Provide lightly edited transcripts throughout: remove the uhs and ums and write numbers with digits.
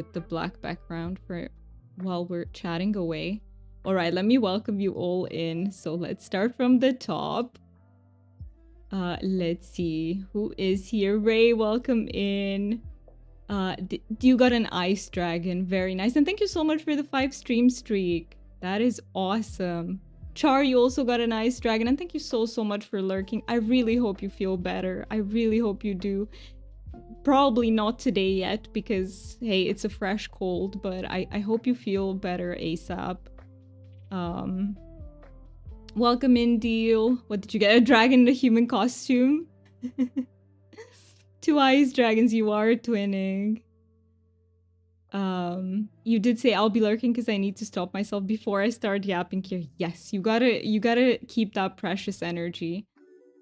with the black background for while we're chatting away. All right, let me welcome you all in. So let's start from the top. Let's see who is here. Ray, welcome in. You got an ice dragon, very nice, and thank you so much for the 5 stream streak. That is awesome. Char, you also got an ice dragon, and thank you so much for lurking. I really hope you feel better. I really hope you do. Probably not today yet because hey, it's a fresh cold, but I hope you feel better ASAP. Welcome in, Deal. What did you get? A dragon in a human costume? 2 ice dragons, you are twinning. You did say I'll be lurking because I need to stop myself before I start yapping here. Yes, you gotta keep that precious energy.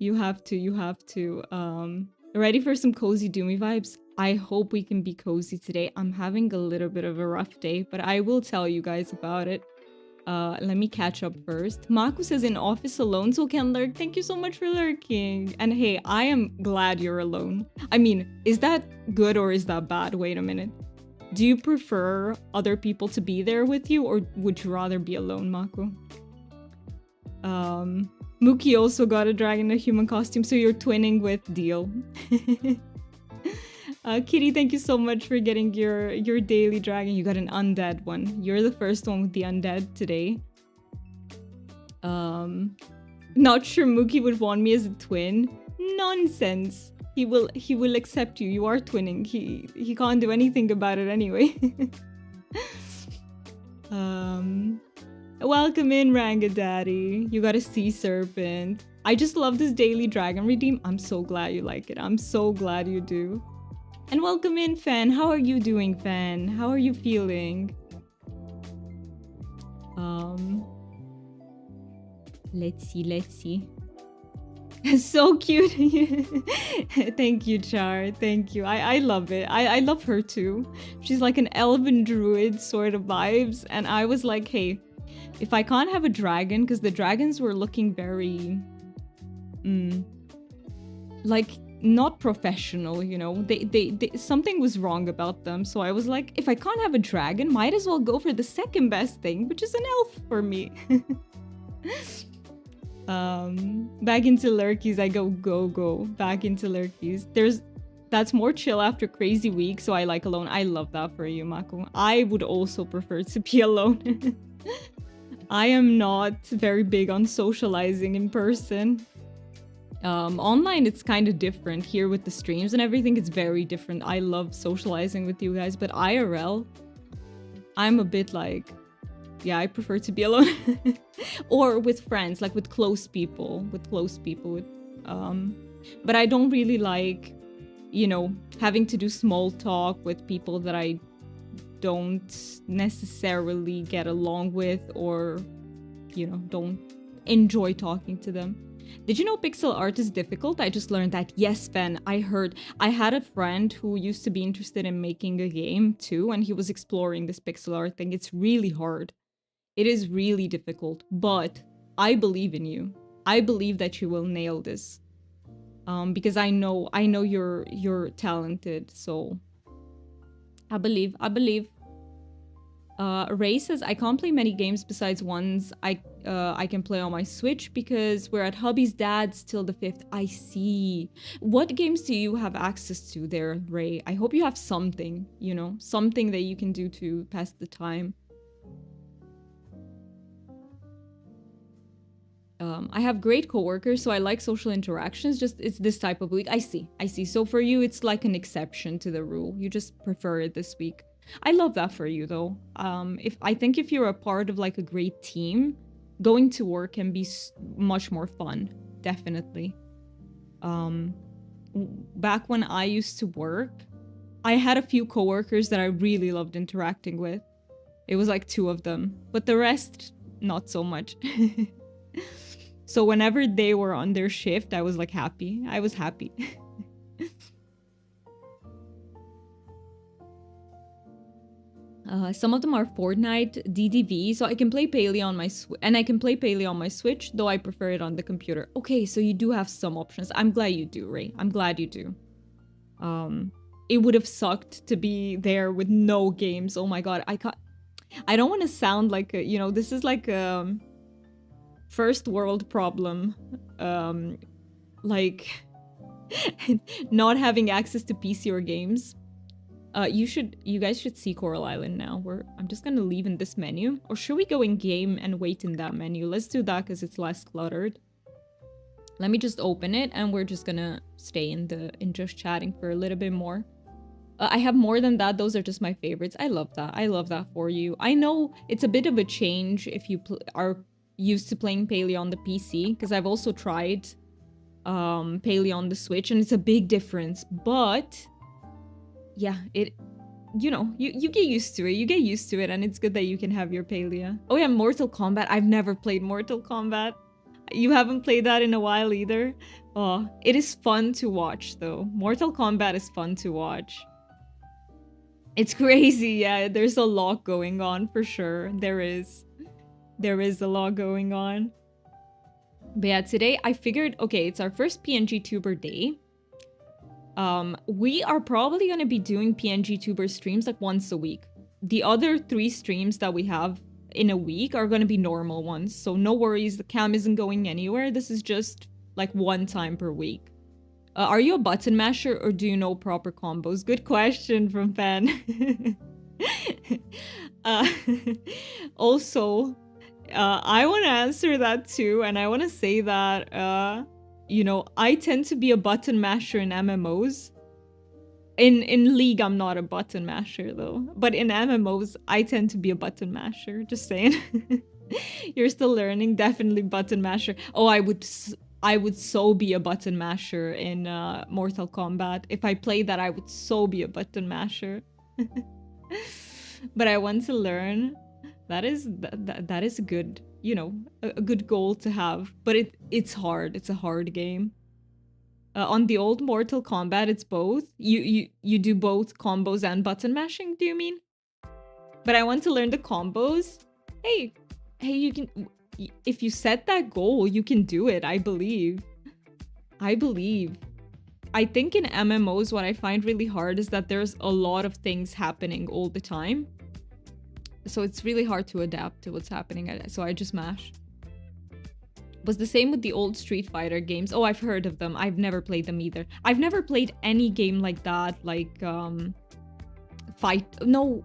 You have to. Ready for some cozy doomy vibes? I hope we can be cozy today. I'm having a little bit of a rough day, but I will tell you guys about it. Let me catch up first. Maku says in office alone, so can lurk. Thank you so much for lurking. And hey, I am glad you're alone. I mean, is that good or is that bad? Wait a minute. Do you prefer other people to be there with you, or would you rather be alone, Maku? Mookie also got a dragon in a human costume, so you're twinning with Deal. Kitty, thank you so much for getting your daily dragon. You got an undead one. You're the first one with the undead today. Not sure Mookie would want me as a twin. Nonsense. He will accept you. You are twinning. He can't do anything about it anyway. Welcome in, Ranga Daddy. You got a sea serpent. I just love this daily dragon redeem. I'm so glad you like it. I'm so glad you do. And welcome in, Fan. How are you doing, Fan? How are you feeling? Let's see. So cute. Thank you, Char. Thank you. I love it. I love her too. She's like an elven druid sort of vibes. And I was like, hey, if I can't have a dragon, because the dragons were looking very... like... not professional, you know. They something was wrong about them, so I was like, if I can't have a dragon, might as well go for the second best thing, which is an elf for me. Back into lurkies. I go back into lurkies. That's more chill after crazy week, so I like alone. I love that for you, Mako. I would also prefer to be alone. I am not very big on socializing in person. Online it's kind of different. Here with the streams and everything, it's very different. I love socializing with you guys, but IRL, I'm a bit like, yeah, I prefer to be alone. Or with friends, like with close people, but I don't really like, you know, having to do small talk with people that I don't necessarily get along with, or, you know, don't enjoy talking to them. Did you know pixel art is difficult? I just learned that. Yes, Ben, I heard. I had a friend who used to be interested in making a game too, and he was exploring this pixel art thing. It's really hard. It is really difficult, but I believe in you. I believe that you will nail this. Because I know you're talented, so I believe. Ray says, I can't play many games besides ones I can play on my Switch because we're at hubby's dad's till the 5th. I see. What games do you have access to there, Ray? I hope you have something, you know, something that you can do to pass the time. I have great coworkers, so I like social interactions. Just it's this type of week. I see. So for you, it's like an exception to the rule. You just prefer it this week. I love that for you though. I think if you're a part of like a great team, going to work can be much more fun. Definitely. Back when I used to work, I had a few coworkers that I really loved interacting with. It was like 2 of them, but the rest, not so much. So whenever they were on their shift, I was like happy. I was happy. Some of them are Fortnite, DDV, so I can play Paleo on my Switch, though I prefer it on the computer. Okay, so you do have some options. I'm glad you do, Ray. I'm glad you do. it would have sucked to be there with no games. Oh my god, I don't want to sound like a, you know, this is like a first world problem. Like not having access to PC or games. You guys should see Coral Island now. I'm just gonna leave in this menu. Or should we go in game and wait in that menu? Let's do that because it's less cluttered. Let me just open it and we're just gonna stay in just chatting for a little bit more. I have more than that. Those are just my favorites. I love that. I love that for you. I know it's a bit of a change if you are used to playing Paleo on the PC, because I've also tried Paleo on the Switch and it's a big difference. But yeah, you know, you get used to it. You get used to it, and it's good that you can have your Paleo. Oh yeah, Mortal Kombat. I've never played Mortal Kombat. You haven't played that in a while either? Oh, it is fun to watch though. Mortal Kombat is fun to watch. It's crazy, yeah. There's a lot going on for sure. There is a lot going on. But yeah, today I figured, okay, it's our first PNG Tuber day. We are probably going to be doing PNG Tuber streams like once a week. The other 3 streams that we have in a week are going to be normal ones. So no worries, the cam isn't going anywhere. This is just like one time per week. Are you a button masher or do you know proper combos? Good question from Fan. Also, I want to answer that too. And I want to say that, you know, I tend to be a button masher in MMOs. In League, I'm not a button masher though. But in MMOs, I tend to be a button masher. Just saying. You're still learning. Definitely button masher. Oh, I would so be a button masher in Mortal Kombat. If I played that, I would so be a button masher. But I want to learn. That is a good, you know, a good goal to have. But it's hard. It's a hard game. On the old Mortal Kombat, it's both. You do both combos and button mashing, do you mean? But I want to learn the combos. Hey, you can... If you set that goal, you can do it, I believe. I think in MMOs, what I find really hard is that there's a lot of things happening all the time. So it's really hard to adapt to what's happening. So I just mash. Was the same with the old Street Fighter games. Oh, I've heard of them. I've never played them either. I've never played any game like that, like No,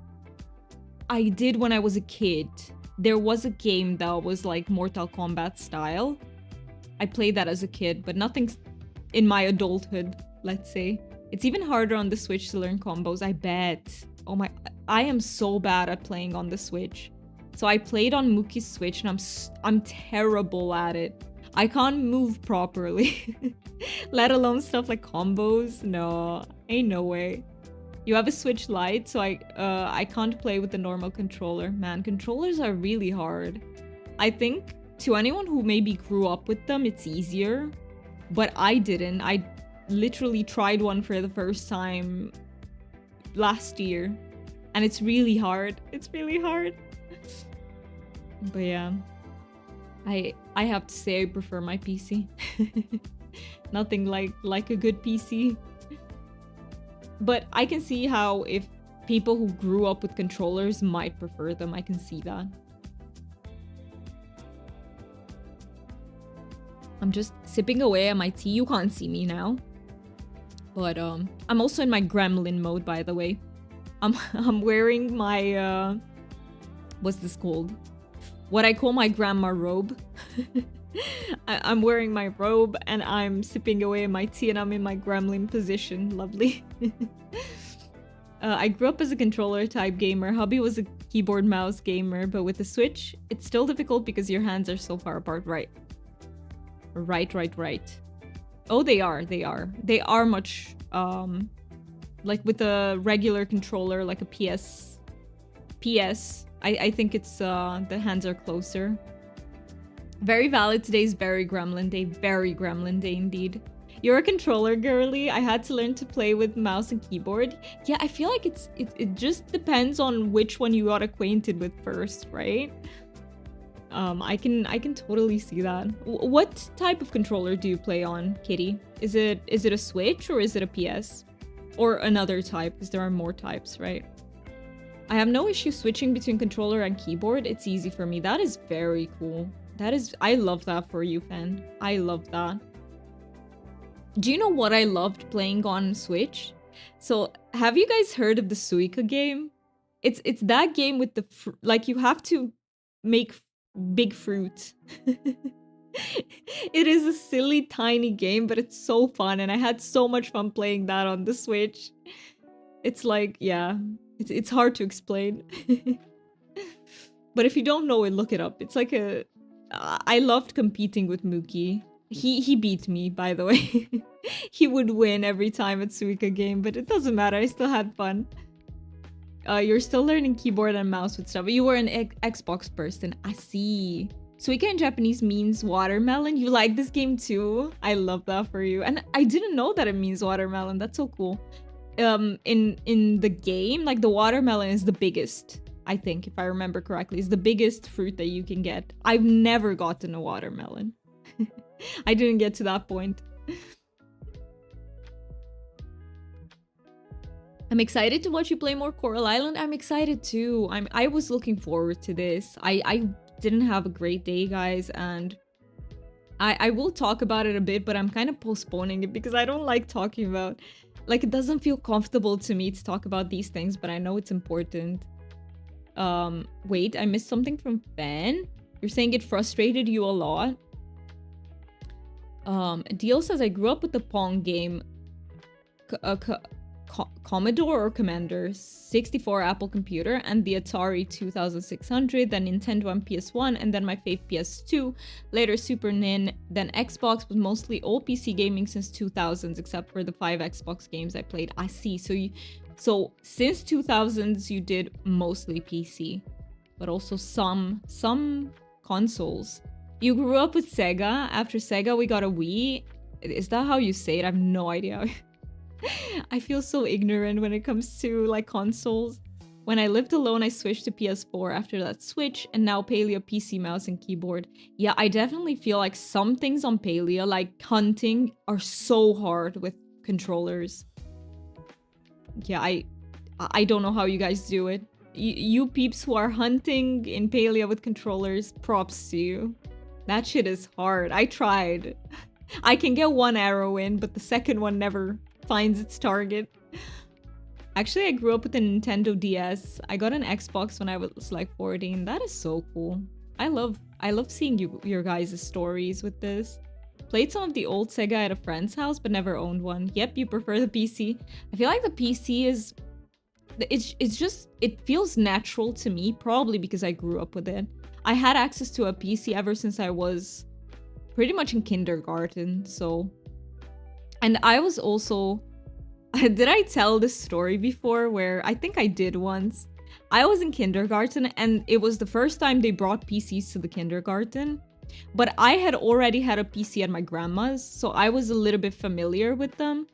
I did when I was a kid. There was a game that was like Mortal Kombat style. I played that as a kid, but nothing in my adulthood, let's say. It's even harder on the Switch to learn combos, I bet. Oh my, I am so bad at playing on the Switch. So I played on Mookie's Switch and I'm terrible at it. I can't move properly. Let alone stuff like combos. No, ain't no way. You have a Switch Lite, so I can't play with the normal controller. Man, controllers are really hard. I think to anyone who maybe grew up with them, it's easier. But I didn't. I literally tried one for the first time last year. And it's really hard. It's really hard. But yeah. I have to say I prefer my PC. Nothing like a good PC. But I can see how if people who grew up with controllers might prefer them. I can see that. I'm just sipping away at my tea. You can't see me now. But I'm also in my gremlin mode, by the way. I'm wearing my what's this called? What I call my grandma robe. I'm wearing my robe and I'm sipping away my tea and I'm in my gremlin position. Lovely. I grew up as a controller type gamer. Hubby was a keyboard mouse gamer, but with the Switch, it's still difficult because your hands are so far apart. Right. Oh, they are. They are much, like with a regular controller, like a PS. I think it's, the hands are closer. Very valid. Today's very gremlin day. Very gremlin day indeed. You're a controller girly. I had to learn to play with mouse and keyboard. Yeah, I feel like it just depends on which one you got acquainted with first, right? I can totally see that. What type of controller do you play on, Kitty? Is it a Switch or is it a PS? Or another type, because there are more types, right? I have no issue switching between controller and keyboard. It's easy for me. That is very cool. I love that for you, Fen. I love that. Do you know what I loved playing on Switch? So, have you guys heard of the Suika game? It's that game with the like you have to make big fruit. It is a silly tiny game, but it's so fun, and I had so much fun playing that on the Switch. It's like, yeah, it's hard to explain. But if you don't know it, look it up. It's like I loved competing with Mookie. He beat me, by the way. He would win every time at Suika game, but it doesn't matter. I still had fun. You're still learning keyboard and mouse with stuff. You were an Xbox person. I see. Suika in Japanese means watermelon. You like this game too? I love that for you. And I didn't know that it means watermelon. That's so cool. In the game, like the watermelon is the biggest, I think, if I remember correctly. It's the biggest fruit that you can get. I've never gotten a watermelon. I didn't get to that point. I'm excited to watch you play more Coral Island. I'm excited too. I was looking forward to this. I didn't have a great day, guys, and I will talk about it a bit, but I'm kind of postponing it because I don't like talking about, like, it doesn't feel comfortable to me to talk about these things, but I know it's important. Wait, I missed something from Ben. You're saying it frustrated you a lot. Deal says, I grew up with the Pong game. Commodore or Commander, 64 Apple computer, and the Atari 2600, then Nintendo and PS1, and then my fave PS2, later Super Nin, then Xbox, but mostly all PC gaming since 2000s, except for the 5 Xbox games I played. I see. So since 2000s, you did mostly PC, but also some consoles. You grew up with Sega. After Sega, we got a Wii. Is that how you say it? I have no idea. I feel so ignorant when it comes to, like, consoles. When I lived alone, I switched to PS4 after that switch, and now Paleo PC mouse and keyboard. Yeah, I definitely feel like some things on Paleo, like hunting, are so hard with controllers. Yeah, I don't know how you guys do it. You peeps who are hunting in Paleo with controllers, props to you. That shit is hard. I tried. I can get one arrow in, but the second one never finds its target. Actually, I grew up with a Nintendo DS. I got an Xbox when I was like 14. That is so cool. I love seeing your guys' stories with this. Played some of the old Sega at a friend's house, but never owned one. Yep, you prefer the PC. I feel like the PC is... It's just... It feels natural to me, probably because I grew up with it. I had access to a PC ever since I was pretty much in kindergarten, so... And I was also... Did I tell this story before? Where I think I did once. I was in kindergarten and it was the first time they brought PCs to the kindergarten. But I had already had a PC at my grandma's, so I was a little bit familiar with them.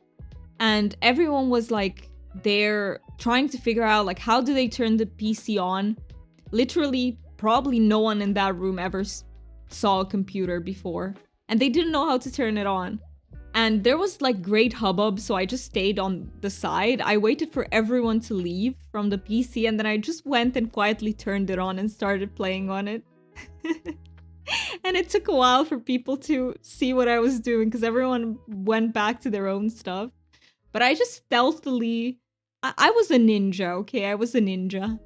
And everyone was like, they're trying to figure out, like, how do they turn the PC on? Literally, probably no one in that room ever saw a computer before. And they didn't know how to turn it on. And there was like great hubbub, so I just stayed on the side. I waited for everyone to leave from the PC, and then I just went and quietly turned it on and started playing on it. And it took a while for people to see what I was doing because everyone went back to their own stuff. But I just stealthily... I was a ninja, okay? I was a ninja.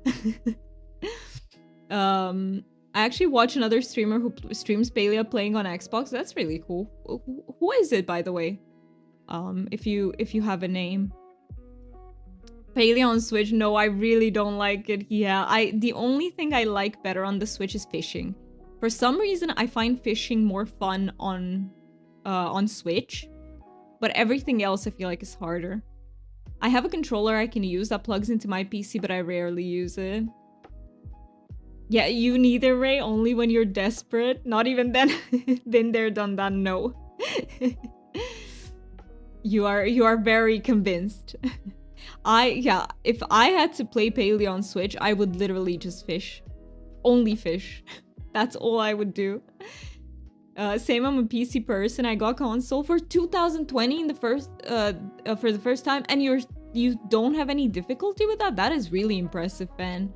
I actually watch another streamer who streams Paleo playing on Xbox. That's really cool. Who is it, by the way? If you have a name. Paleo on Switch. No, I really don't like it. Yeah, the only thing I like better on the Switch is fishing. For some reason, I find fishing more fun on Switch, but everything else I feel like is harder. I have a controller I can use that plugs into my PC, but I rarely use it. Yeah, you neither, Ray, only when you're desperate. Not even then. Been there, done that, no. You are very convinced. If I had to play Paleo on Switch, I would literally just fish. Only fish. That's all I would do. Same, I'm a PC person. I got console for 2020 for the first time, and you're you don't have any difficulty with that? That is really impressive, Ben.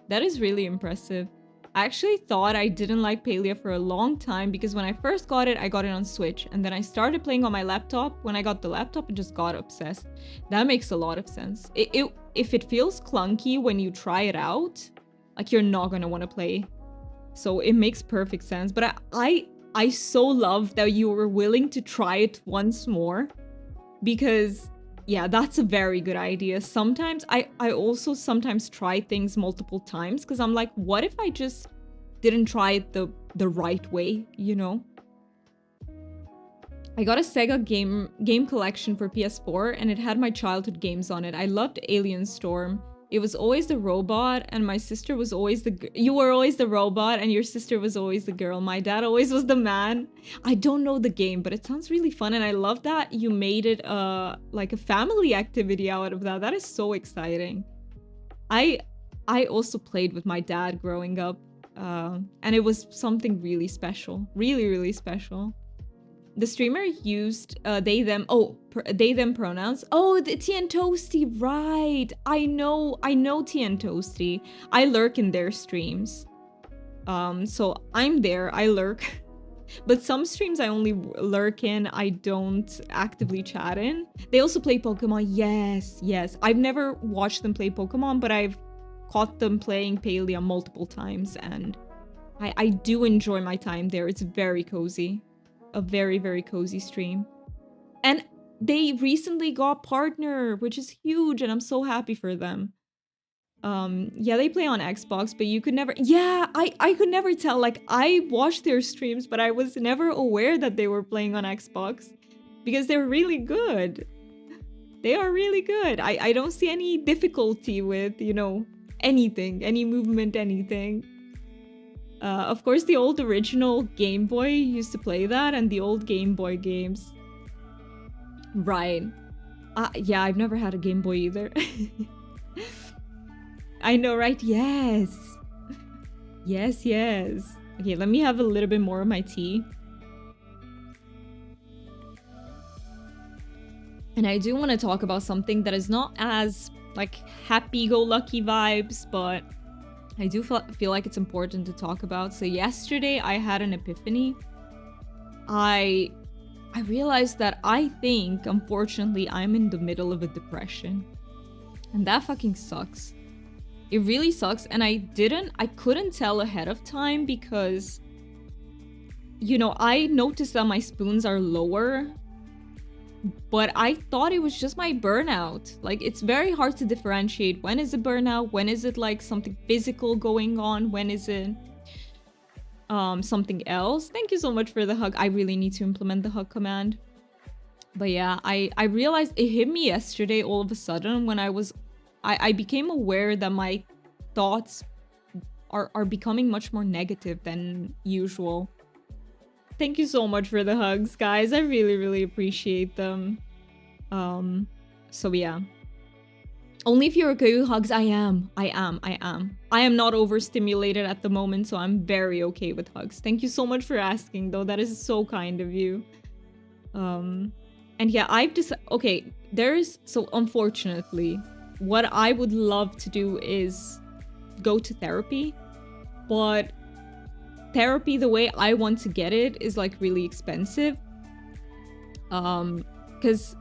That is really impressive. I actually thought I didn't like Palia for a long time because when I first got it, I got it on Switch. And then I started playing on my laptop. When I got the laptop, I just got obsessed. That makes a lot of sense. If it feels clunky when you try it out, like you're not gonna want to play. So it makes perfect sense. But I so love that you were willing to try it once more because yeah, that's a very good idea. Sometimes I also sometimes try things multiple times because I'm like, what if I just didn't try it the right way, you know? I got a Sega game collection for PS4 and it had my childhood games on it. I loved Alien Storm. It was always the robot and my sister was always you were always the robot and your sister was always the girl. My dad always was the man. I don't know the game, but it sounds really fun and I love that you made it like a family activity out of that. That is so exciting. I also played with my dad growing up and it was something really special. Really, really special. The streamer used they them pronouns. Oh, the Tea and Toasty, right. I know Tea and Toasty. I lurk in their streams. So I'm there, I lurk. But some streams I only lurk in, I don't actively chat in. They also play Pokemon, yes. I've never watched them play Pokemon, but I've caught them playing Palia multiple times and I do enjoy my time there. It's very cozy. A very, very cozy stream. And they recently got partner, which is huge, and I'm so happy for them. Yeah, they play on Xbox, but you could never... Yeah, I could never tell. Like, I watched their streams, but I was never aware that they were playing on Xbox. Because they're really good. They are really good. I don't see any difficulty with, you know, anything. Any movement, anything. Of course, the old original Game Boy used to play that, and the old Game Boy games. Right. Yeah, I've never had a Game Boy either. I know, right? Yes. Yes. Okay, let me have a little bit more of my tea. And I do want to talk about something that is not as, like, happy-go-lucky vibes, but... I do feel like it's important to talk about. So yesterday I had an epiphany. I realized that I think, unfortunately, I'm in the middle of a depression. And that fucking sucks. It really sucks. And I couldn't tell ahead of time because, you know, I noticed that my spoons are lower. But I thought it was just my burnout. Like, it's very hard to differentiate. When is it burnout? When is it like something physical going on? When is it something else? Thank you so much for the hug. I really need to implement the hug command. But yeah, I realized it hit me yesterday all of a sudden when I became aware that my thoughts are becoming much more negative than usual. Thank you so much for the hugs, guys. I really, really appreciate them. So yeah. Only if you're okay with hugs, I am. I am not overstimulated at the moment, so I'm very okay with hugs. Thank you so much for asking, though. That is so kind of you. And yeah, I've decided... Okay, so unfortunately, what I would love to do is go to therapy, but... therapy, the way I want to get it, is like really expensive. Because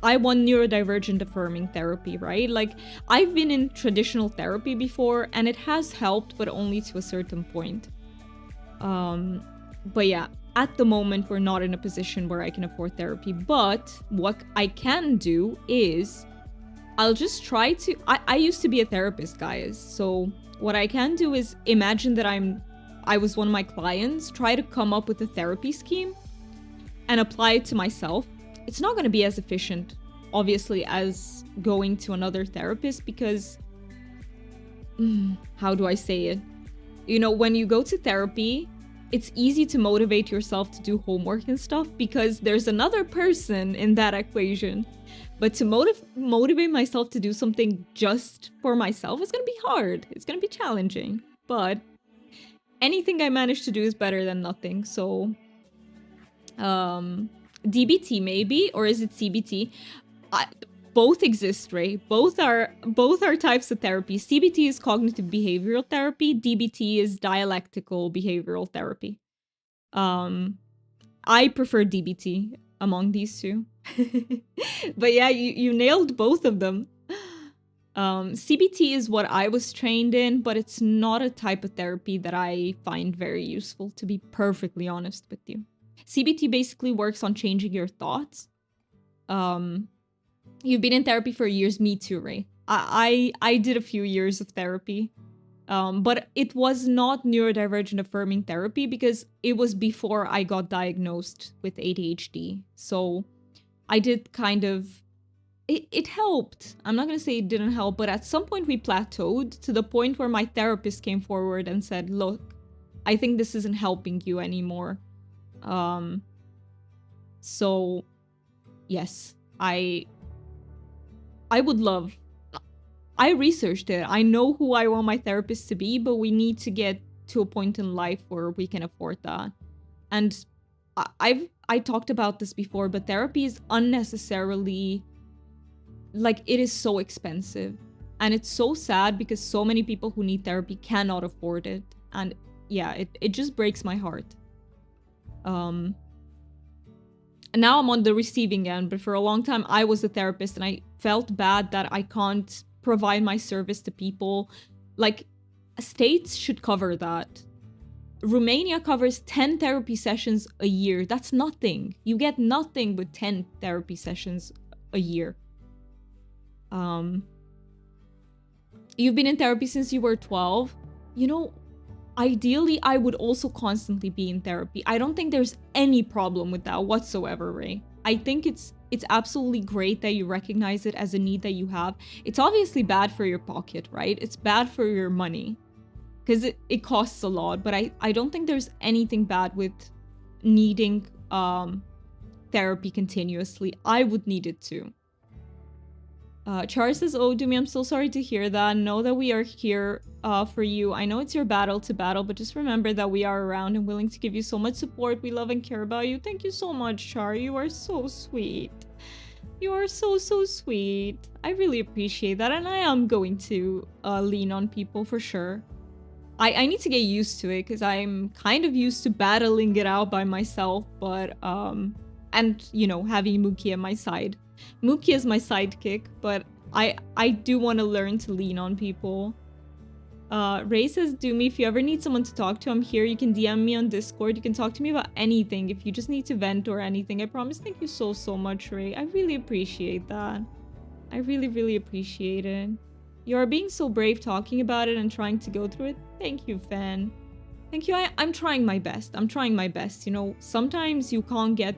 I want neurodivergent affirming therapy, right? Like, I've been in traditional therapy before and it has helped, but only to a certain point. But yeah, at the moment, we're not in a position where I can afford therapy. But what I can do is I'll just try to... I used to be a therapist, guys. So what I can do is imagine that I was one of my clients, try to come up with a therapy scheme and apply it to myself. It's not going to be as efficient, obviously, as going to another therapist because... how do I say it? You know, when you go to therapy, it's easy to motivate yourself to do homework and stuff because there's another person in that equation. But to motivate myself to do something just for myself is going to be hard. It's going to be challenging. But anything I manage to do is better than nothing. So, DBT maybe, or is it CBT? both exist, Ray. Both are types of therapy. CBT is cognitive behavioral therapy. DBT is dialectical behavioral therapy. I prefer DBT among these two. But yeah, you nailed both of them. CBT is what I was trained in, but it's not a type of therapy that I find very useful, to be perfectly honest with you. CBT basically works on changing your thoughts. You've been in therapy for years, me too, Ray. I did a few years of therapy. But it was not neurodivergent affirming therapy because it was before I got diagnosed with ADHD. So I did kind of, it helped. I'm not going to say it didn't help, but at some point we plateaued to the point where my therapist came forward and said, look, I think this isn't helping you anymore. So yes, I would love, I researched it. I know who I want my therapist to be, but we need to get to a point in life where we can afford that. And I talked about this before, but therapy is unnecessarily, like, it is so expensive. And it's so sad because so many people who need therapy cannot afford it. And yeah, it just breaks my heart. And now I'm on the receiving end, but for a long time I was a therapist and I felt bad that I can't provide my service to people. Like, states should cover that. Romania covers 10 therapy sessions a year. That's nothing. You get nothing with 10 therapy sessions a year. You've been in therapy since you were 12. You know, ideally, I would also constantly be in therapy. I don't think there's any problem with that whatsoever, Ray. I think it's absolutely great that you recognize it as a need that you have. It's obviously bad for your pocket, right? It's bad for your money because it costs a lot, but I don't think there's anything bad with needing therapy continuously. I would need it too. Char says, oh, Doomy, I'm so sorry to hear that. Know that we are here for you. I know it's your battle to battle, but just remember that we are around and willing to give you so much support. We love and care about you. Thank you so much, Char. You are so sweet. You are so, so sweet. I really appreciate that, and I am going to lean on people for sure. I need to get used to it because I'm kind of used to battling it out by myself, but, and, you know, having Mookie at my side. Mookie is my sidekick, but I do want to learn to lean on people. Ray says, Doomy, if you ever need someone to talk to, I'm here. You can DM me on Discord. You can talk to me about anything if you just need to vent or anything. I promise. Thank you so, so much, Ray. I really appreciate that. I really, really appreciate it. You are being so brave talking about it and trying to go through it. Thank you, Fan. Thank you. I'm trying my best. I'm trying my best. You know, sometimes you can't get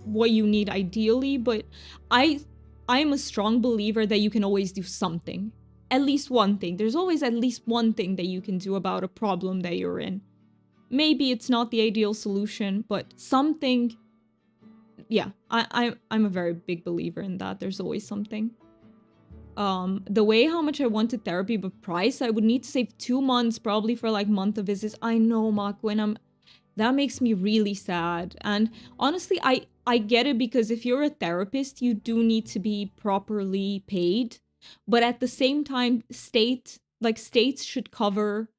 what you need ideally, but I am a strong believer that you can always do something. At least one thing. There's always at least one thing that you can do about a problem that you're in. Maybe it's not the ideal solution, but something. Yeah, I'm a very big believer in that. There's always something. The way how much I wanted therapy, but price, I would need to save 2 months probably for like month of visits. I know, Mako, and that makes me really sad. And honestly, I get it because if you're a therapist, you do need to be properly paid. But at the same time, states should cover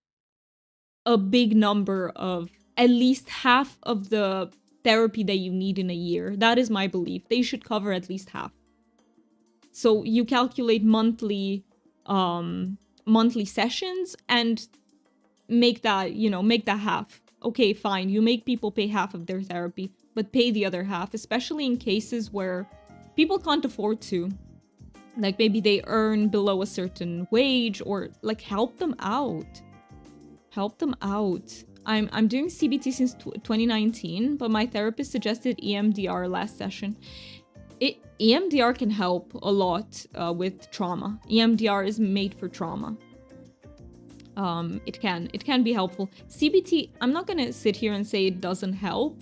a big number of at least half of the therapy that you need in a year. That is my belief. They should cover at least half. So you calculate monthly sessions and make that, make that half. Okay, fine. You make people pay half of their therapy, but pay the other half, especially in cases where people can't afford to. Like maybe they earn below a certain wage, or like help them out. Help them out. I'm doing CBT since 2019, but my therapist suggested EMDR last session. EMDR can help a lot with trauma. EMDR is made for trauma. It can be helpful. CBT, I'm not gonna sit here and say it doesn't help,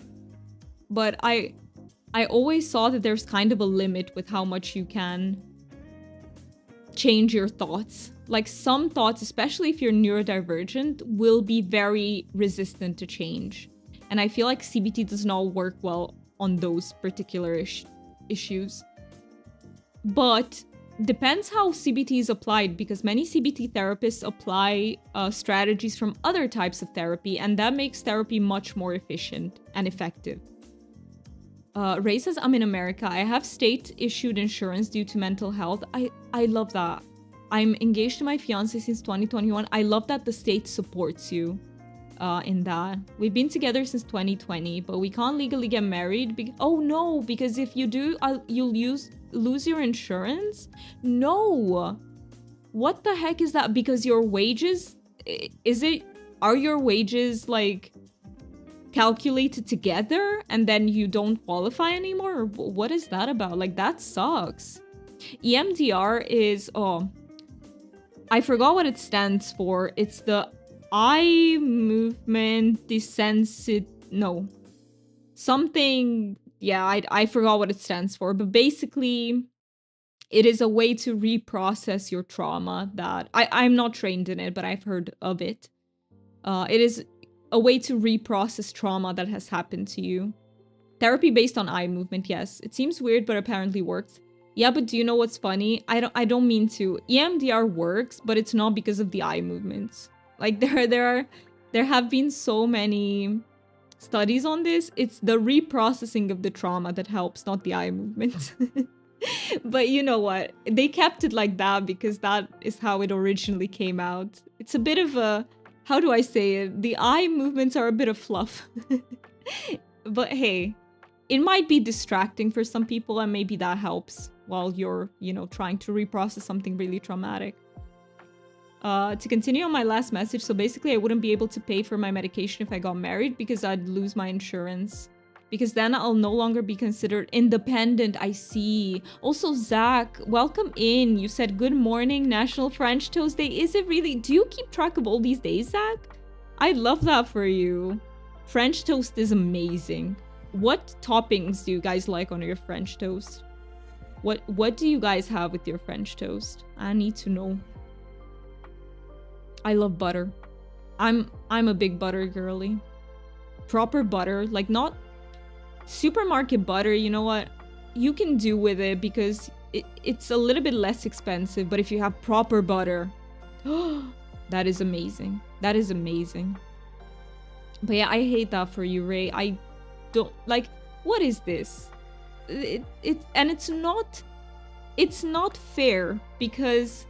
but I always saw that there's kind of a limit with how much you can change your thoughts. Like some thoughts, especially if you're neurodivergent, will be very resistant to change. And I feel like CBT does not work well on those particular issues. But depends how CBT is applied, because many CBT therapists apply strategies from other types of therapy, and that makes therapy much more efficient and effective. Ray says, I'm in America. I have state-issued insurance due to mental health. I love that. I'm engaged to my fiance since 2021. I love that the state supports you in that. We've been together since 2020, but we can't legally get married. Oh no, because if you do, you'll lose your insurance? No. What the heck is that? Because your wages, are your wages like calculated together and then you don't qualify anymore? Or what is that about? Like, that sucks. EMDR is, I forgot what it stands for. It's the eye movement something. Yeah, I forgot what it stands for, but basically it is a way to reprocess your trauma that I'm not trained in it, but I've heard of it. It is a way to reprocess trauma that has happened to you. Therapy based on eye movement, yes. It seems weird, but apparently works. Yeah, but do you know what's funny? I don't mean to. EMDR works, but it's not because of the eye movements. Like, there have been so many studies on this. It's the reprocessing of the trauma that helps, not the eye movements. But you know what? They kept it like that because that is how it originally came out. It's a bit of a, how do I say it? The eye movements are a bit of fluff. But hey, it might be distracting for some people, and maybe that helps while you're, trying to reprocess something really traumatic. To continue on my last message, so basically I wouldn't be able to pay for my medication if I got married because I'd lose my insurance. Because then I'll no longer be considered independent. I see. Also, Zach, welcome in. You said good morning, National French Toast Day. Is it really? Do you keep track of all these days, Zach? I love that for you. French toast is amazing. What toppings do you guys like on your French toast? What do you guys have with your French toast? I need to know. I love butter. I'm a big butter girly. Proper butter, like not supermarket butter. You know what? You can do with it because it's a little bit less expensive, but if you have proper butter, that is amazing. That is amazing. But yeah, I hate that for you, Ray. I don't like, what is this? It's not fair because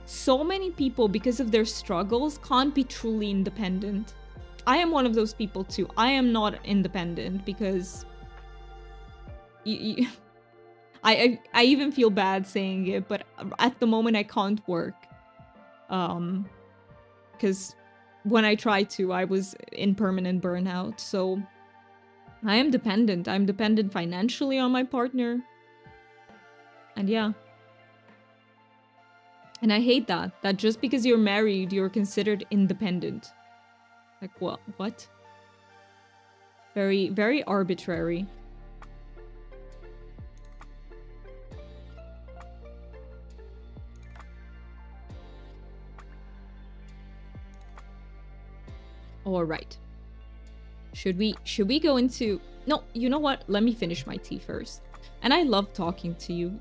so many people, because of their struggles, can't be truly independent. I am one of those people too. I am not independent because I even feel bad saying it, but at the moment I can't work. Because when I tried to, I was in permanent burnout. So I am dependent. I'm dependent financially on my partner. And yeah. And I hate that just because you're married, you're considered independent. Like, what? Very, very arbitrary. All right. Should we go into... No, you know what? Let me finish my tea first. And I love talking to you.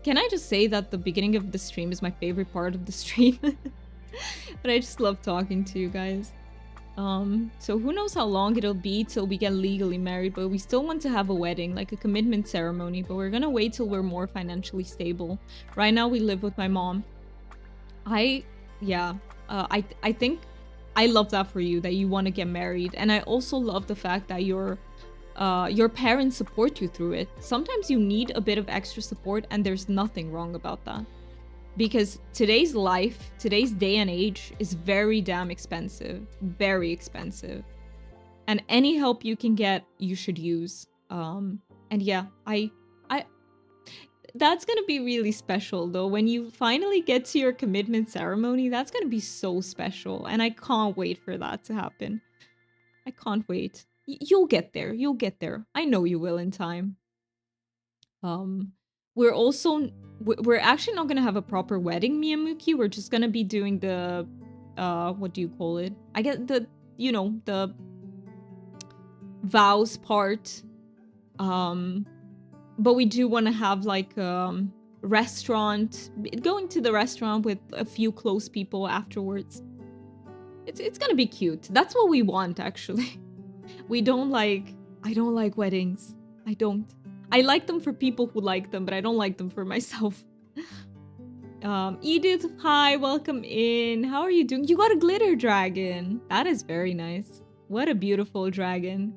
Can I just say that the beginning of the stream is my favorite part of the stream? But I just love talking to you guys. So who knows how long it'll be till we get legally married, but we still want to have a wedding, like a commitment ceremony, but we're gonna wait till we're more financially stable. Right now we live with my mom. I think I love that for you, that you want to get married. And I also love the fact that your parents support you through it. Sometimes you need a bit of extra support, and there's nothing wrong about that. Because today's life, today's day and age is very damn expensive. Very expensive. And any help you can get, you should use. And yeah, that's gonna be really special though. When you finally get to your commitment ceremony, that's gonna be so special. And I can't wait for that to happen. I can't wait. You'll get there. You'll get there. I know you will in time. We're actually not gonna have a proper wedding, me and Mookie. We're just gonna be doing the what do you call it? I get the vows part. But we do want to have like restaurant, going to the restaurant with a few close people afterwards. It's gonna be cute. That's what we want, actually. I don't like weddings. I don't. I like them for people who like them, but I don't like them for myself. Edith, hi, welcome in. How are you doing? You got a glitter dragon. That is very nice. What a beautiful dragon.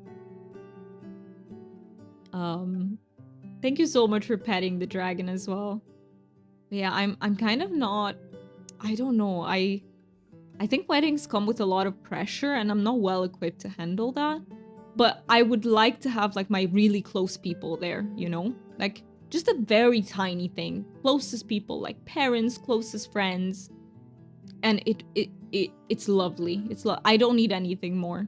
Thank you so much for petting the dragon as well. But yeah, I'm kind of not, I don't know. I think weddings come with a lot of pressure and I'm not well equipped to handle that. But I would like to have like my really close people there, you know? Like just a very tiny thing. Closest people, like parents, closest friends. And it's lovely. I don't need anything more.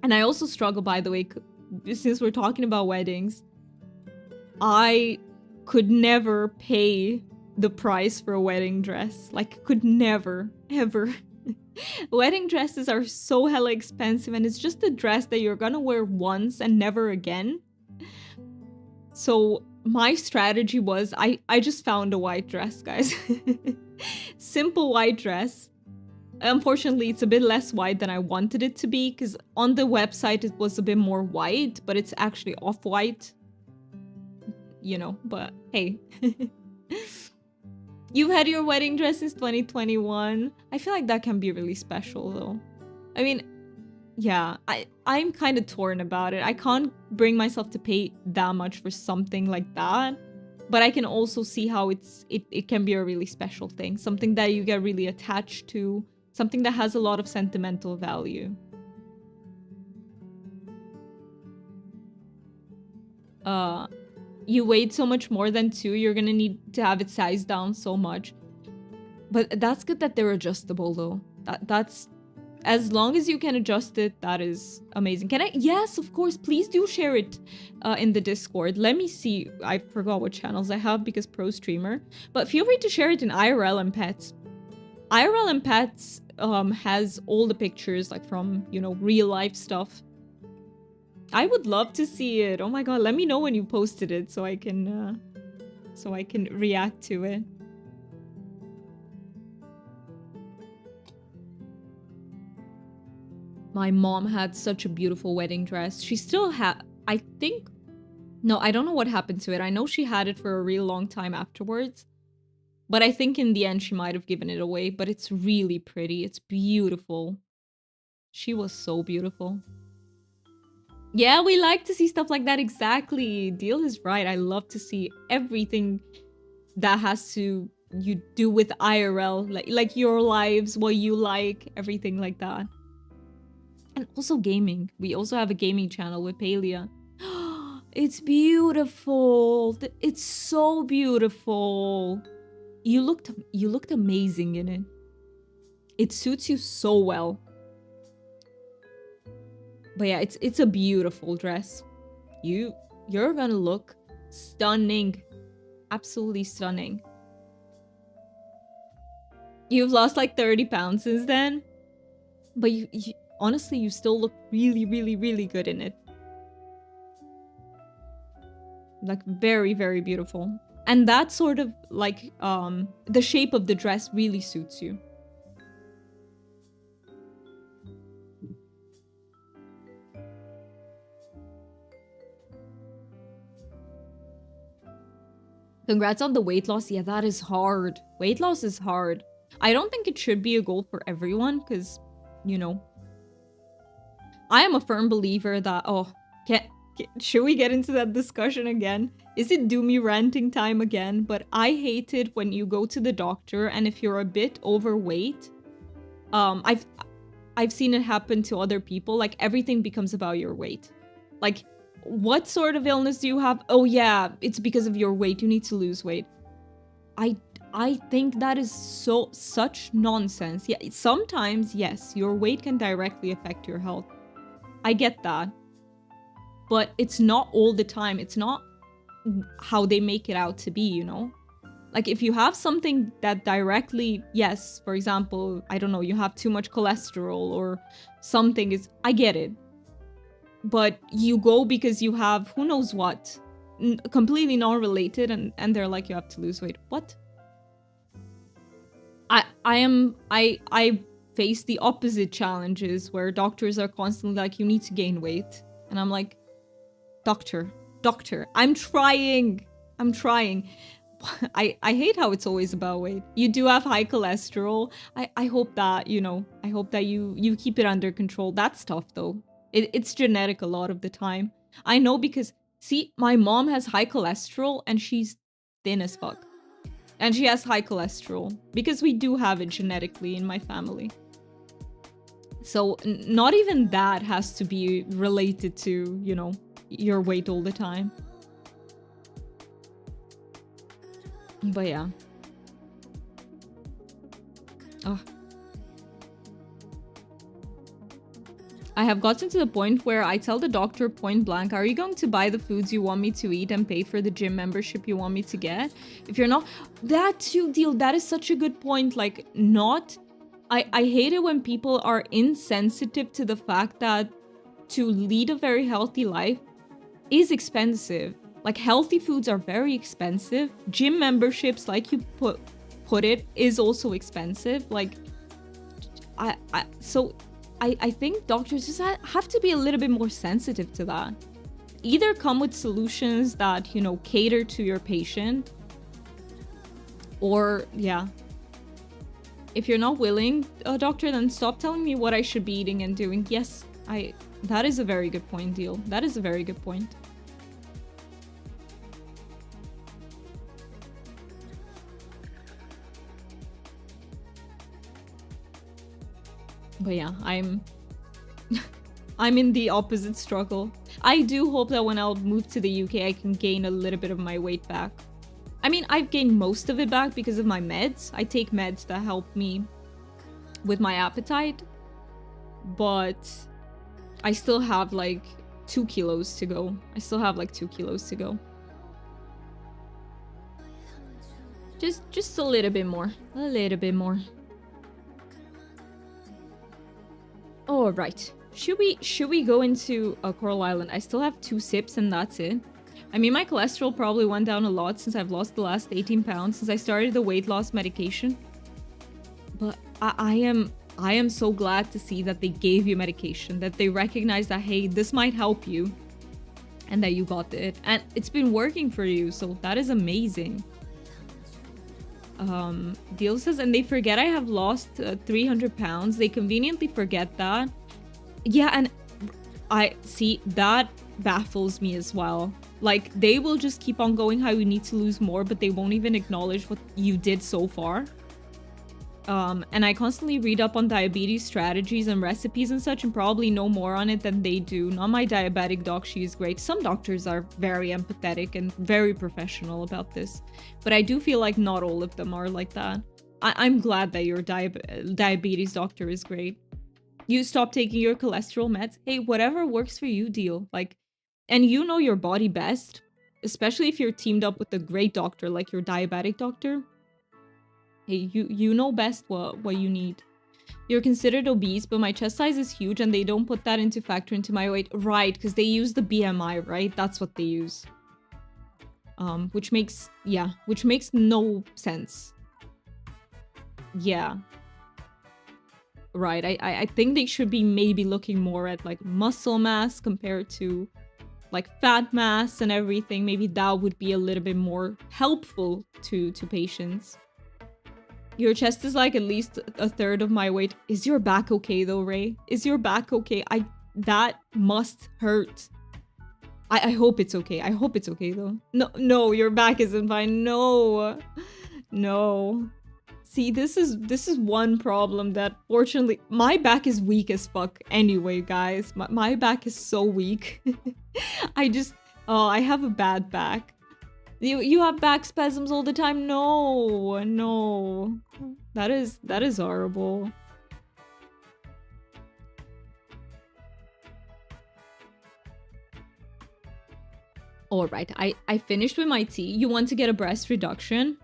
And I also struggle, by the way, since we're talking about weddings, I could never pay the price for a wedding dress. Like, could never, ever. Wedding dresses are so hella expensive, and it's just a dress that you're gonna wear once and never again. So my strategy was I just found a white dress, guys. Simple white dress. Unfortunately, it's a bit less white than I wanted it to be, because on the website it was a bit more white, but it's actually off-white. You know, but hey. You've had your wedding dress since 2021. I feel like that can be really special, though. I mean, yeah, I'm kind of torn about it. I can't bring myself to pay that much for something like that. But I can also see how it can be a really special thing. Something that you get really attached to. Something that has a lot of sentimental value. You weighed so much more than 2, you're gonna need to have it sized down so much. But that's good that they're adjustable, though. That's... As long as you can adjust it, that is amazing. Can I? Yes, of course. Please do share it in the Discord. Let me see. I forgot what channels I have because pro streamer. But feel free to share it in IRL and Pets. IRL and Pets has all the pictures, like from, you know, real life stuff. I would love to see it. Oh my god, let me know when you posted it so I can react to it. My mom had such a beautiful wedding dress. She still had, I think, no, I don't know what happened to it. I know she had it for a real long time afterwards. But I think in the end she might have given it away. But it's really pretty. It's beautiful. She was so beautiful. Yeah, we like to see stuff like that. Exactly. Deal is right. I love to see everything that has to you do with IRL. Like your lives, what you like, everything like that. And also gaming. We also have a gaming channel with Palia. It's beautiful. It's so beautiful. You looked amazing in it. It suits you so well. But yeah, it's a beautiful dress. You're gonna look stunning. Absolutely stunning. You've lost like 30 pounds since then. But you honestly, you still look really, really, really good in it. Like very, very beautiful. And that sort of like the shape of the dress really suits you. Congrats on the weight loss. Yeah, that is hard. Weight loss is hard. I don't think it should be a goal for everyone because, you know, I am a firm believer that, should we get into that discussion again? Is it doomy ranting time again? But I hate it when you go to the doctor and if you're a bit overweight, I've seen it happen to other people. Like everything becomes about your weight. Like, what sort of illness do you have? Oh yeah, it's because of your weight. You need to lose weight. I think that is such nonsense. Yeah, sometimes, yes, your weight can directly affect your health. I get that. But it's not all the time. It's not how they make it out to be, you know? Like, if you have something that directly, yes, for example, I don't know, you have too much cholesterol or something is... I get it. But you go because you have who knows what. completely non-related, and they're like, you have to lose weight. What? I face the opposite challenges where doctors are constantly like, you need to gain weight. And I'm like, doctor, I'm trying. I hate how it's always about weight. You do have high cholesterol. I hope that, you keep it under control. That's tough though. It's genetic a lot of the time. I know because, see, my mom has high cholesterol and she's thin as fuck. And she has high cholesterol because we do have it genetically in my family. So not even that has to be related to, your weight all the time. But yeah. Oh. I have gotten to the point where I tell the doctor point blank, are you going to buy the foods you want me to eat and pay for the gym membership you want me to get? If you're not, that too, deal, that is such a good point. Like, not, I hate it when people are insensitive to the fact that to lead a very healthy life is expensive. Like, healthy foods are very expensive. Gym memberships, like you put it, is also expensive. Like, I think doctors just have to be a little bit more sensitive to that. Either come with solutions that, cater to your patient, or, yeah. If you're not willing, doctor, then stop telling me what I should be eating and doing. Yes, that is a very good point, deal. That is a very good point. But yeah, I'm in the opposite struggle. I do hope that when I'll move to the UK, I can gain a little bit of my weight back. I mean, I've gained most of it back because of my meds. I take meds that help me with my appetite. But I still have like 2 kilos to go. Just a little bit more. All right. Should we go into Coral Island? I still have 2 sips and that's it. I mean, my cholesterol probably went down a lot since I've lost the last 18 pounds since I started the weight loss medication. But I am so glad to see that they gave you medication, that they recognize that, hey, this might help you, and that you got it. And it's been working for you, so that is amazing. Deal says, and they forget I have lost 300 pounds. They conveniently forget that. Yeah, and I see, that baffles me as well. Like, they will just keep on going how you need to lose more, but they won't even acknowledge what you did so far. And I constantly read up on diabetes strategies and recipes and such, and probably know more on it than they do. Not my diabetic doc, she is great. Some doctors are very empathetic and very professional about this, but I do feel like not all of them are like that. I'm glad that your diabetes doctor is great. You stop taking your cholesterol meds. Hey, whatever works for you, deal. Like, and you know your body best, especially if you're teamed up with a great doctor like your diabetic doctor. Hey, you know best what you need. You're considered obese, but my chest size is huge and they don't put that into factor into my weight. Right, because they use the BMI, right? That's what they use. Which makes no sense. Yeah. Right, I think they should be maybe looking more at like muscle mass compared to like fat mass and everything. Maybe that would be a little bit more helpful to patients. Your chest is like at least a third of my weight. Is your back okay though, Ray? Is your back okay? That must hurt. I hope it's okay. I hope it's okay though. No, your back isn't fine. No. See, this is one problem that fortunately my back is weak as fuck anyway, guys. My back is so weak. I have a bad back. You have back spasms all the time? No. That is horrible. All right, I finished with my tea. You want to get a breast reduction?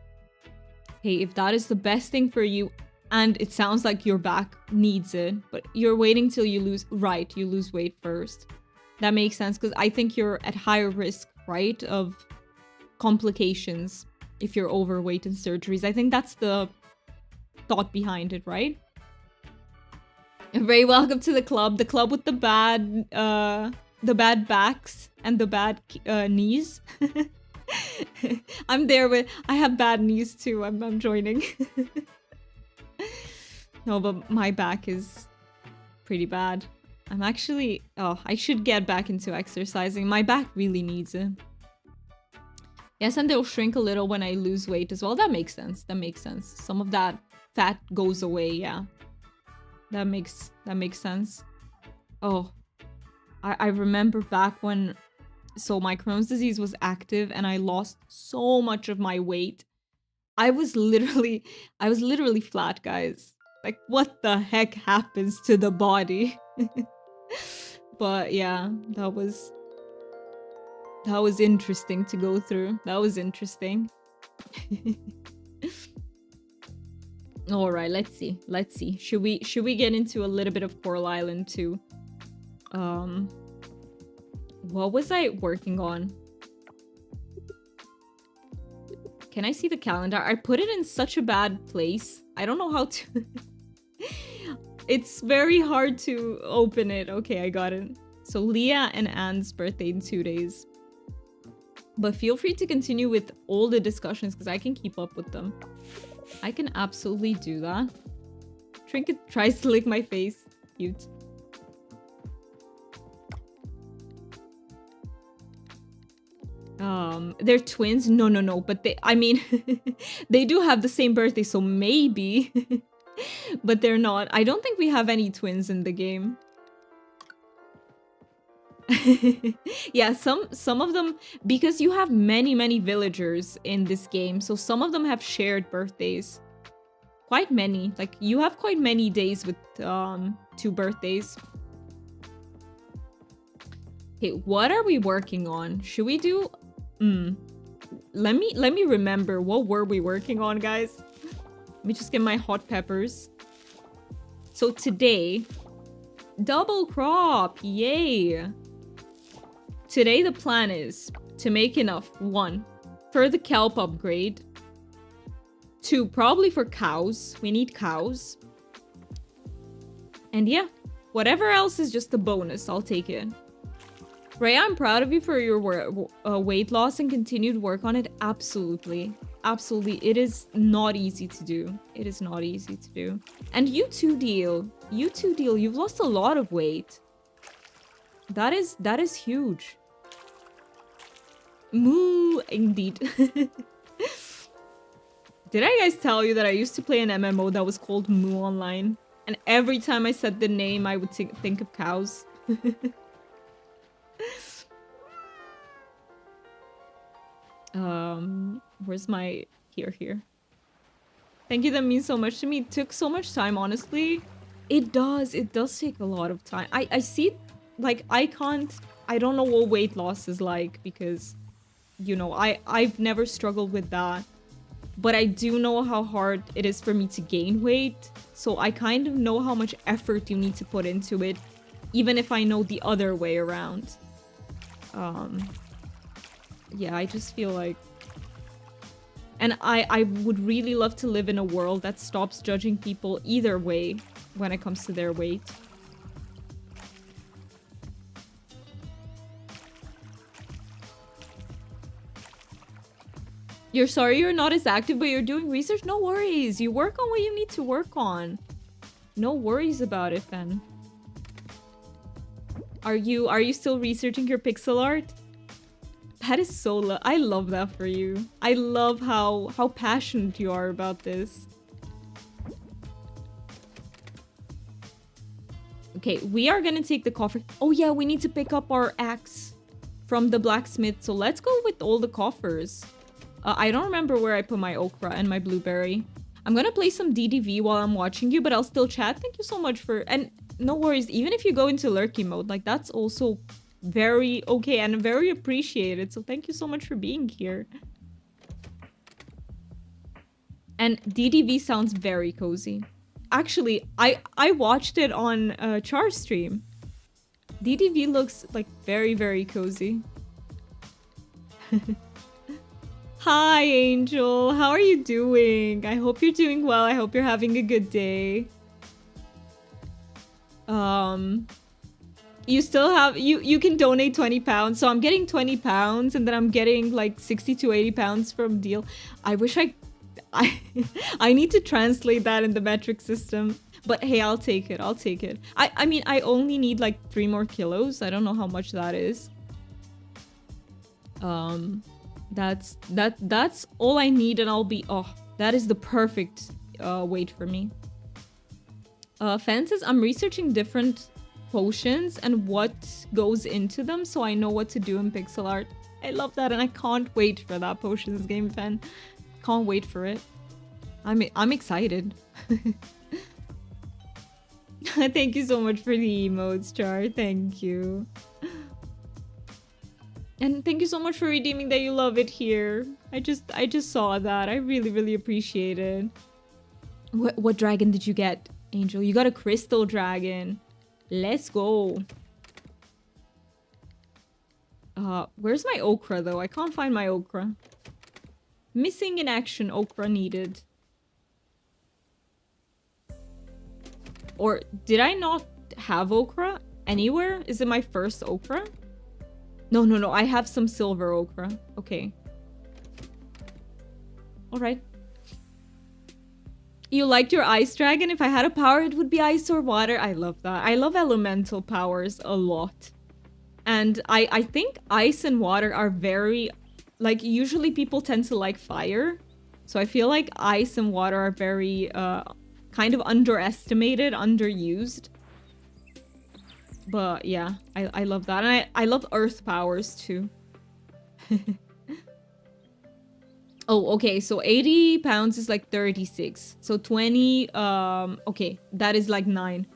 Hey, if that is the best thing for you, and it sounds like your back needs it, but you're waiting till you lose weight first. That makes sense, because I think you're at higher risk right? Of complications if you're overweight in surgeries. I think that's the thought behind it, right? Very welcome to the club with the bad backs and the bad knees. I'm there with, I have bad knees too. I'm joining. No, but my back is pretty bad. I'm actually, oh, I should get back into exercising. My back really needs it. Yes, and they'll shrink a little when I lose weight as well. That makes sense. That makes sense. Some of that fat goes away, yeah. That makes sense. Oh, I remember back when, so my Crohn's disease was active and I lost so much of my weight. I was literally flat, guys. Like, what the heck happens to the body? But yeah, that was interesting to go through. That was interesting. All right, let's see. Should we get into a little bit of Coral Island too? What was I working on? Can I see the calendar? I put it in such a bad place. I don't know how to... It's very hard to open it. Okay, I got it. So Leah and Anne's birthday in 2 days. But feel free to continue with all the discussions because I can keep up with them. I can absolutely do that. Trinket tries to lick my face. Cute. They're twins? No. But I mean, they do have the same birthday, so maybe. But they're not. I don't think we have any twins in the game. Yeah, some of them, because you have many villagers in this game, so some of them have shared birthdays. Quite many. Like, you have quite many days with 2 birthdays. Okay, what are we working on? Should we do... Let me remember. What were we working on, guys? Let me just get my hot peppers. So today... Double crop! Yay! Today the plan is to make enough. 1, for the kelp upgrade. 2, probably for cows. We need cows. And yeah, whatever else is just a bonus. I'll take it. Ray, I'm proud of you for your weight loss and continued work on it. Absolutely. Absolutely. It is not easy to do. It is not easy to do. And you too, Deal. You too, Deal. You've lost a lot of weight. That is huge. Moo, indeed. Did I guys tell you that I used to play an MMO that was called Moo Online? And every time I said the name, I would think of cows. Where's my... Here. Thank you, that means so much to me. It took so much time, honestly. It does take a lot of time. I see, like, I don't know what weight loss is like because, you know, I've never struggled with that. But I do know how hard it is for me to gain weight. So I kind of know how much effort you need to put into it, even if I know the other way around. Yeah, I just feel like... And I would really love to live in a world that stops judging people either way when it comes to their weight. You're sorry you're not as active, but you're doing research? No worries. You work on what you need to work on. No worries about it, then. Are you still researching your pixel art? That is so I love that for you. I love how passionate you are about this. Okay, we are gonna take the coffer. Oh yeah, we need to pick up our axe from the blacksmith. So let's go with all the coffers. I don't remember where I put my okra and my blueberry. I'm gonna play some DDV while I'm watching you, but I'll still chat. Thank you so much for... And no worries, even if you go into lurking mode, like, that's also very okay and very appreciated. So thank you so much for being here. And DDV sounds very cozy. Actually, I watched it on Char's stream. DDV looks like very, very cozy. Hi, Angel. How are you doing? I hope you're doing well. I hope you're having a good day. You still have you can donate 20 pounds. So I'm getting 20 pounds and then I'm getting like 60 to 80 pounds from deal. I wish I I need to translate that in the metric system. But hey, I'll take it. I'll take it. I mean, I only need like 3 more kilos. I don't know how much that is. That's all I need and I'll be that is the perfect weight for me. Fences, I'm researching different potions and what goes into them so I know what to do in pixel art. I love that and I can't wait for that potions game, Fen. Can't wait for it. I'm excited. Thank you so much for the emotes, Char. Thank you. And thank you so much for redeeming that you love it here. I just saw that. I really appreciate it. What dragon did you get, Angel? You got a crystal dragon. Let's go. Where's my okra though? I can't find my okra. Missing in action, okra needed. Or did I not have okra anywhere? Is it my first okra? No. I have some silver okra. Okay. Alright. You liked your ice dragon? If I had a power, it would be ice or water. I love that. I love elemental powers a lot. And I think ice and water are very... Like, usually people tend to like fire. So I feel like ice and water are very... kind of underestimated, underused. But yeah, I love that. And I love earth powers too. Oh, okay, so 80 pounds is like 36. So 20, okay, that is like 9.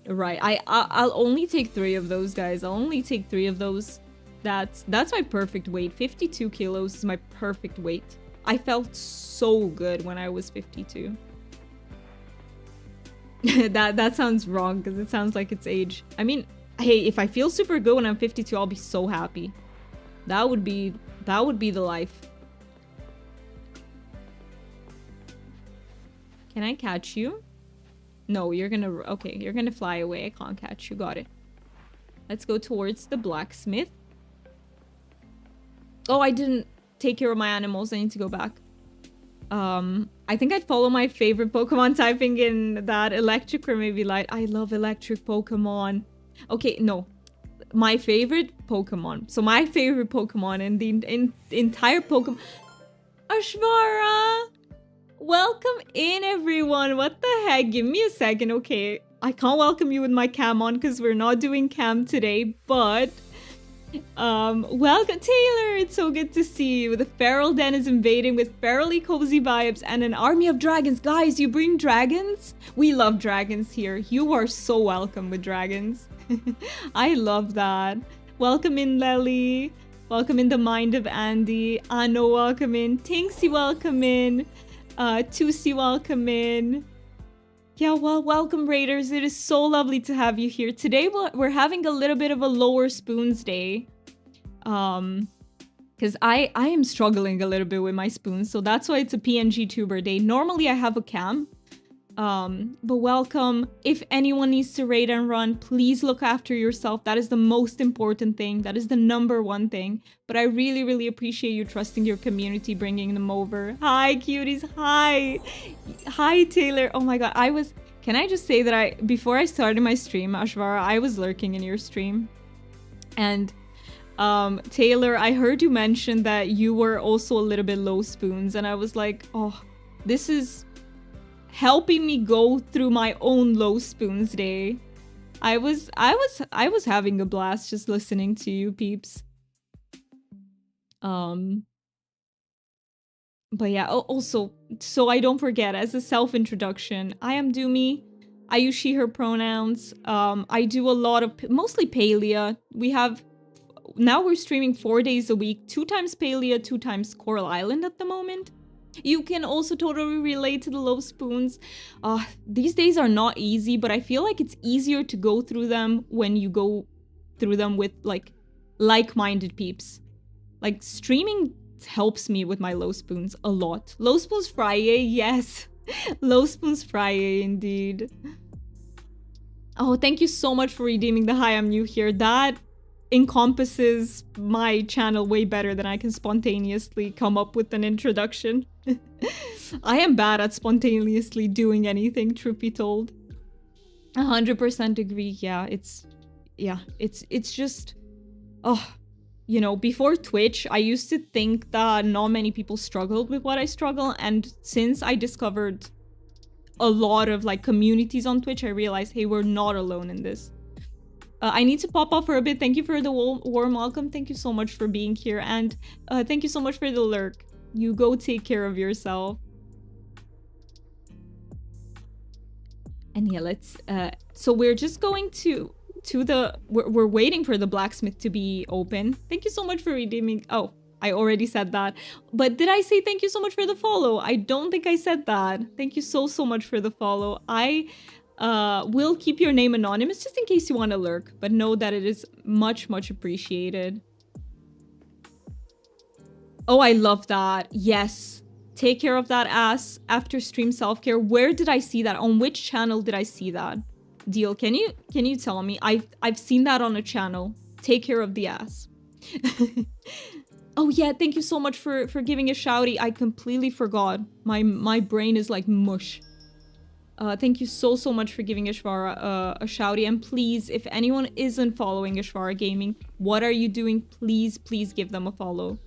Right, I'll only take 3 of those, guys. I'll only take 3 of those. That's my perfect weight. 52 kilos is my perfect weight. I felt so good when I was 52. that sounds wrong because it sounds like it's age. I mean, hey, if I feel super good when I'm 52, I'll be so happy. That would be the life. Can I catch you? No, you're gonna fly away. I can't catch you. Got it. Let's go towards the blacksmith. Oh, I didn't take care of my animals. I need to go back. I think I'd follow my favorite Pokemon typing in that electric or maybe light. I love electric Pokemon. Okay, no. My favorite Pokemon. So my favorite Pokemon in the entire Pokemon... Ashvara! Welcome in, everyone. What the heck? Give me a second, okay? I can't welcome you with my cam on because we're not doing cam today, but... welcome, Taylor! It's so good to see you. The feral den is invading with ferally cozy vibes and an army of dragons. Guys, you bring dragons? We love dragons here. You are so welcome with dragons. I love that. Welcome in, Lely. Welcome in the mind of Andy. Anno, welcome in. Tinksy, welcome in. Tusi, welcome in. Yeah, well, welcome, Raiders. It is so lovely to have you here. Today, we're having a little bit of a lower spoons day. Because I am struggling a little bit with my spoons, so that's why it's a PNG tuber day. Normally, I have a cam. But welcome. If anyone needs to raid and run, please look after yourself. That is the most important thing. That is the #1 thing. But I really appreciate you trusting your community, bringing them over. Hi, cuties. Hi. Hi, Taylor. Oh my god. Can I just say that before I started my stream, Ashvara, I was lurking in your stream. And, Taylor, I heard you mention that you were also a little bit low spoons. And I was like, oh, this is... helping me go through my own low spoons day. I was having a blast just listening to you, peeps. But yeah, also, so I don't forget, as a self-introduction, I am Doomy. I use she, her pronouns. I do a lot of, mostly Palia. Now we're streaming 4 days a week, 2 times Palia, 2 times Coral Island at the moment. You can also totally relate to the low spoons. These days are not easy, but I feel like it's easier to go through them when you go through them with like-minded peeps. Like, streaming helps me with my low spoons a lot. Low spoons Friday, yes. Low spoons Friday, indeed. Oh, thank you so much for redeeming the hi, I'm new here. That encompasses my channel way better than I can spontaneously come up with an introduction. I am bad at spontaneously doing anything, truth be told. 100% agree. Yeah, it's just, oh, you know, before Twitch, I used to think that not many people struggled with what I struggle, and since I discovered a lot of like communities on Twitch, I realized, hey, we're not alone in this. I need to pop off for a bit. Thank you for the warm welcome. Thank you so much for being here, and thank you so much for the lurk. You go take care of yourself. And yeah, let's so we're just going to the we're waiting for the blacksmith to be open. Thank you so much for redeeming. Oh, I already said that. But did I say thank you so much for the follow? I don't think I said that. Thank you so much for the follow. I will keep your name anonymous just in case you want to lurk, but know that it is much appreciated. Oh, I love that. Yes. Take care of that ass after stream self-care. Where did I see that? On which channel did I see that? Deal, can you tell me? I've seen that on a channel. Take care of the ass. Oh yeah, thank you so much for giving a shouty. I completely forgot. My brain is like mush. Thank you so much for giving Ishvara a shouty. And please, if anyone isn't following Ishvara Gaming, what are you doing? Please give them a follow.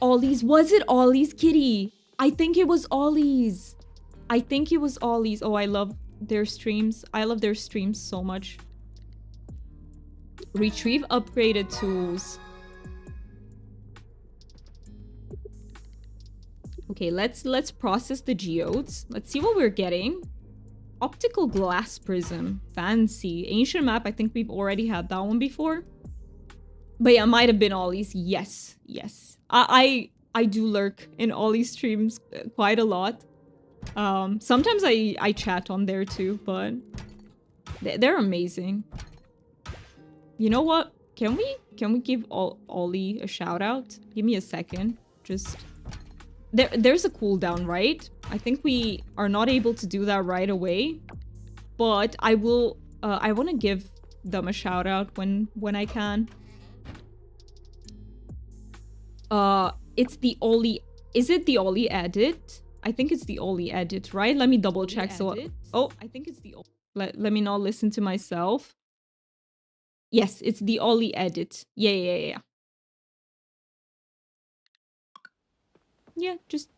Ollie's, was it Ollie's, Kitty? I think it was Ollie's. I think it was Ollie's. Oh, I love their streams. I love their streams so much. Retrieve upgraded tools. Okay, let's process the geodes. Let's see what we're getting. Optical glass prism. Fancy. Ancient map. I think we've already had that one before. But yeah, might have been Ollie's. Yes. I do lurk in Ollie's streams quite a lot. Sometimes I chat on there too, but they're amazing. You know what? Can we give Ollie a shout out? Give me a second. Just there's a cooldown, right? I think we are not able to do that right away, but I will. I want to give them a shout out when I can. It's the Ollie. Is it the Ollie edit? I think it's the Ollie edit, right? Let me double check. So, oh, I think it's the. Let me not listen to myself. Yes, it's the Ollie edit. Yeah. Yeah, just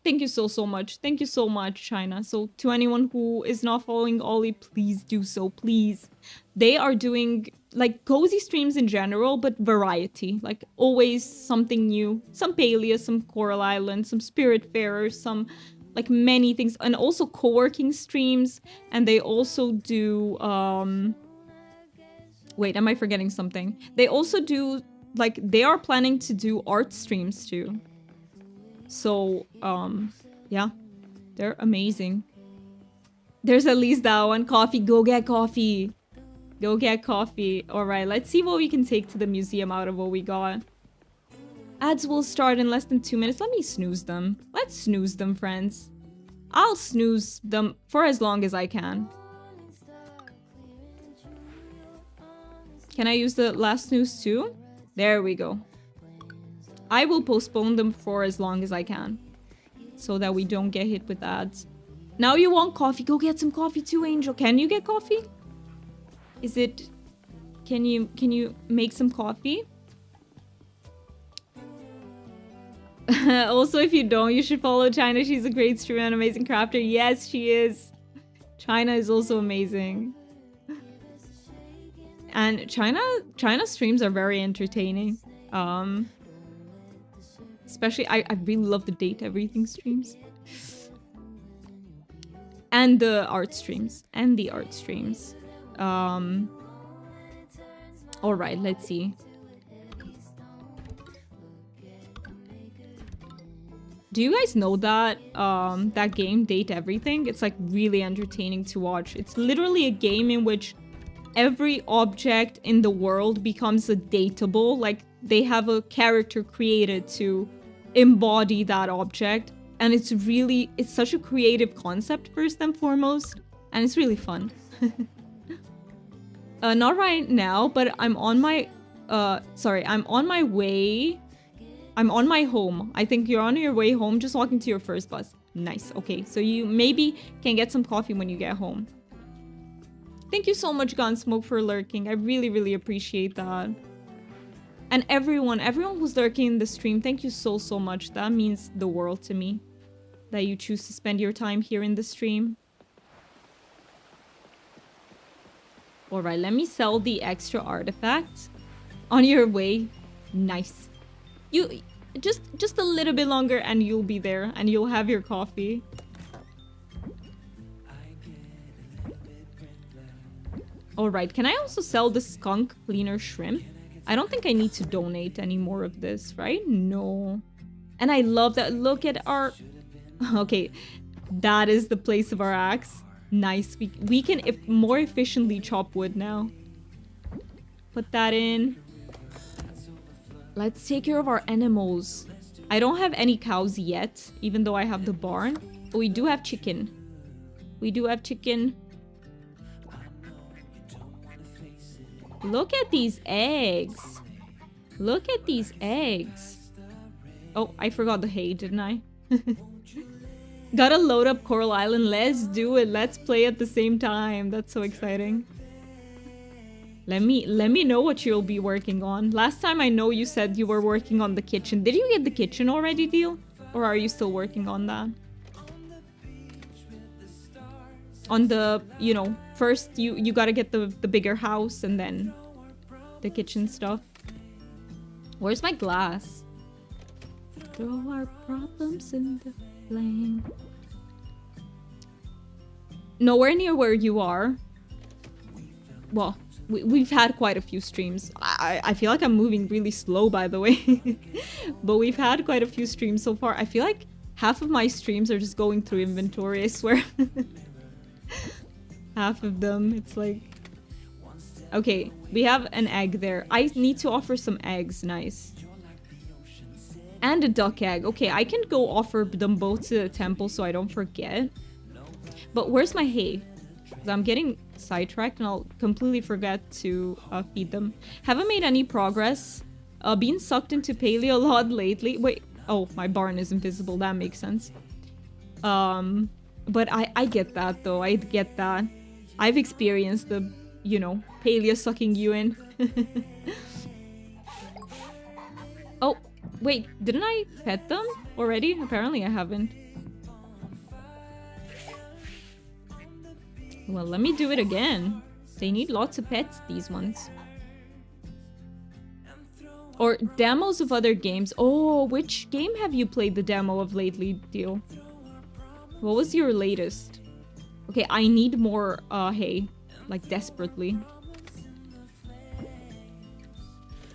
thank you so much. Thank you so much, China. So to anyone who is not following Ollie, please do so, please. They are doing like cozy streams in general, but variety. Like always something new. Some Palea, some Coral Island, some Spiritfarer, some like many things. And also co-working streams. And they also do wait, am I forgetting something? They also do like they are planning to do art streams too. So, yeah, they're amazing. There's at least that one. Coffee. Go get coffee. Go get coffee. All right, let's see what we can take to the museum out of what we got. Ads will start in less than 2 minutes. Let me snooze them. Let's snooze them, friends. I'll snooze them for as long as I can. Can I use the last snooze too? There we go. I will postpone them for as long as I can, so that we don't get hit with ads. Now you want coffee? Go get some coffee too, Angel. Can you get coffee? Is it... Can you make some coffee? Also, if you don't, you should follow China. She's a great streamer and amazing crafter. Yes, she is. China is also amazing. And China streams are very entertaining. Especially, I really love the Date Everything streams. And the art streams. Alright, let's see. Do you guys know that that game, Date Everything? It's like really entertaining to watch. It's literally a game in which every object in the world becomes a dateable. Like, they have a character created to embody that object. And it's such a creative concept, first and foremost. And it's really fun. Not right now, but I'm on my... I'm on my way... I'm on my home. I think you're on your way home, just walking to your first bus. Nice. Okay, so you maybe can get some coffee when you get home. Thank you so much, Gunsmoke, for lurking. I really, really appreciate that. And everyone who's lurking in the stream, thank you so, so much. That means the world to me. That you choose to spend your time here in the stream. Alright, let me sell the extra artifact. On your way. Nice. You just a little bit longer and you'll be there and you'll have your coffee. Alright, can I also sell the skunk cleaner shrimp? I don't think I need to donate any more of this, right? No. And I love that. Look at our... Okay, that is the place of our axe. Nice. We can more efficiently chop wood now. Put that in. Let's take care of our animals. I don't have any cows yet, even though I have the barn. But we do have chicken. We do have chicken. Look at these eggs. Look at these eggs. Oh, I forgot the hay, didn't I? Gotta load up Coral Island. Let's do it. Let's play at the same time. That's so exciting. Let me know what you'll be working on. Last time I know you said you were working on the kitchen. Did you get the kitchen already, Deal? Or are you still working on that? On the, you know, first you gotta get the bigger house and then the kitchen stuff. Where's my glass? Throw our problems in the flame. Nowhere near where you are. Well, we've had quite a few streams. I feel like I'm moving really slow, by the way. But we've had quite a few streams so far. I feel like half of my streams are just going through inventory, I swear. Half of them, it's like... Okay, we have an egg there. I need to offer some eggs, nice. And a duck egg. Okay, I can go offer them both to the temple so I don't forget. But where's my hay? Because I'm getting sidetracked and I'll completely forget to feed them. Haven't made any progress. Been sucked into paleo a lot lately. Wait, oh, my barn is invisible. That makes sense. But I get that though. I get that. I've experienced the, you know, paleo sucking you in. Oh, wait, didn't I pet them already? Apparently I haven't. Well, let me do it again. They need lots of pets, these ones. Or demos of other games. Oh, which game have you played the demo of lately, Deal? What was your latest? Okay, I need more hay. Like, desperately.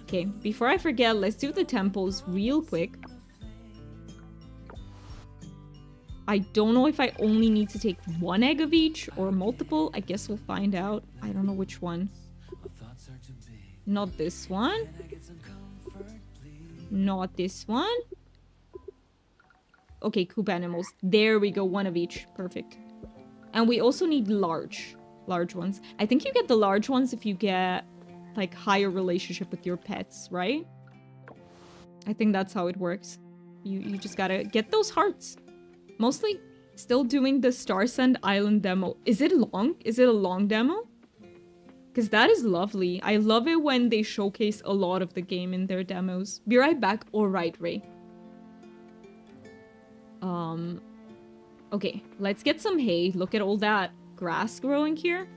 Okay, before I forget, let's do the temples real quick. I don't know if I only need to take one egg of each or multiple. I guess we'll find out. I don't know which one. Not this one. Not this one. Okay, coop animals. There we go, one of each. Perfect. And we also need large ones. I think you get the large ones if you get, like, higher relationship with your pets, right? I think that's how it works. You just gotta get those hearts. Mostly still doing the Starsend Island demo. Is it long? Is it a long demo? Because that is lovely. I love it when they showcase a lot of the game in their demos. Be right back. Alright, Ray. Okay, let's get some hay. Look at all that grass growing here.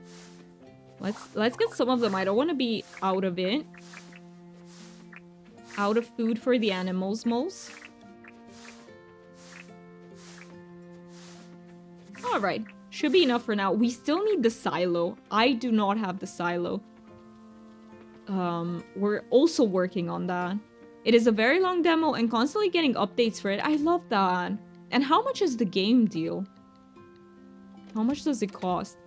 Let's get some of them. I don't want to be out of it. Out of food for the animals, moles. Alright, should be enough for now. We still need the silo. I do not have the silo. We're also working on that. It is a very long demo and constantly getting updates for it. I love that. And how much is the game, Deal? How much does it cost?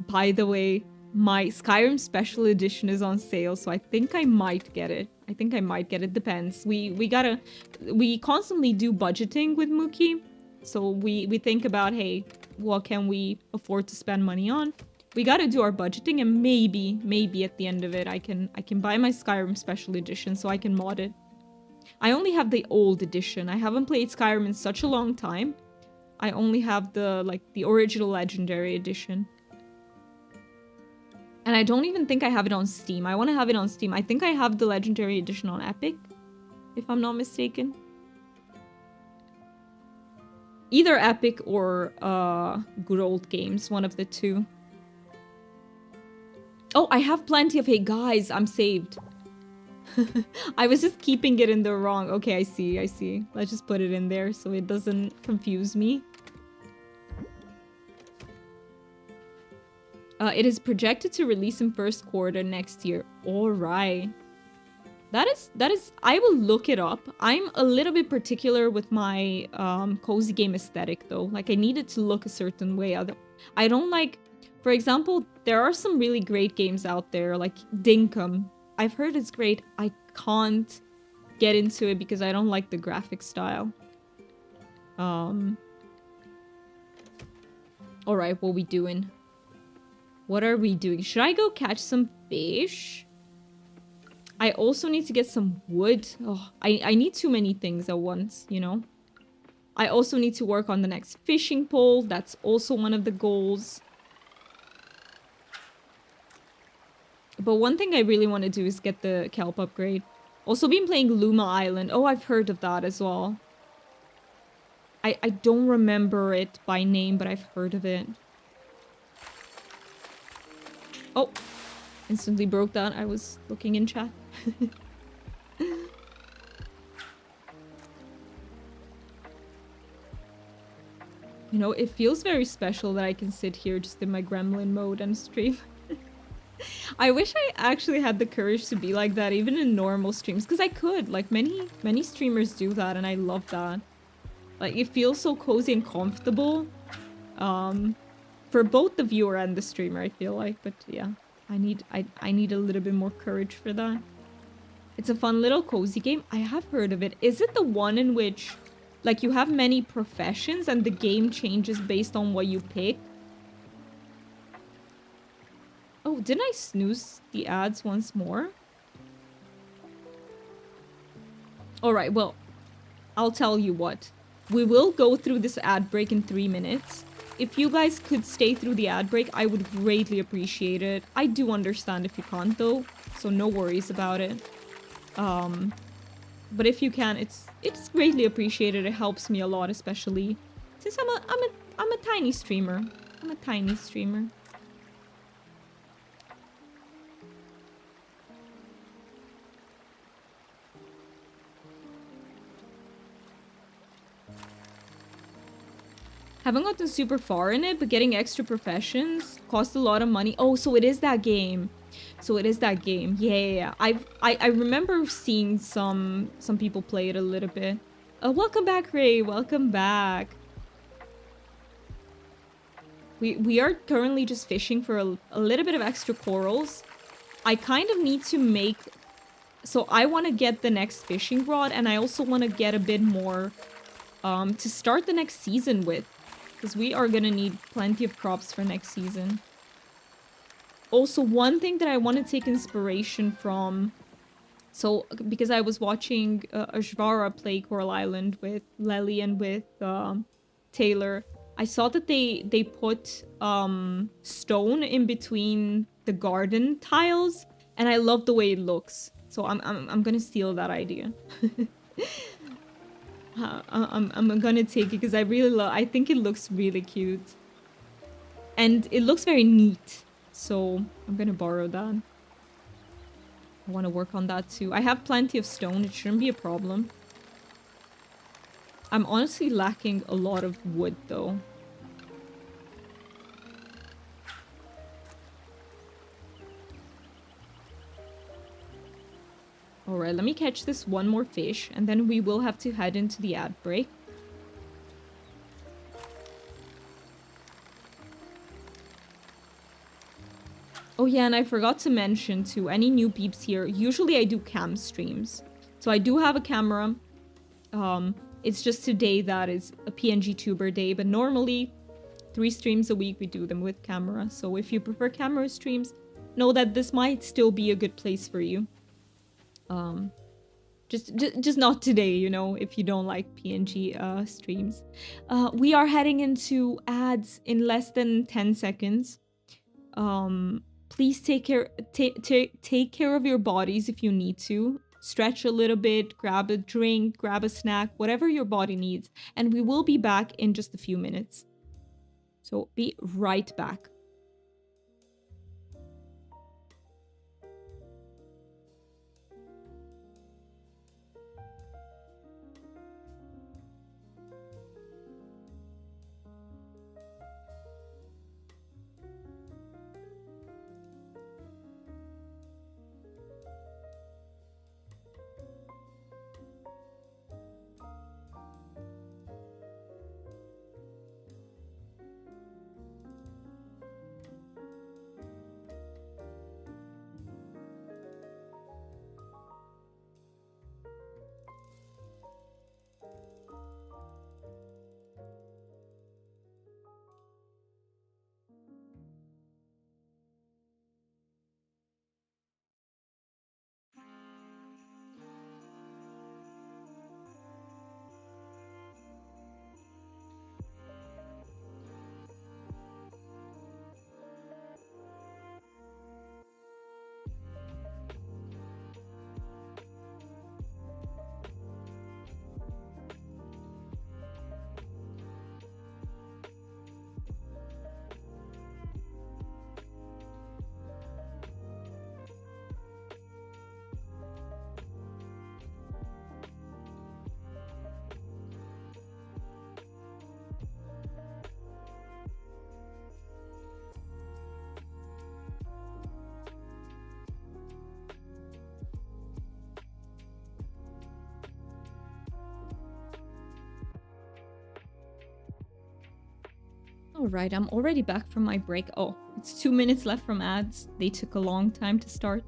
By the way, My Skyrim Special Edition is on sale, so I think I might get it. I think I might get it. Depends. We constantly do budgeting with Mookie. So we think about, hey, what can we afford to spend money on? We gotta do our budgeting, and maybe at the end of it, I can buy my Skyrim Special Edition so I can mod it. I only have the old edition. I haven't played Skyrim in such a long time. I only have the original Legendary Edition. And I don't even think I have it on Steam. I want to have it on Steam. I think I have the Legendary Edition on Epic, if I'm not mistaken. Either Epic or Good Old Games, one of the two. Oh, I have plenty of... Hey, guys, I'm saved. I was just keeping it in the wrong... Okay, I see. Let's just put it in there so it doesn't confuse me. It is projected to release in first quarter next year. Alright. That is... I will look it up. I'm a little bit particular with my cozy game aesthetic, though. Like, I need it to look a certain way. I don't like... For example, there are some really great games out there, like Dinkum. I've heard it's great. I can't get into it because I don't like the graphic style. Alright, what we doing? What are we doing? Should I go catch some fish? I also need to get some wood. Oh, I need too many things at once, you know? I also need to work on the next fishing pole. That's also one of the goals. But one thing I really want to do is get the kelp upgrade. Also been playing Luma Island. Oh, I've heard of that as well. I don't remember it by name, but I've heard of it. Oh, instantly broke that. I was looking in chat. You know, it feels very special that I can sit here just in my gremlin mode and stream. I wish I actually had the courage to be like that, even in normal streams, because I could. Like, many streamers do that, and I love that. Like, it feels so cozy and comfortable. For both the viewer and the streamer, I feel like. But yeah, I need a little bit more courage for that. It's a fun little cozy game. I have heard of it. Is it the one in which, like, you have many professions and the game changes based on what you pick? Oh, didn't I snooze the ads once more? Alright, well, I'll tell you what. We will go through this ad break in 3 minutes. If you guys could stay through the ad break, I would greatly appreciate it. I do understand if you can't, though, so no worries about it. But if you can, it's greatly appreciated. It helps me a lot, especially since I'm a tiny streamer. I'm a tiny streamer. Haven't gotten super far in it, but getting extra professions costs a lot of money. Oh, so it is that game. So it is that game. Yeah. I remember seeing some people play it a little bit. Welcome back, Ray. Welcome back. We are currently just fishing for a little bit of extra corals. I kind of need to make... So I want to get the next fishing rod, and I also want to get a bit more to start the next season with. Because we are going to need plenty of crops for next season. Also, one thing that I want to take inspiration from... So, because I was watching Ashvara play Coral Island with Lely and with Taylor, I saw that they put stone in between the garden tiles, and I love the way it looks. So I'm gonna steal that idea. I'm gonna take it because I think it looks really cute. And it looks very neat. So I'm gonna borrow that. I want to work on that too. I have plenty of stone. It shouldn't be a problem. I'm honestly lacking a lot of wood though. Alright, let me catch this one more fish, and then we will have to head into the ad break. Oh yeah, and I forgot to mention to any new peeps here, usually I do cam streams. So I do have a camera. It's just today that is a PNG tuber day, but normally 3 streams a week we do them with camera. So if you prefer camera streams, know that this might still be a good place for you. Just not today, you know, if you don't like PNG streams. We are heading into ads in less than 10 seconds. Please take care of your bodies if you need to. Stretch a little bit, grab a drink, grab a snack, whatever your body needs. And we will be back in just a few minutes. So be right back. All right, I'm already back from my break. Oh, it's 2 minutes left from ads. They took a long time to start.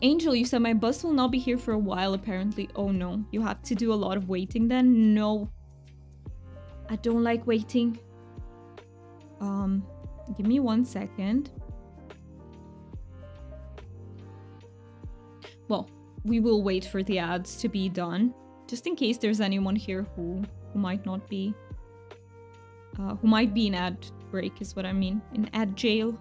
Angel, you said my bus will not be here for a while, apparently. Oh no, you have to do a lot of waiting then? No. I don't like waiting. Give me 1 second. Well, we will wait for the ads to be done, just in case there's anyone here who might not be... who might be in ad break is what I mean. In ad jail.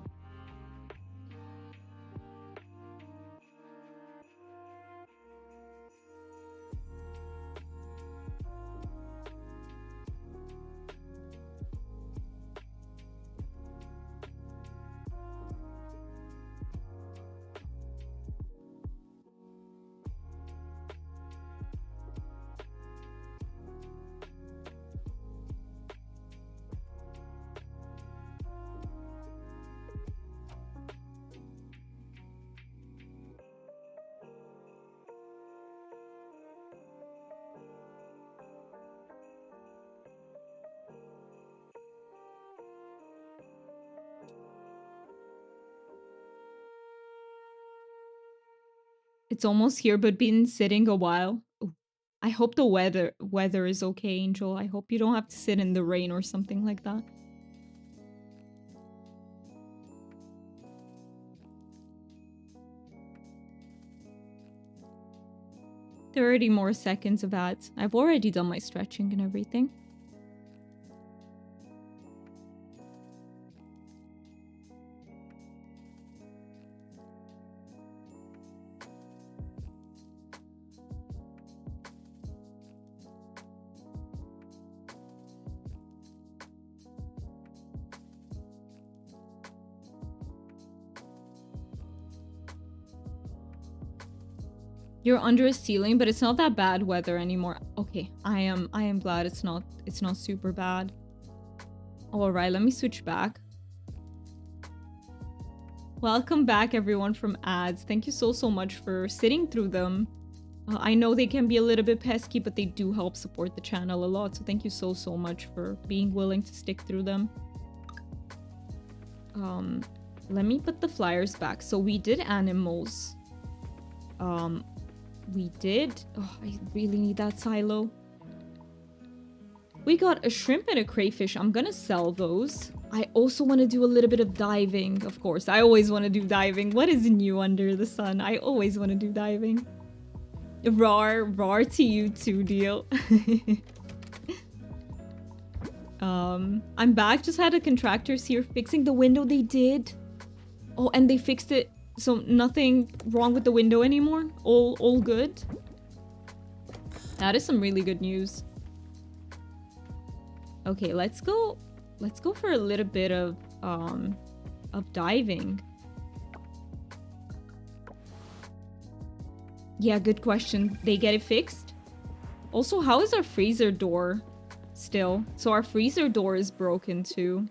It's almost here, but been sitting a while. Ooh. I hope the weather is okay, Angel. I hope you don't have to sit in the rain or something like that. "30 more seconds of ads. I've already done my stretching and everything." You're under a ceiling, but it's not that bad weather anymore. Okay, I am glad it's not super bad. All right, let me switch back. Welcome back, everyone, from ads. Thank you so much for sitting through them. I know they can be a little bit pesky, but they do help support the channel a lot. So thank you so much for being willing to stick through them. let me put the flyers back. So we did animals. We did... Oh, I really need that silo. We got a shrimp and a crayfish. I'm gonna sell those. I also want to do a little bit of diving, of course. I always want to do diving. What is new under the sun? I always want to do diving. Rar to you too, deal. I'm back. Just had a contractors here fixing the window. They did. Oh, and they fixed it. So nothing wrong with the window anymore. All good. That is some really good news. Okay, let's go for a little bit of diving. Yeah, good question. They get it fixed? Also, how is our freezer door still? So our freezer door is broken too.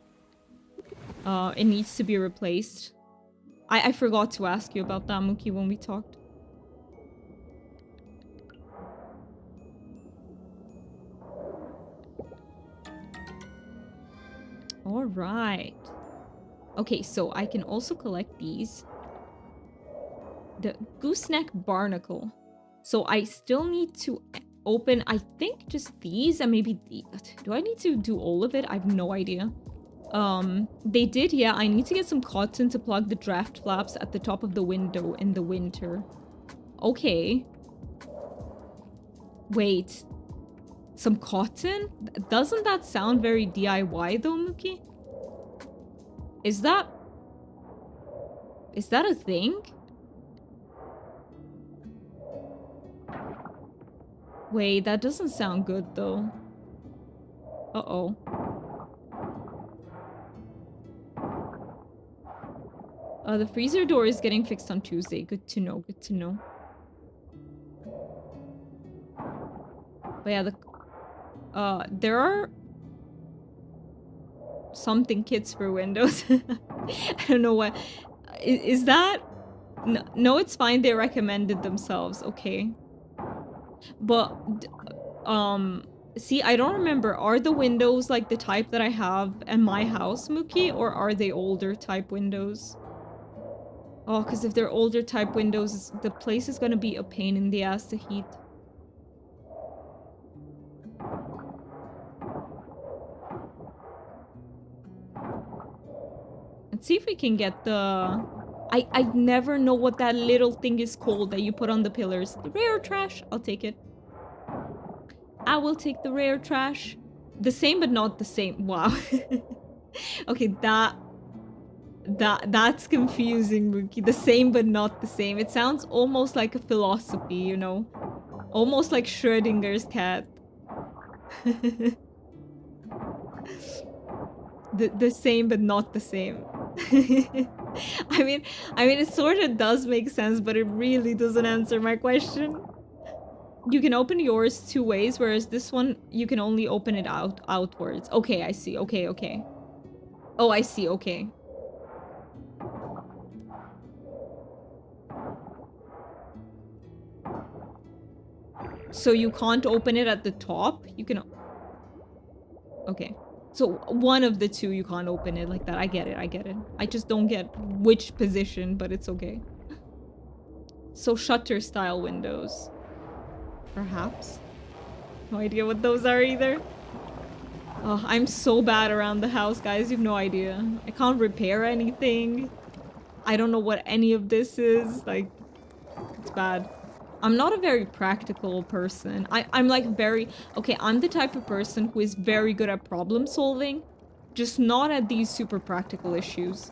It needs to be replaced. I forgot to ask you about that, Mookie, when we talked. All right. Okay, so I can also collect these. The gooseneck barnacle. So I still need to open, I think, just these and maybe these. Do I need to do all of it? I have no idea. They did, yeah. I need to get some cotton to plug the draft flaps at the top of the window in the winter. Okay. Wait. Some cotton? Doesn't that sound very DIY though, Mookie? Is that a thing? Wait, that doesn't sound good though. Uh-oh. The freezer door is getting fixed on Tuesday. Good to know, good to know. But yeah, there are something kits for Windows. I don't know what. Is that? No, it's fine. They recommended themselves. Okay. But, see, I don't remember. Are the windows like the type that I have in my house, Mookie? Or are they older type windows? Oh, because if they're older type windows, the place is gonna be a pain in the ass to heat. Let's see if we can get the... I never know what that little thing is called that you put on the pillars. The rare trash. I'll take it. I will take the rare trash. The same but not the same. Wow. Okay, that's confusing, Mookie. The same but not the same. It sounds almost like a philosophy, you know? Almost like Schrodinger's cat. the same but not the same. I mean it sort of does make sense, but it really doesn't answer my question. You can open yours two ways, whereas this one you can only open it outwards. Okay, I see. Okay. Oh, I see. Okay. So you can't open it at the top? You can... Okay. So one of the two you can't open it like that. I get it. I just don't get which position, but it's okay. So shutter style windows. Perhaps. No idea what those are either. Oh, I'm so bad around the house, guys. You have no idea. I can't repair anything. I don't know what any of this is. Like, it's bad. I'm not a very practical person. I'm like very... Okay, I'm the type of person who is very good at problem solving. Just not at these super practical issues.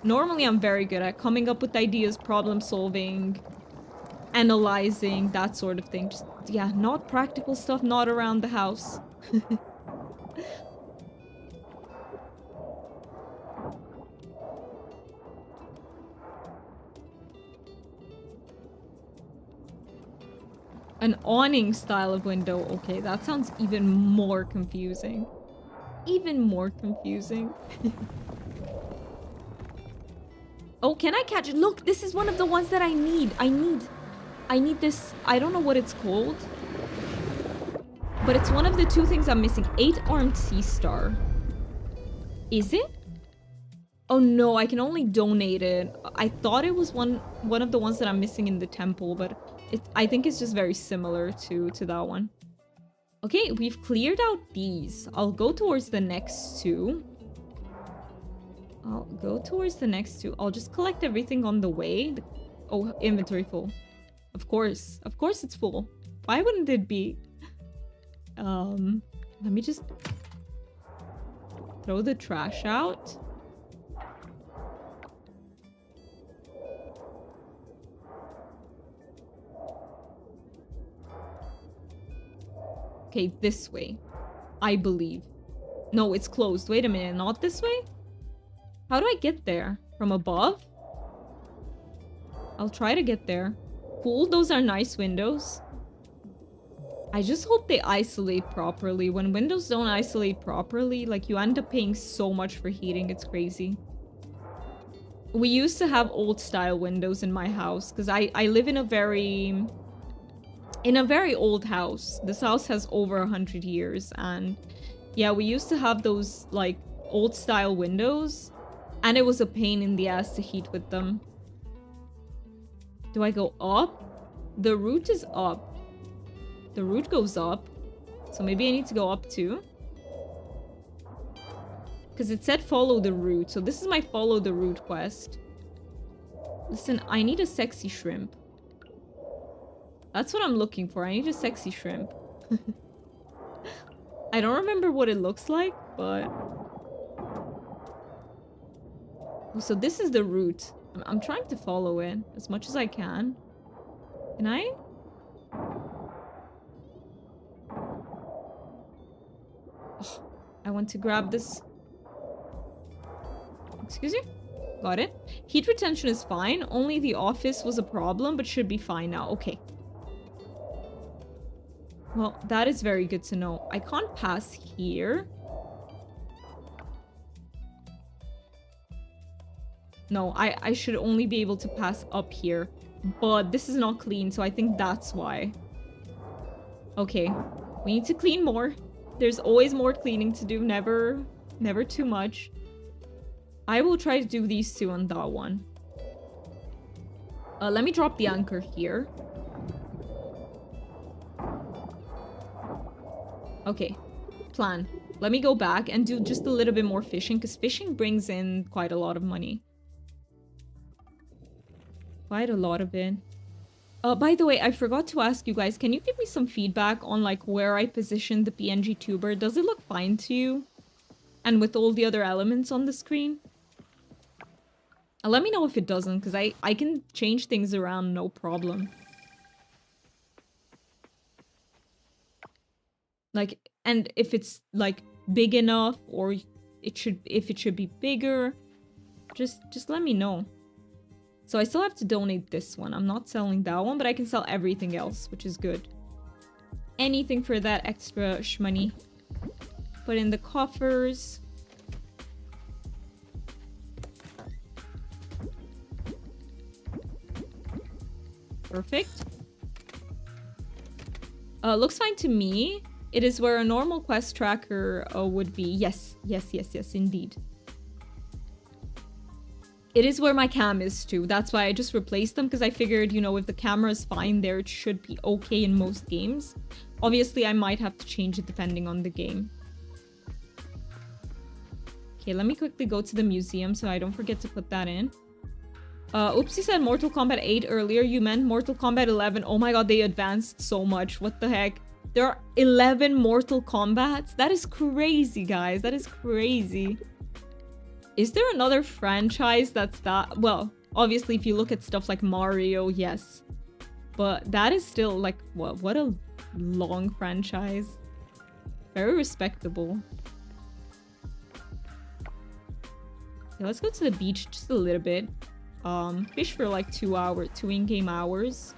Normally, I'm very good at coming up with ideas, problem solving, analyzing, that sort of thing. Just, yeah, not practical stuff, not around the house. An awning style of window. Okay, that sounds even more confusing. Even more confusing. Oh, can I catch it? Look, this is one of the ones that I need. I need this. I don't know what it's called. But it's one of the two things I'm missing. 8-armed sea star. Is it? Oh no, I can only donate it. I thought it was one of the ones that I'm missing in the temple, but I think it's just very similar to that one. Okay, we've cleared out these. I'll go towards the next two. I'll just collect everything on the way. Oh, inventory full. Of course it's full. Why wouldn't it be? Let me just throw the trash out. Okay, this way. I believe. No, it's closed. Wait a minute, not this way? How do I get there? From above? I'll try to get there. Cool, those are nice windows. I just hope they isolate properly. When windows don't isolate properly, like, you end up paying so much for heating. It's crazy. We used to have old style windows in my house because I live in a very old house. This house has over 100 years, and yeah, we used to have those like old style windows, and it was a pain in the ass to heat with them. Do I go up? The route is up. The route goes up. So maybe I need to go up too. Because it said follow the route. So this is my follow the route quest. Listen, I need a sexy shrimp. That's what I'm looking for. I need a sexy shrimp. I don't remember what it looks like, but... So this is the route. I'm trying to follow it as much as I can. Can I? Oh, I want to grab this. Excuse me? Got it. Heat retention is fine. Only the office was a problem, but should be fine now. Okay. Well, that is very good to know. I can't pass here. No, I should only be able to pass up here. But this is not clean, so I think that's why. Okay. We need to clean more. There's always more cleaning to do. Never too much. I will try to do these two on that one. Let me drop the anchor here. Okay. Plan. Let me go back and do just a little bit more fishing, because fishing brings in quite a lot of money. Quite a lot of it. By the way, I forgot to ask you guys, can you give me some feedback on like where I positioned the PNG tuber? Does it look fine to you? And with all the other elements on the screen? Let me know if it doesn't, because I can change things around, no problem. Like, and if it's like big enough, or if it should be bigger, just let me know. So I still have to donate this one. I'm not selling that one, but I can sell everything else, which is good. Anything for that extra shmoney. Put in the coffers. Perfect. Looks fine to me. It is where a normal quest tracker would be. Yes, indeed. It is where my cam is too. That's why I just replaced them, because I figured, you know, if the camera is fine there, it should be okay in most games. Obviously, I might have to change it depending on the game. Okay, let me quickly go to the museum so I don't forget to put that in. Oops, you said Mortal Kombat 8 earlier. You meant Mortal Kombat 11. Oh my god, they advanced so much. What the heck? There are 11 Mortal Kombats? That is crazy, guys. That is crazy. Is there another franchise that's that? Well, obviously, if you look at stuff like Mario, yes. But that is still, like, what a long franchise. Very respectable. Yeah, let's go to the beach just a little bit. Fish for like 2 in-game hours.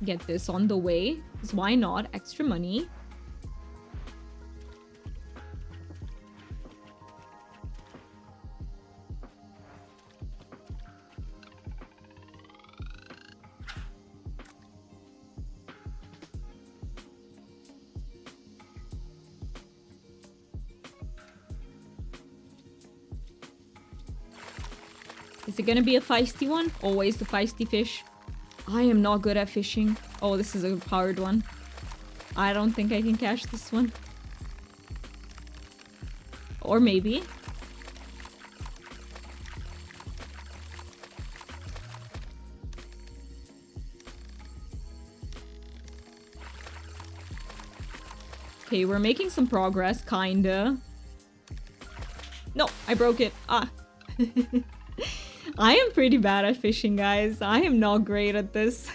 Get this on the way. Because why not? Extra money. Is it gonna be a feisty one? Always the feisty fish. I am not good at fishing. Oh, this is a powered one. I don't think I can catch this one. Or maybe. Okay, we're making some progress, kinda. No, I broke it. Ah. I am pretty bad at fishing, guys. I am not great at this.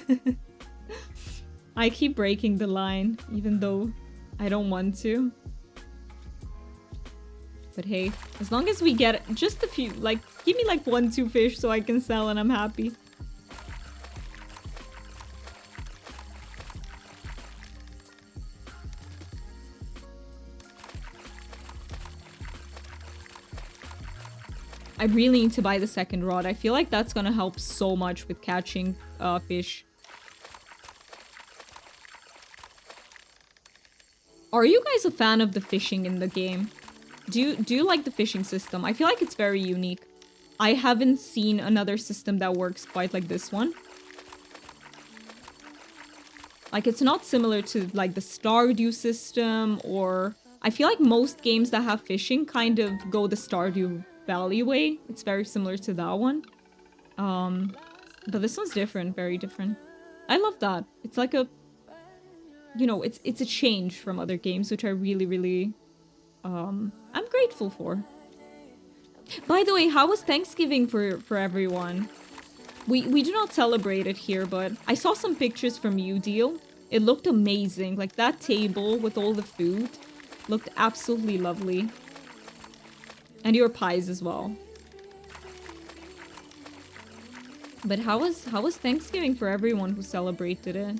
I keep breaking the line, even though I don't want to. But hey, as long as we get just a few, like, give me like 1-2 fish so I can sell and I'm happy. I really need to buy the second rod. I feel like that's gonna help so much with catching fish. Are you guys a fan of the fishing in the game? Do you like the fishing system? I feel like it's very unique. I haven't seen another system that works quite like this one. Like, it's not similar to like the Stardew system, or I feel like most games that have fishing kind of go the Stardew Valley way. It's very similar to that one. But this one's different, very different. I love that. It's like a, you know, it's a change from other games, which I really, I'm grateful for. By the way, how was Thanksgiving for everyone? We do not celebrate it here, but I saw some pictures from Deal. It looked amazing. Like, that table with all the food looked absolutely lovely. And your pies as well. But how was Thanksgiving for everyone who celebrated it?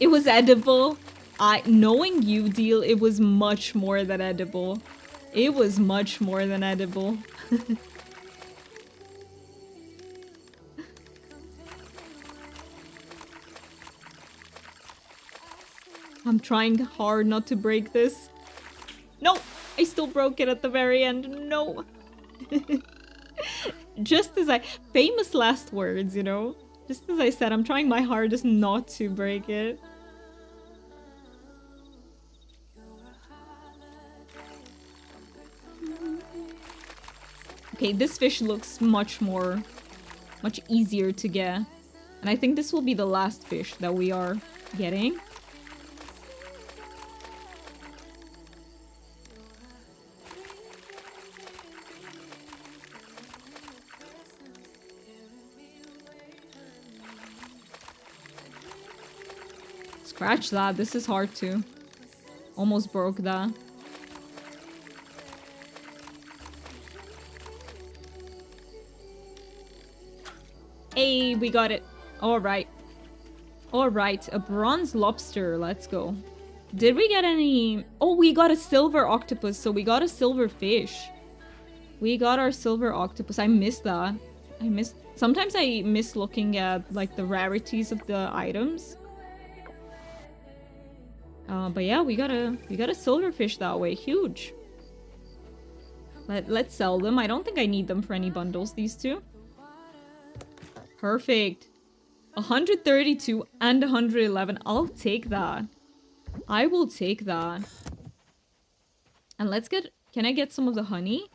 It was edible. Knowing Deal, it was much more than edible. It was much more than edible. I'm trying hard not to break this. No! I still broke it at the very end. No! Just as I... Famous last words, you know? Just as I said, I'm trying my hardest not to break it. Okay, this fish looks much easier to get. And I think this will be the last fish that we are getting. Scratch that, this is hard too. Almost broke that. Hey, we got it. Alright. Alright, a bronze lobster, let's go. Did we get any... Oh, we got a silver octopus, so we got a silver fish. We got our silver octopus, I missed that. Sometimes I miss looking at, like, the rarities of the items. But yeah, we got a silverfish that way. Huge. Let's sell them. I don't think I need them for any bundles, these two. Perfect. 132 and 111. I'll take that. I will take that. And let's get... Can I get some of the honey?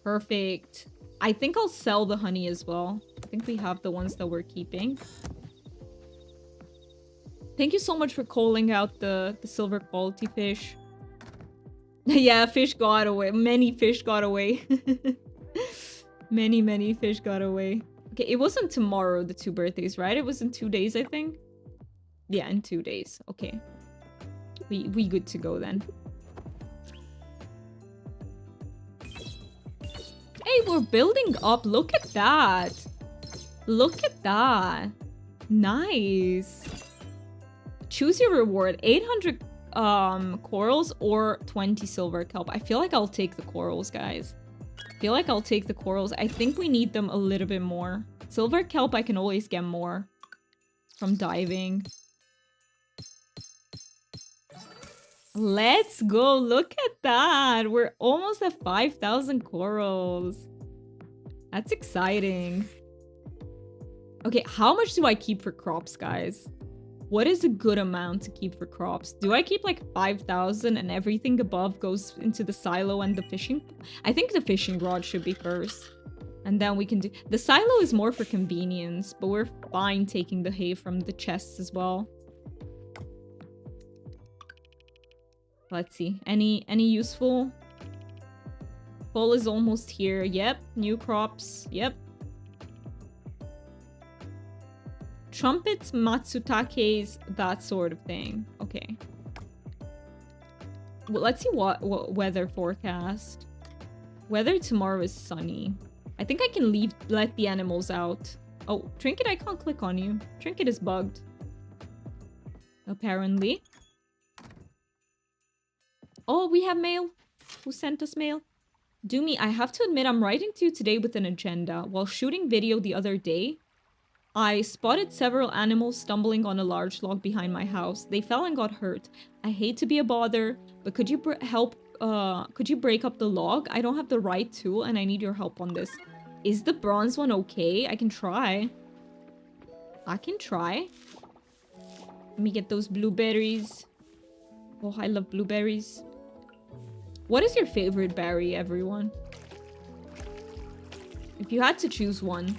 Perfect. I think I'll sell the honey as well. I think we have the ones that we're keeping. Thank you so much for calling out the silver quality fish. Yeah, fish got away. Many fish got away. Many fish got away. Okay, it wasn't tomorrow, the 2 birthdays, right? It was in 2 days, I think. Yeah, in 2 days. Okay. We good to go then. Hey, we're building up. Look at that. Look at that. Nice. Choose your reward. 800 corals or 20 silver kelp. I feel like I'll take the corals, guys. I feel like I'll take the corals. I think we need them a little bit more. Silver kelp, I can always get more from diving. Let's go. Look at that. We're almost at 5,000 corals. That's exciting. Okay, how much do I keep for crops, guys? What is a good amount to keep for crops? Do I keep like 5,000 and everything above goes into the silo and the fishing? I think the fishing rod should be first. And then we can do... The silo is more for convenience, but we're fine taking the hay from the chests as well. Let's see. Any useful? Fall is almost here. Yep. New crops. Yep. Trumpets, matsutakes, that sort of thing. Okay. Well, let's see what weather forecast. Weather tomorrow is sunny. I think I can let the animals out. Oh, Trinket, I can't click on you. Trinket is bugged. Apparently. Oh, we have mail. Who sent us mail? Doomy, I have to admit I'm writing to you today with an agenda. While shooting video the other day, I spotted several animals stumbling on a large log behind my house. They fell and got hurt. I hate to be a bother, but could you could you break up the log? I don't have the right tool and I need your help on this. Is the bronze one okay? I can try. I can try. Let me get those blueberries. Oh, I love blueberries. What is your favorite berry, everyone? If you had to choose one.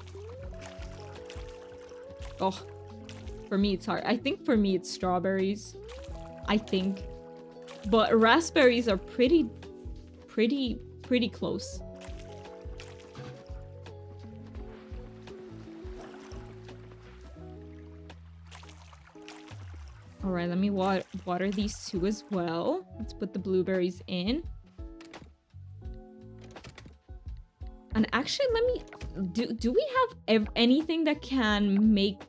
Oh, for me it's hard. I think for me it's strawberries. I think. But raspberries are pretty close. Alright, let me water these two as well. Let's put the blueberries in. And actually, let me... Do we have anything that can make,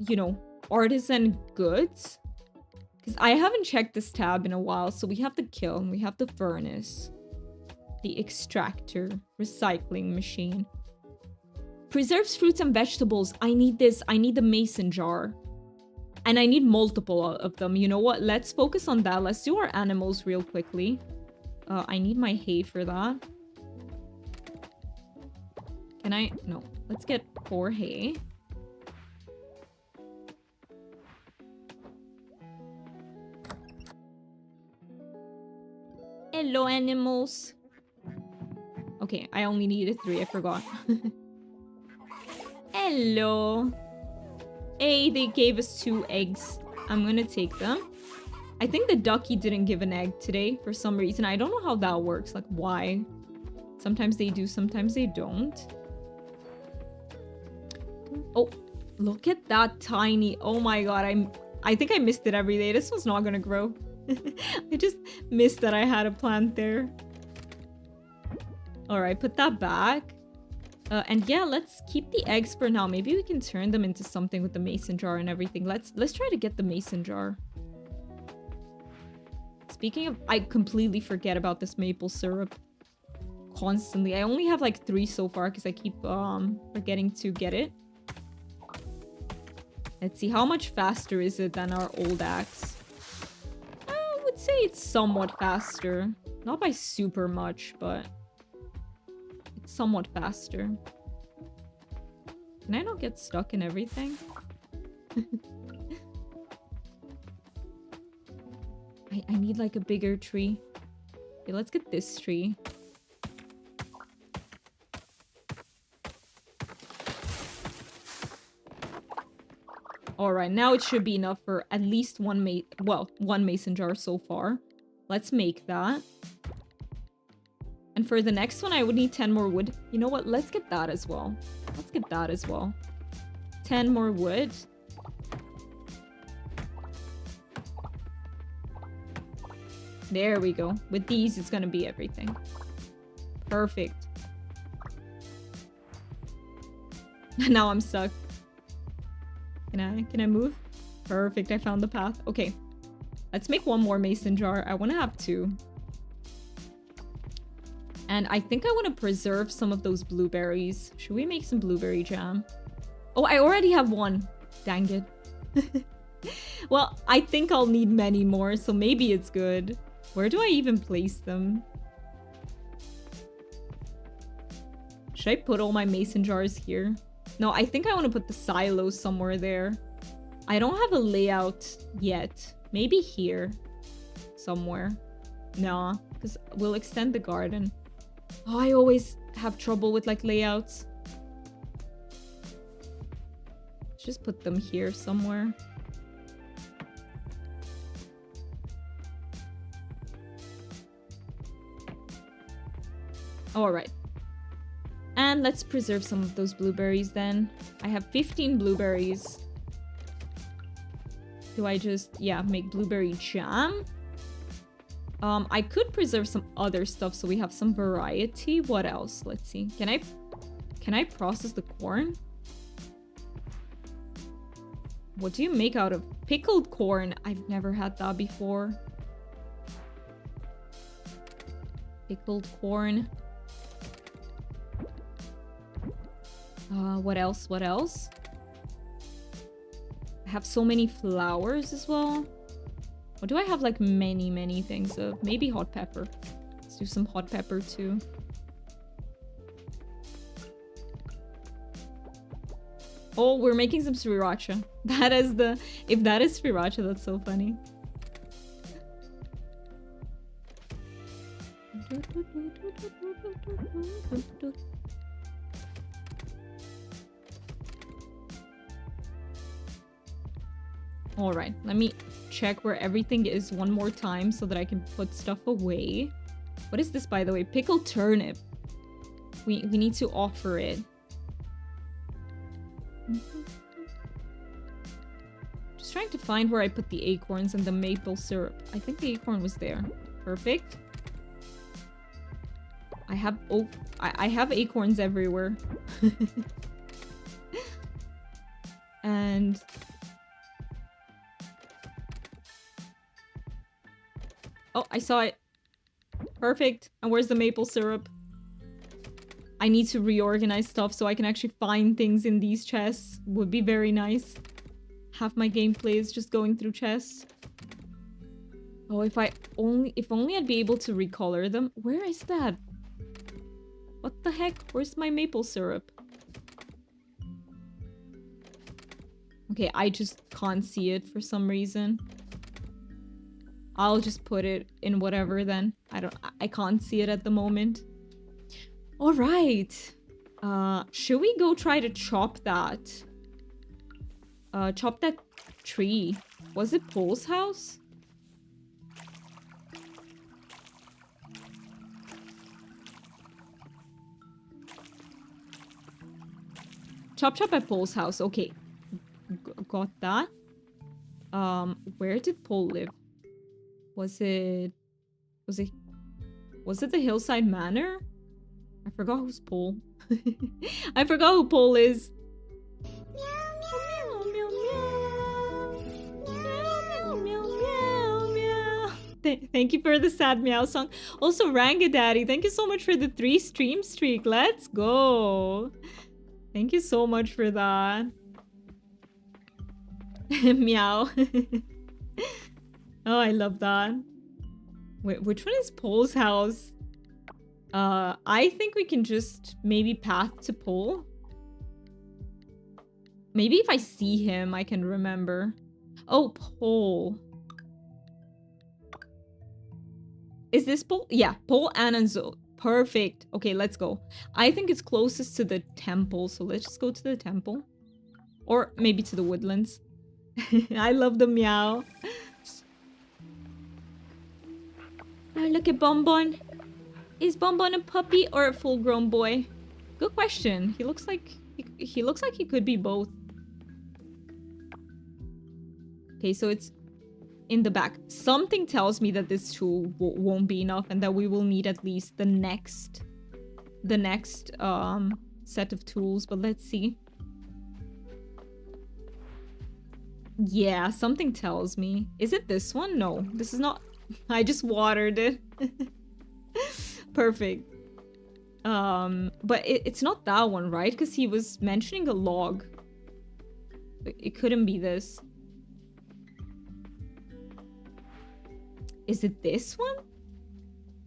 you know, artisan goods? Because I haven't checked this tab in a while. So we have the kiln, we have the furnace, the extractor, recycling machine. Preserves fruits and vegetables. I need this. I need the mason jar. And I need multiple of them. You know what? Let's focus on that. Let's do our animals real quickly. I need my hay for that. Can I? No. Let's get 4 hay. Hello, animals. Okay, I only needed 3. I forgot. Hello. Hey, they gave us 2 eggs. I'm gonna take them. I think the ducky didn't give an egg today for some reason. I don't know how that works. Like, why? Sometimes they do, sometimes they don't. Oh, look at that tiny... Oh my god, I think I missed it every day. This one's not gonna grow. I just missed that I had a plant there. Alright, put that back. And yeah, let's keep the eggs for now. Maybe we can turn them into something with the mason jar and everything. Let's try to get the mason jar. Speaking of, I completely forget about this maple syrup. Constantly. I only have like 3 so far because I keep forgetting to get it. Let's see, how much faster is it than our old axe? I would say it's somewhat faster. Not by super much, but it's somewhat faster. Can I not get stuck in everything? I need like a bigger tree. Okay, let's get this tree. Alright, now it should be enough for at least one mason jar so far. Let's make that. And for the next one, I would need 10 more wood. You know what? Let's get that as well. Let's get that as well. 10 more wood. There we go. With these, it's gonna be everything. Perfect. Now I'm stuck. Can I move? Perfect, I found the path. Okay. Let's make 1 more mason jar. I want to have 2. And I think I want to preserve some of those blueberries. Should we make some blueberry jam? Oh, I already have 1. Dang it. Well, I think I'll need many more, so maybe it's good. Where do I even place them? Should I put all my mason jars here? No, I think I want to put the silos somewhere there. I don't have a layout yet. Maybe here. Somewhere. Nah, because we'll extend the garden. Oh, I always have trouble with like layouts. Just put them here somewhere. Alright. And let's preserve some of those blueberries then. I have 15 blueberries. Do I just, yeah, make blueberry jam? I could preserve some other stuff so we have some variety. What else? Let's see. Can I process the corn? What do you make out of pickled corn? I've never had that before. Pickled corn. What else? What else? I have so many flowers as well. What do I have like many things of? Maybe hot pepper. Let's do some hot pepper too. Oh, we're making some sriracha. That is the... If that is sriracha, that's so funny. Alright, let me check where everything is one more time so that I can put stuff away. What is this, by the way? Pickled turnip. We need to offer it. Just trying to find where I put the acorns and the maple syrup. I think the acorn was there. Perfect. I have I have acorns everywhere. And oh, I saw it. Perfect. And where's the maple syrup? I need to reorganize stuff so I can actually find things in these chests. Would be very nice. Half my gameplay is just going through chests. Oh, if only I'd be able to recolor them. Where is that? What the heck? Where's my maple syrup? Okay, I just can't see it for some reason. I'll just put it in whatever then. I can't see it at the moment. All right. Should we go try to chop that? Chop that tree. Was it Paul's house? Chop at Paul's house. Okay. Got that. Where did Paul live? Was it the Hillside Manor? I forgot who's Paul. I forgot who Paul is. Meow, meow, meow, meow, meow, meow, meow. Thank you for the sad meow song. Also, Rangadaddy, thank you so much for the 3 stream streak. Let's go. Thank you so much for that. Meow. Oh, I love that. Wait, which one is Paul's house? I think we can just maybe path to Paul. Maybe if I see him, I can remember. Oh, Paul. Is this Paul? Yeah, Paul and Anzo. Perfect. Okay, let's go. I think it's closest to the temple, so let's just go to the temple. Or maybe to the woodlands. I love the meow. Oh, look at Bonbon. Is Bonbon a puppy or a full-grown boy? Good question. He looks like he could be both. Okay, so it's in the back. Something tells me that this tool won't be enough and that we will need at least the next set of tools, but let's see. Yeah, something tells me. Is it this one? No, this is not. I just watered it. Perfect. But it's not that one, right? Because he was mentioning a log. It couldn't be this. Is it this one?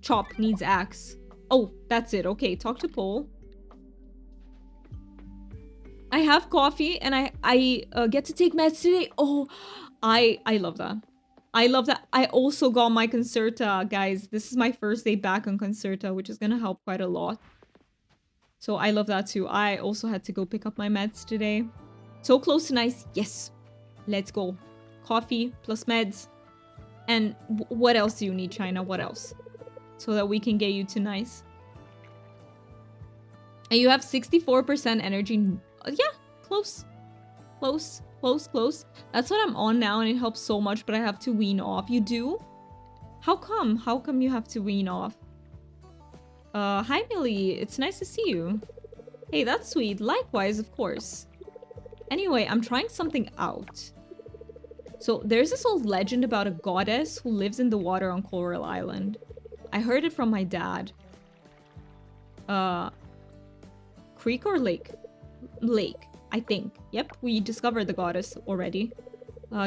Chop needs axe. Oh, that's it. Okay, talk to Paul. I have coffee and I get to take meds today. Oh, I love that. I love that. I also got my Concerta, guys. This is my first day back on Concerta, which is gonna help quite a lot. So I love that too. I also had to go pick up my meds today. So close to nice. Yes. Let's go. Coffee plus meds. And what else do you need, China? What else? So that we can get you to nice. And you have 64% energy. Yeah, close. Close, close, close. That's what I'm on now and it helps so much, but I have to wean off. You do? How come? How come you have to wean off? Hi Millie, it's nice to see you. Hey, that's sweet. Likewise, of course. Anyway, I'm trying something out. So there's this old legend about a goddess who lives in the water on Coral Island. I heard it from my dad. Creek or lake? Lake, I think. Yep, we discovered the goddess already.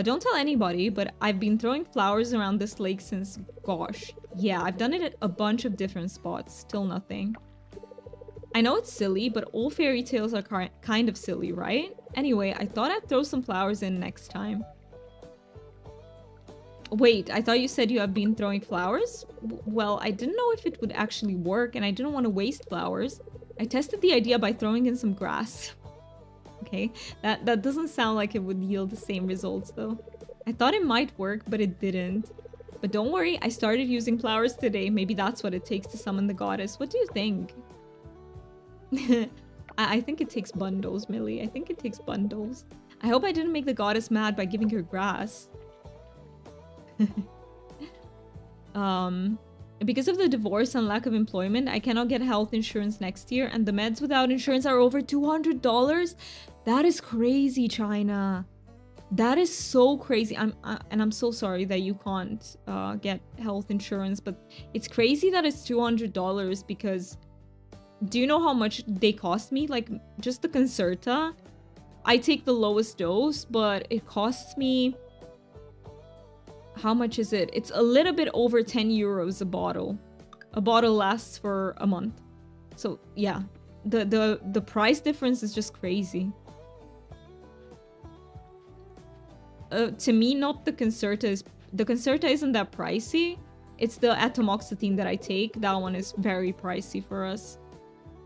Don't tell anybody, but I've been throwing flowers around this lake since, gosh. Yeah, I've done it at a bunch of different spots. Still nothing. I know it's silly, but all fairy tales are kind of silly, right? Anyway, I thought I'd throw some flowers in next time. Wait, I thought you said you have been throwing flowers? Well, I didn't know if it would actually work, and I didn't want to waste flowers. I tested the idea by throwing in some grass. Okay, that doesn't sound like it would yield the same results, though. I thought it might work, but it didn't. But don't worry, I started using flowers today. Maybe that's what it takes to summon the goddess. What do you think? I think it takes bundles, Millie. I think it takes bundles. I hope I didn't make the goddess mad by giving her grass. Because of the divorce and lack of employment, I cannot get health insurance next year, and the meds without insurance are over $200. That is crazy, China. That is so crazy. I'm so sorry that you can't get health insurance, but it's crazy that it's $200 because do you know how much they cost me? Like, just the Concerta, I take the lowest dose, but it costs me... How much is it? It's a little bit over 10 euros a bottle. A bottle lasts for a month. So, yeah. The price difference is just crazy. To me, not the Concerta. The Concerta isn't that pricey. It's the atomoxetine that I take. That one is very pricey for us.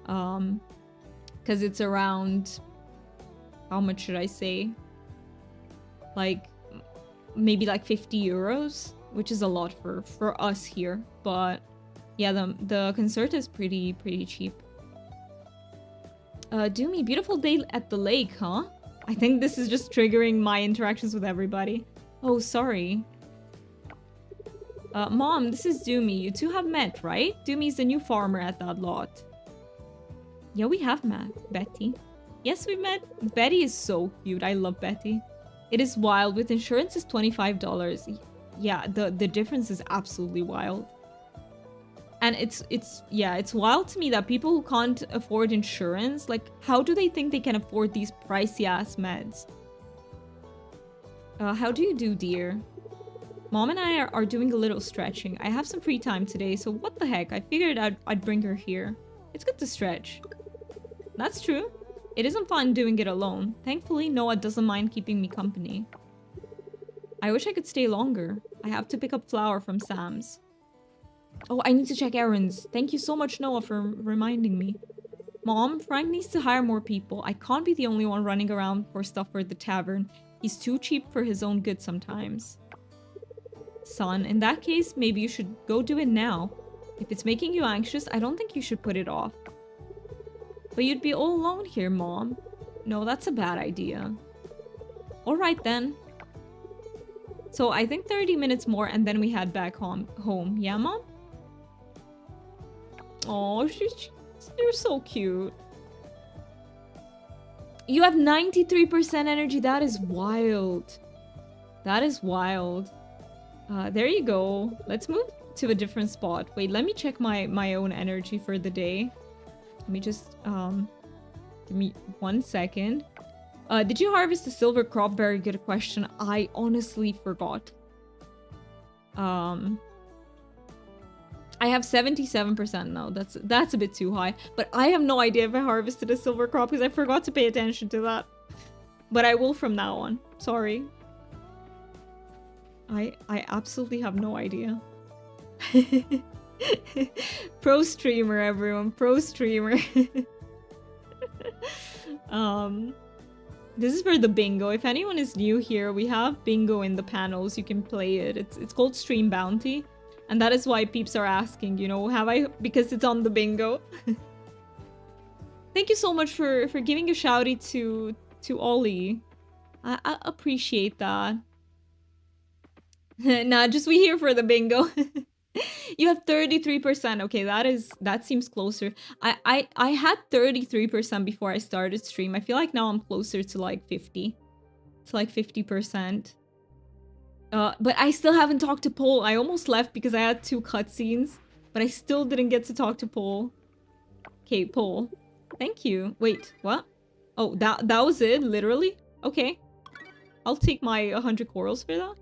Because it's around... How much should I say? Like... maybe like 50 euros, which is a lot for us here. But yeah, the Concerta is pretty cheap. Doomy, beautiful day at the lake, huh? I think this is just triggering my interactions with everybody. Oh, sorry. Mom, this is Doomy. You two have met, right? Doomy's the new farmer at that lot. Yeah, we have met, Betty. Yes, we met. Betty is so cute. I love Betty. It is wild. With insurance, is $25. Yeah, the difference is absolutely wild. And it's wild to me that people who can't afford insurance, like, how do they think they can afford these pricey ass meds? How do you do, dear? Mom and I are doing a little stretching. I have some free time today, so what the heck? I figured I'd bring her here. It's good to stretch. That's true. It isn't fun doing it alone. Thankfully, Noah doesn't mind keeping me company. I wish I could stay longer. I have to pick up flour from Sam's. Oh, I need to check errands. Thank you so much, Noah, for reminding me. Mom, Frank needs to hire more people. I can't be the only one running around for stuff for the tavern. He's too cheap for his own good sometimes. Son, in that case, maybe you should go do it now. If it's making you anxious, I don't think you should put it off. But you'd be all alone here, Mom. No, that's a bad idea. Alright then. So I think 30 minutes more and then we head back home. Yeah, Mom? Oh, you're so cute. You have 93% energy. That is wild. That is wild. There you go. Let's move to a different spot. Wait, let me check my own energy for the day. Let me just, give me 1 second. Did you harvest the silver crop? Very good question. I honestly forgot. I have 77% now. That's a bit too high. But I have no idea if I harvested a silver crop because I forgot to pay attention to that. But I will from now on. Sorry. I absolutely have no idea. Pro streamer, everyone. Pro streamer. This is for the bingo. If anyone is new here, we have bingo in the panels. You can play it. It's called Stream Bounty. And that is why peeps are asking, you know, have I... Because it's on the bingo. Thank you so much for giving a shouty to Ollie. I appreciate that. Nah, just we here for the bingo. You have 33%. Okay, that seems closer. I had 33% before I started stream. I feel like now I'm closer to like 50. It's like 50%. But I still haven't talked to Paul. I almost left because I had 2 cutscenes, but I still didn't get to talk to Paul. Okay, Paul. Thank you. Wait, what? Oh, that was it, literally? Okay. I'll take my 100 corals for that.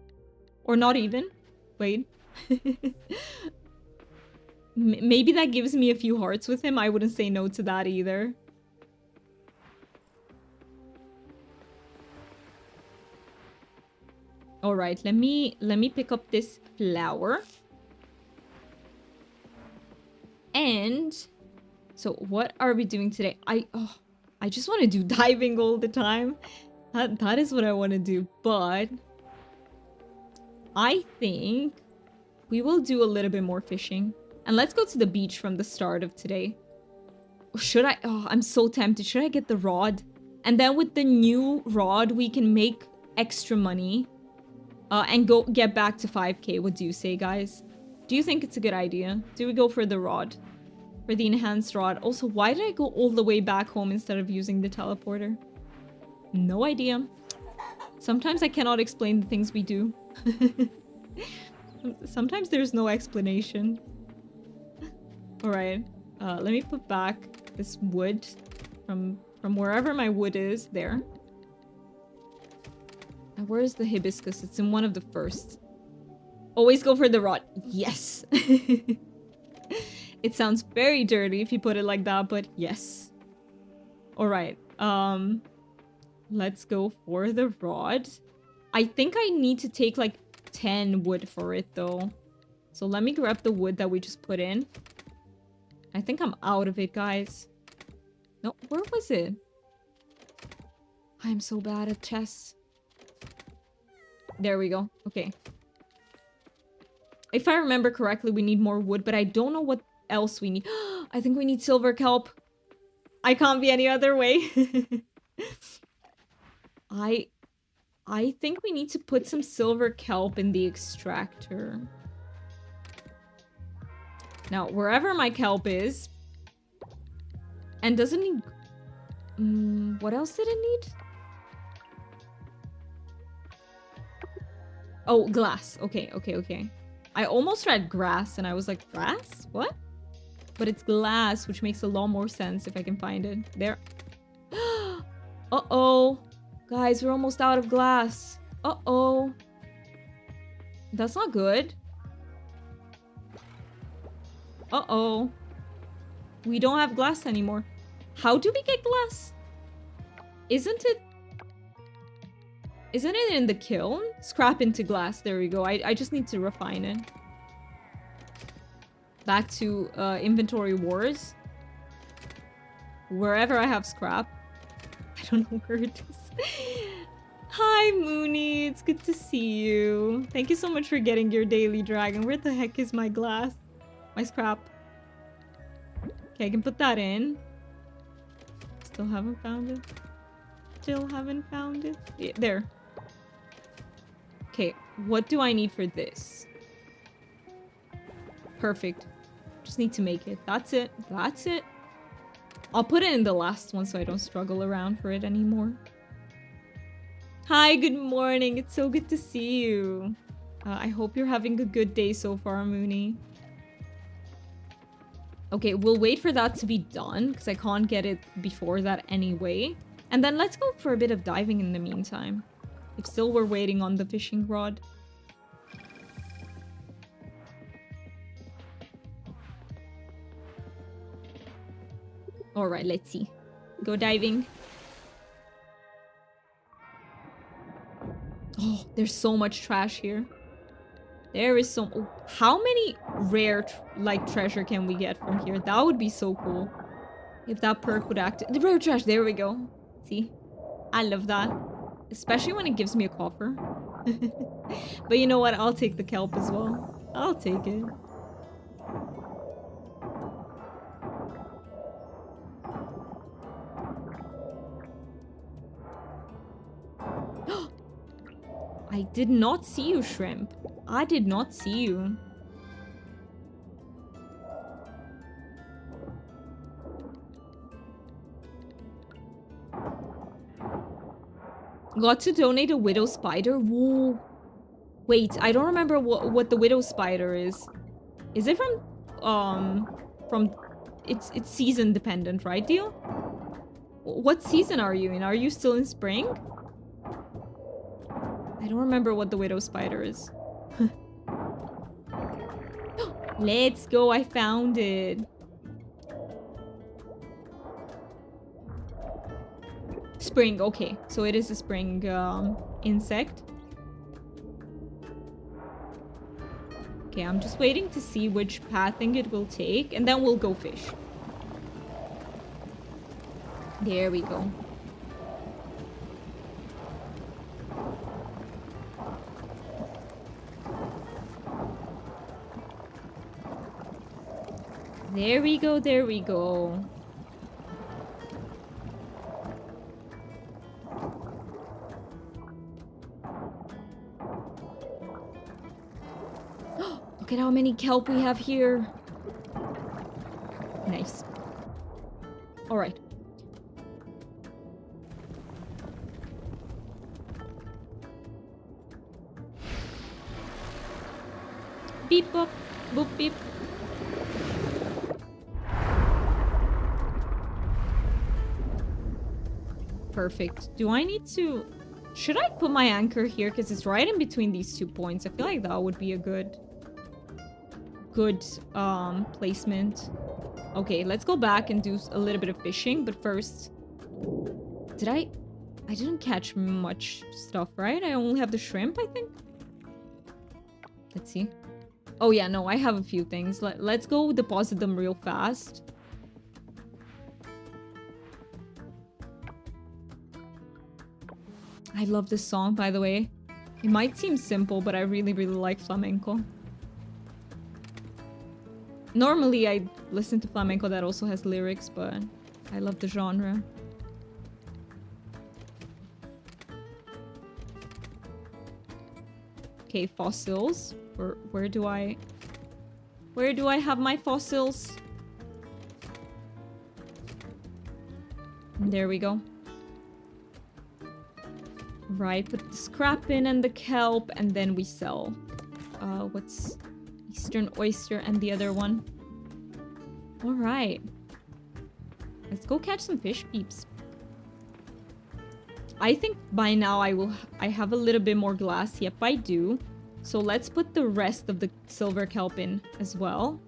Or not even. Wait. Maybe that gives me a few hearts with him. I wouldn't say no to that either. All right, let me pick up this flower. And so what are we doing today? I just want to do diving all the time. That is what I want to do, but I think we will do a little bit more fishing. And let's go to the beach from the start of today. Or should I? Oh, I'm so tempted. Should I get the rod? And then with the new rod, we can make extra money. And go get back to 5k. What do you say, guys? Do you think it's a good idea? Do we go for the rod? For the enhanced rod? Also, why did I go all the way back home instead of using the teleporter? No idea. Sometimes I cannot explain the things we do. Sometimes there's no explanation. Alright. Let me put back this wood from wherever my wood is. There. And where is the hibiscus? It's in one of the first. Always go for the rod. Yes. It sounds very dirty if you put it like that, but yes. Alright. Let's go for the rod. I think I need to take like 10 wood for it though. So let me grab the wood that we just put in. I think I'm out of it, guys. No, where was it? I'm so bad at chess. There we go. Okay. If I remember correctly, we need more wood, but I don't know what else we need. I think we need silver kelp. I can't be any other way. I think we need to put some silver kelp in the extractor. Now, wherever my kelp is... And doesn't need... what else did it need? Oh, glass. Okay, okay, okay. I almost read grass and I was like, grass? What? But it's glass, which makes a lot more sense if I can find it. There. Uh-oh. Guys, we're almost out of glass. Uh-oh. That's not good. Uh-oh. We don't have glass anymore. How do we get glass? Isn't it in the kiln? Scrap into glass. There we go. I just need to refine it. Back to inventory wars. Wherever I have scrap. I don't know where it is. Hi, Mooney. It's good to see you. Thank you so much for getting your daily dragon. Where the heck is my glass? My scrap. Okay, I can put that in. Still haven't found it. Still haven't found it. Yeah, there. Okay, what do I need for this? Perfect. Just need to make it. That's it. That's it. I'll put it in the last one so I don't struggle around for it anymore. Hi, good morning. It's so good to see you. I hope you're having a good day so far, Mooney. Okay, we'll wait for that to be done because I can't get it before that anyway. And then let's go for a bit of diving in the meantime. If still we're waiting on the fishing rod. All right, let's see. Go diving. Oh, there's so much trash here. There is so... Oh, how many rare, treasure can we get from here? That would be so cool. If that perk would act... The rare trash, there we go. See? I love that. Especially when it gives me a coffer. But you know what? I'll take the kelp as well. I'll take it. I did not see you, shrimp. I did not see you. Got to donate a widow spider? Whoa. Wait, I don't remember what the widow spider is. Is it from it's season dependent, right, Deal? What season are you in? Are you still in spring? I don't remember what the widow spider is. Let's go, I found it. Spring, okay. So it is a spring insect. Okay, I'm just waiting to see which pathing it will take, and then we'll go fish. There we go. There we go, there we go. Look at how many kelp we have here. Nice. All right. Beep boop, boop beep. Perfect. Do I need to... Should I put my anchor here? Because it's right in between these 2 points. I feel like that would be a good placement. Okay, let's go back and do a little bit of fishing. But first... I didn't catch much stuff, right? I only have the shrimp, I think. Let's see. Oh yeah, no, I have a few things. Let's go deposit them real fast. I love this song, by the way. It might seem simple, but I really, really like flamenco. Normally, I listen to flamenco that also has lyrics, but I love the genre. Okay, fossils. Where do I have my fossils? There we go. Right, put the scrap in and the kelp, and then we sell. What's Eastern oyster and the other one? All right. Let's go catch some fish, peeps. I think by now I have a little bit more glass. Yep, I do. So let's put the rest of the silver kelp in as well.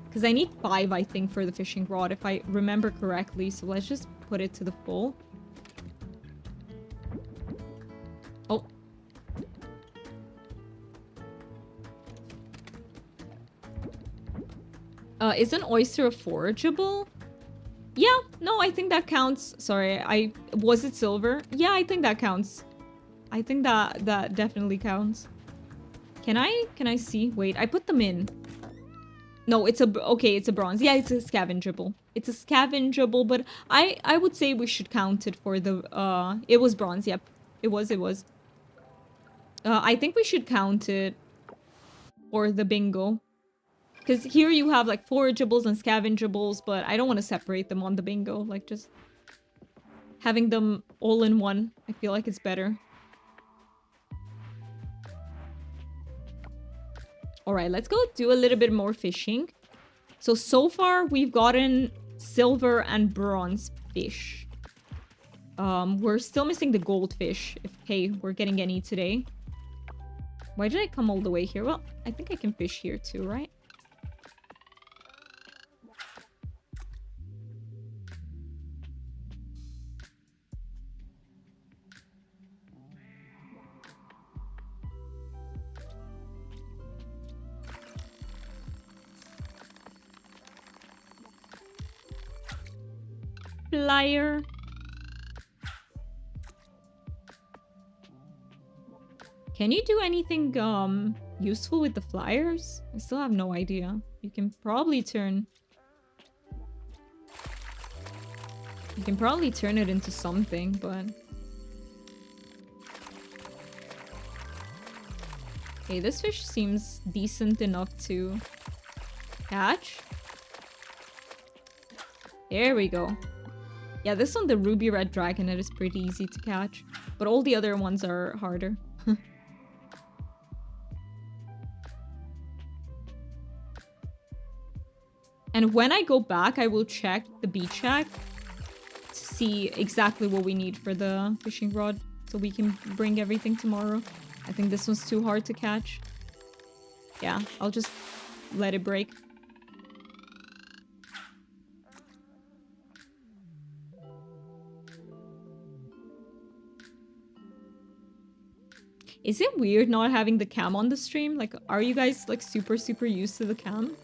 Because I need 5, I think, for the fishing rod, if I remember correctly. So let's just put it to the full. Oh. Is an oyster a forageable? Yeah, no, I think that counts. Sorry, was it silver? Yeah, I think that counts. I think that definitely counts. Can I see? Wait, I put them in. No, it's a bronze. Yeah, it's a scavengeable. It's a scavengeable, but I would say we should count it for the it was bronze. Yep. It was. I think we should count it for the bingo. Cuz here you have like forageables and scavengeables, but I don't want to separate them on the bingo. Like just having them all in one. I feel like it's better. All right, let's go do a little bit more fishing. So far we've gotten silver and bronze fish. We're still missing the goldfish. Hey, we're getting any today. Why did I come all the way here? Well, I think I can fish here too, right? flyer. Can you do anything useful with the flyers? I still have no idea. You can probably turn it into something, but okay, this fish seems decent enough to catch. There we go. Yeah, this one, the ruby red dragon, it is pretty easy to catch, but all the other ones are harder. And when I go back, I will check the beach shack to see exactly what we need for the fishing rod, so we can bring everything tomorrow. I think this one's too hard to catch. Yeah, I'll just let it break. Is it weird not having the cam on the stream? Like, are you guys like super used to the cam?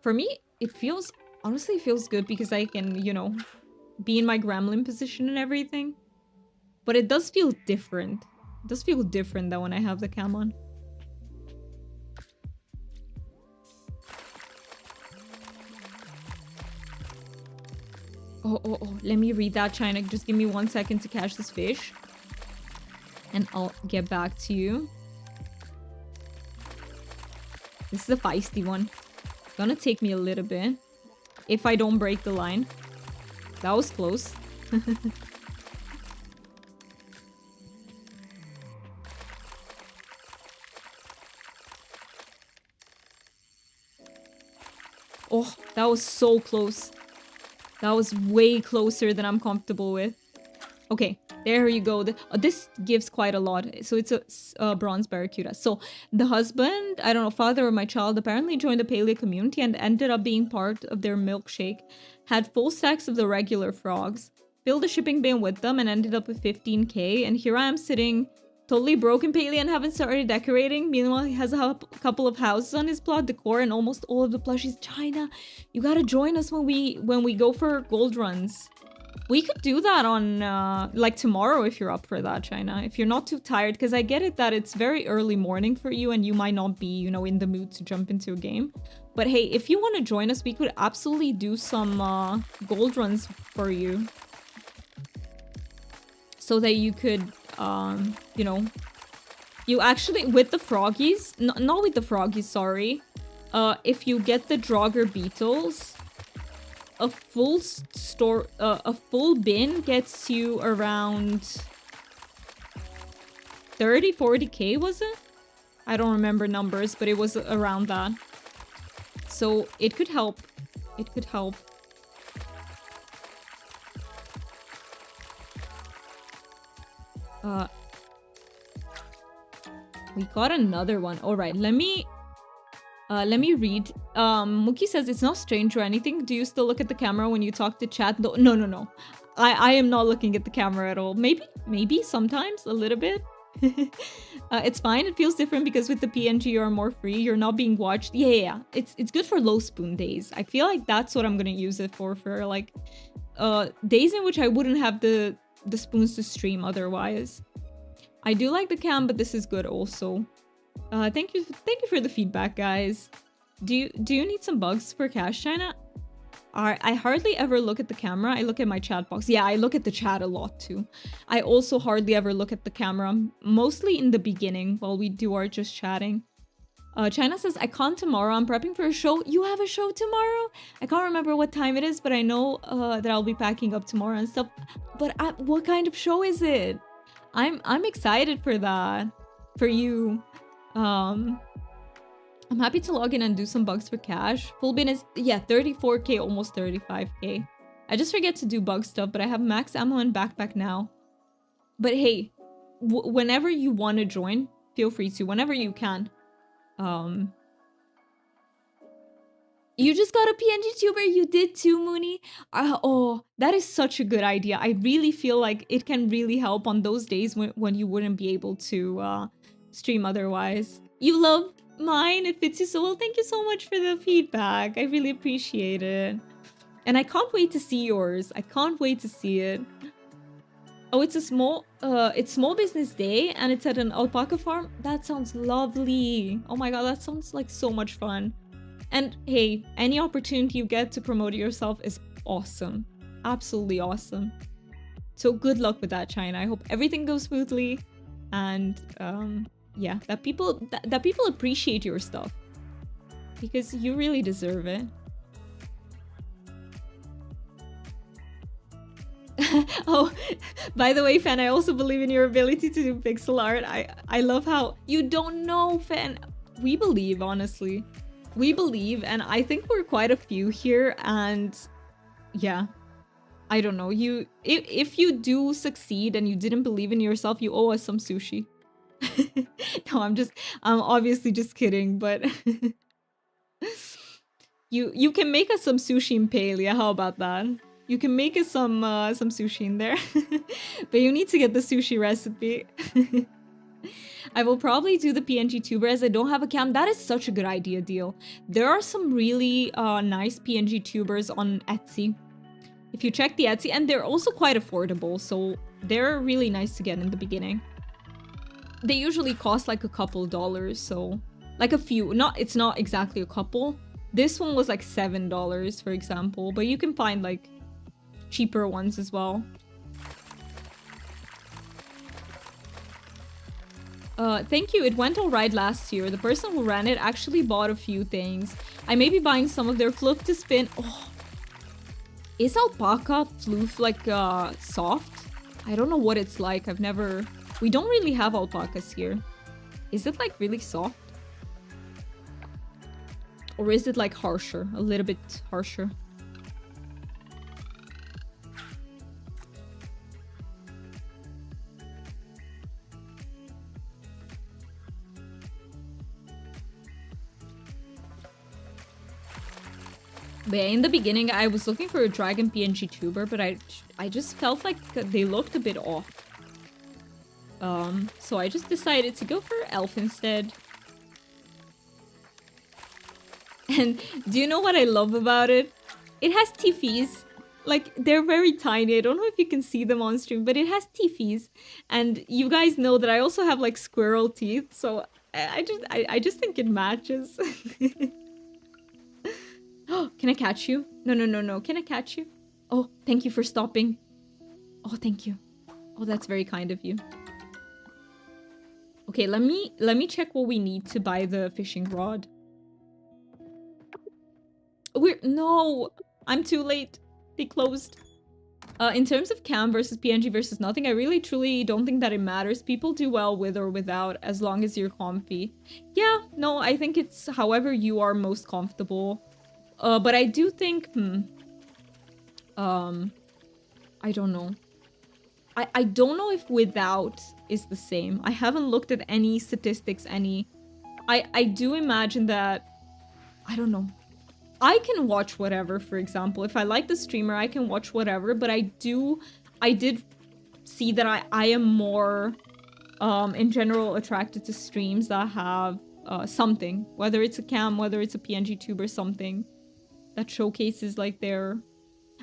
For me, it feels, honestly, it feels good because I can, you know, be in my gremlin position and everything. But it does feel different. It does feel different than when I have the cam on. Oh, let me read that, China. Just give me 1 second to catch this fish. And I'll get back to you. This is a feisty one. Gonna take me a little bit. If I don't break the line. That was close. Oh, that was so close. That was way closer than I'm comfortable with. Okay, there you go. This gives quite a lot. So it's a bronze barracuda. So the husband, I don't know, father of my child, apparently joined the paleo community and ended up being part of their milkshake. Had full stacks of the regular frogs. Filled a shipping bin with them and ended up with 15k. And here I am sitting totally broken paleo and haven't started decorating. Meanwhile, he has a couple of houses on his plot, decor, and almost all of the plushies. China, you gotta join us when we go for gold runs. We could do that on, like, tomorrow if you're up for that, China. If you're not too tired, because I get it that it's very early morning for you and you might not be, you know, in the mood to jump into a game. But hey, if you want to join us, we could absolutely do some gold runs for you. So that you could, you know, you actually, with the froggies, not with the froggies, sorry. If you get the Draugr beetles, a full bin gets you around 30-40k, was it? I don't remember numbers, but it was around that. So it could help. It could help. We got another one. All right, let me read. Mookie says it's not strange or anything. Do you still look at the camera when you talk to chat? No. I am not looking at the camera at all. Maybe sometimes a little bit. It's fine. It feels different because with the PNG you are more free. You're not being watched. Yeah. It's good for low spoon days. I feel like that's what I'm gonna use it for like days in which I wouldn't have the spoons to stream otherwise. I do like the cam, but this is good also. Thank you for the feedback, guys. Do you need some bugs for cash, China? I hardly ever look at the camera. I look at my chat box. Yeah, I look at the chat a lot too. I also hardly ever look at the camera, mostly in the beginning while we do our just chatting. China says, I can't tomorrow. I'm prepping for a show. You have a show tomorrow? I can't remember what time it is, but I know that I'll be packing up tomorrow and stuff. But what kind of show is it? I'm excited for that. For you. I'm happy to log in and do some bugs for cash. Full bin is, yeah, 34k, almost 35k. I just forget to do bug stuff, but I have max ammo and backpack now. But hey, whenever you want to join, feel free to, whenever you can. You just got a PNG tuber, you did too, Mooney. Oh, that is such a good idea. I really feel like it can really help on those days when you wouldn't be able to stream otherwise. You love Mine, it fits you so well. Thank you so much for the feedback. I really appreciate it. And I can't wait to see yours. I can't wait to see it. Oh, it's small business day and it's at an alpaca farm. That sounds lovely. Oh my god, that sounds like so much fun. And hey, any opportunity you get to promote yourself is awesome. Absolutely awesome. So good luck with that, China. I hope everything goes smoothly and yeah, that people appreciate your stuff because you really deserve it. Oh, by the way, Fan, I also believe in your ability to do pixel art. I love how you don't know, Fan. We believe, honestly. We believe, and I think we're quite a few here, and yeah. I don't know. If you do succeed and you didn't believe in yourself, you owe us some sushi. No, I'm obviously just kidding, but you can make us some sushi in Palia. How about that? You can make us some sushi in there. But you need to get the sushi recipe. I will probably do the PNG tuber as I don't have a cam. That is such a good idea, Deal. There are some really nice PNG tubers on Etsy. If you check the Etsy, and they're also quite affordable, so they're really nice to get in the beginning. They usually cost like a couple dollars, so like a few. It's not exactly a couple. This one was like $7, for example, but you can find like cheaper ones as well. Thank you. It went alright last year. The person who ran it actually bought a few things. I may be buying some of their fluff to spin. Oh, is alpaca fluff like soft? I don't know what it's like. We don't really have alpacas here. Is it like really soft? Or is it like harsher? A little bit harsher? But yeah, in the beginning, I was looking for a dragon PNG tuber, but I just felt like they looked a bit off. So I just decided to go for elf instead. And do you know what I love about it? It has teethies. Like, they're very tiny. I don't know if you can see them on stream, but it has teethies. And you guys know that I also have, like, squirrel teeth, so I just think it matches. Oh, can I catch you? No. Can I catch you? Oh, thank you for stopping. Oh, thank you. Oh, that's very kind of you. Okay, let me check what we need to buy the fishing rod. No, I'm too late. They closed. In terms of cam versus PNG versus nothing, I really truly don't think that it matters. People do well with or without as long as you're comfy. Yeah, no, I think it's however you are most comfortable. But I do think, I don't know. I don't know if without is the same. I haven't looked at any statistics, I do imagine that, I don't know. I can watch whatever, for example. If I like the streamer, I can watch whatever, but I did see that I am more, in general, attracted to streams that have, something. Whether it's a cam, whether it's a PNG tube or something that showcases, like, their...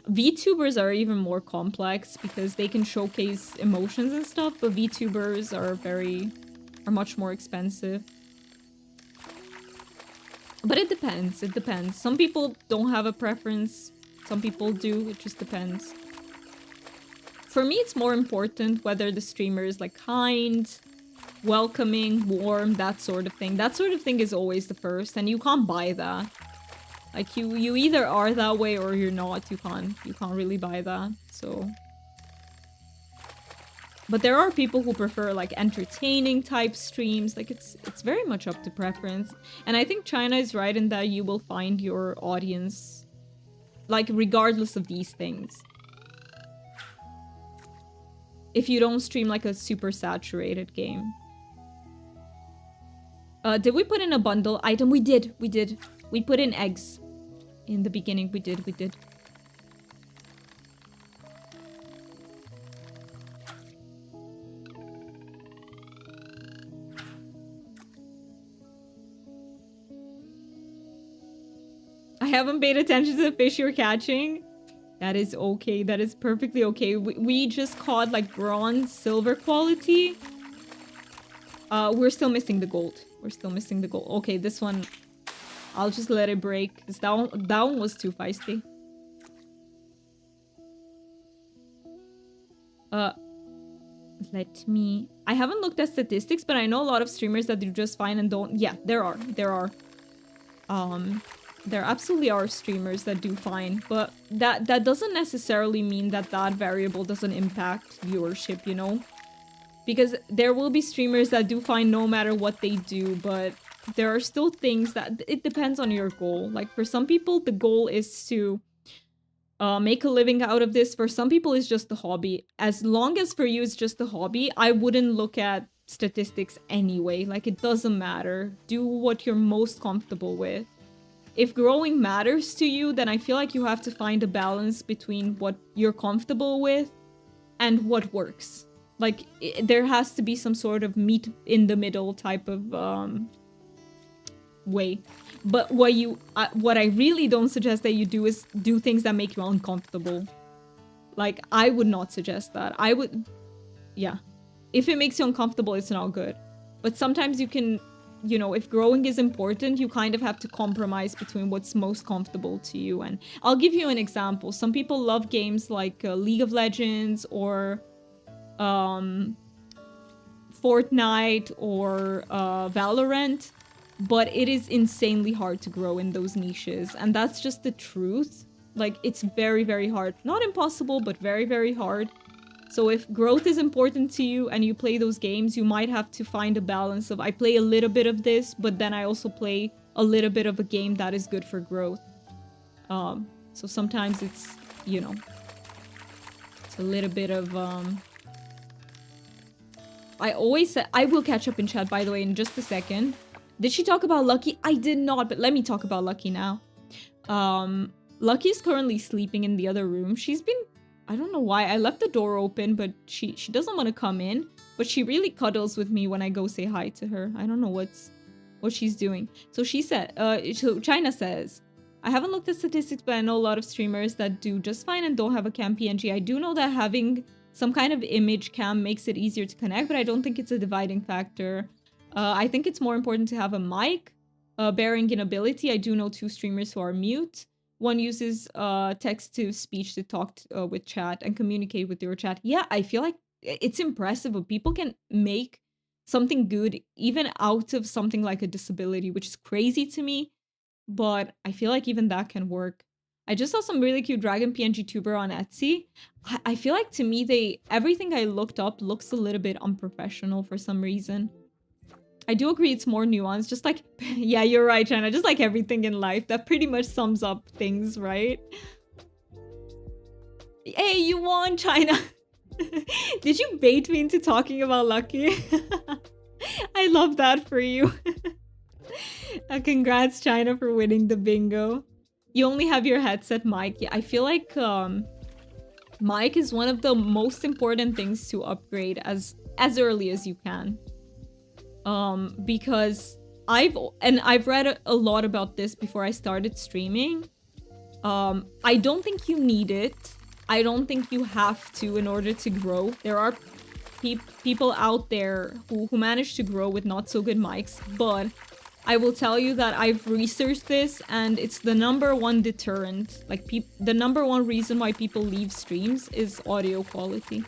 VTubers are even more complex because they can showcase emotions and stuff, but VTubers are much more expensive. But it depends, it depends. Some people don't have a preference, some people do, it just depends. For me, it's more important whether the streamer is like kind, welcoming, warm, that sort of thing. That sort of thing is always the first, and you can't buy that. Like, you either are that way or you're not. You can't really buy that, so... But there are people who prefer, like, entertaining type streams. Like, it's very much up to preference. And I think China is right in that you will find your audience, like, regardless of these things. If you don't stream, like, a super saturated game. Did we put in a bundle item? We did. We put in eggs. In the beginning, we did. haven't paid attention to the fish you're catching. That is okay. That is perfectly okay. We just caught like bronze, silver quality. We're still missing the gold. We're still missing the gold. Okay, this one, I'll just let it break. Because that one was too feisty. Let me... I haven't looked at statistics, but I know a lot of streamers that do just fine and don't... Yeah, there are. There absolutely are streamers that do fine, but that doesn't necessarily mean that that variable doesn't impact viewership, you know? Because there will be streamers that do fine no matter what they do, but there are still things that... It depends on your goal. Like, for some people, the goal is to make a living out of this. For some people, it's just a hobby. As long as for you it's just a hobby, I wouldn't look at statistics anyway. Like, it doesn't matter. Do what you're most comfortable with. If growing matters to you, then I feel like you have to find a balance between what you're comfortable with and what works. Like, there has to be some sort of meet in the middle type of way. But what I really don't suggest that you do is do things that make you uncomfortable. Like, I would not suggest that. I would... Yeah. If it makes you uncomfortable, it's not good. But sometimes you can... You know, if growing is important, you kind of have to compromise between what's most comfortable to you. And I'll give you an example. Some people love games like League of Legends or Fortnite or Valorant, but it is insanely hard to grow in those niches. And that's just the truth. Like, it's very, very hard. Not impossible, but very, very hard. So if growth is important to you and you play those games, you might have to find a balance of, I play a little bit of this, but then I also play a little bit of a game that is good for growth. So sometimes it's, you know, it's a little bit of, I always say, I will catch up in chat, by the way, in just a second. Did she talk about Lucky? I did not, but let me talk about Lucky now. Lucky is currently sleeping in the other room. She's been... I don't know why. I left the door open, but she doesn't want to come in. But she really cuddles with me when I go say hi to her. I don't know what she's doing. So she said, so China says, I haven't looked at statistics, but I know a lot of streamers that do just fine and don't have a cam PNG. I do know that having some kind of image cam makes it easier to connect, but I don't think it's a dividing factor. I think it's more important to have a mic bearing in ability. I do know 2 streamers who are mute. One uses text-to-speech to talk with chat and communicate with your chat. Yeah, I feel like it's impressive, but people can make something good even out of something like a disability, which is crazy to me. But I feel like even that can work. I just saw some really cute dragon PNG tuber on Etsy. I feel like to me, everything I looked up looks a little bit unprofessional for some reason. I do agree it's more nuanced, just like... Yeah, you're right, China. Just like everything in life. That pretty much sums up things, right? Hey, you won, China! Did you bait me into talking about Lucky? I love that for you. Congrats, China, for winning the bingo. You only have your headset mic. Yeah, I feel like mic is one of the most important things to upgrade as early as you can. Because I've read a lot about this before I started streaming. I don't think you need it. I don't think you have to in order to grow. There are people out there who manage to grow with not so good mics, but I will tell you that I've researched this and it's the #1 deterrent. Like, the #1 reason why people leave streams is audio quality.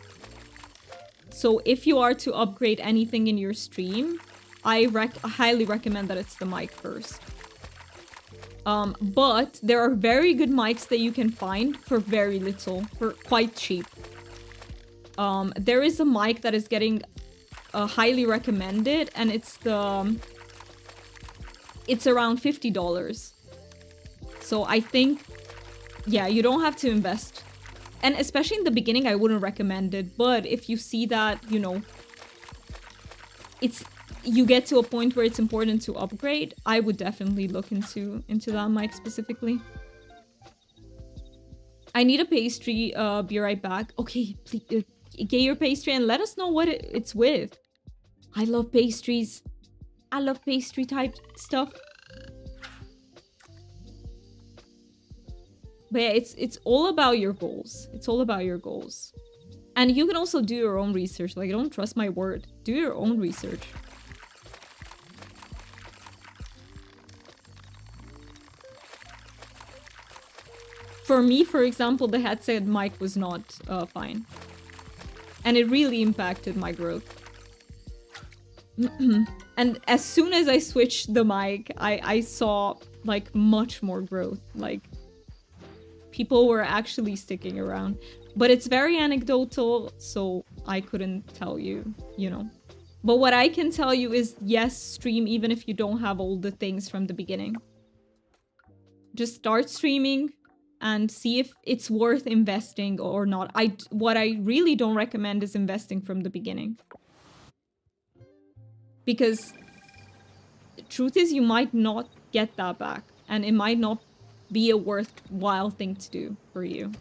So if you are to upgrade anything in your stream, I highly recommend that it's the mic first. But there are very good mics that you can find for very little, for quite cheap. There is a mic that is getting highly recommended, and it's around $50. So I think, yeah, you don't have to invest. And especially in the beginning, I wouldn't recommend it. But if you see that, you know, you get to a point where it's important to upgrade, I would definitely look into that mic specifically. I need a pastry. Be right back. Okay, please get your pastry and let us know what it's with. I love pastries. I love pastry type stuff. But yeah, it's all about your goals. It's all about your goals. And you can also do your own research. Like, don't trust my word. Do your own research. For me, for example, the headset mic was not fine. And it really impacted my growth. And as soon as I switched the mic, I saw like much more growth. Like, people were actually sticking around. But it's very anecdotal, so I couldn't tell you, you know. But what I can tell you is, yes, stream even if you don't have all the things from the beginning. Just start streaming and see if it's worth investing or not. What I really don't recommend is investing from the beginning. Because the truth is, you might not get that back. And it might not be a worthwhile thing to do for you.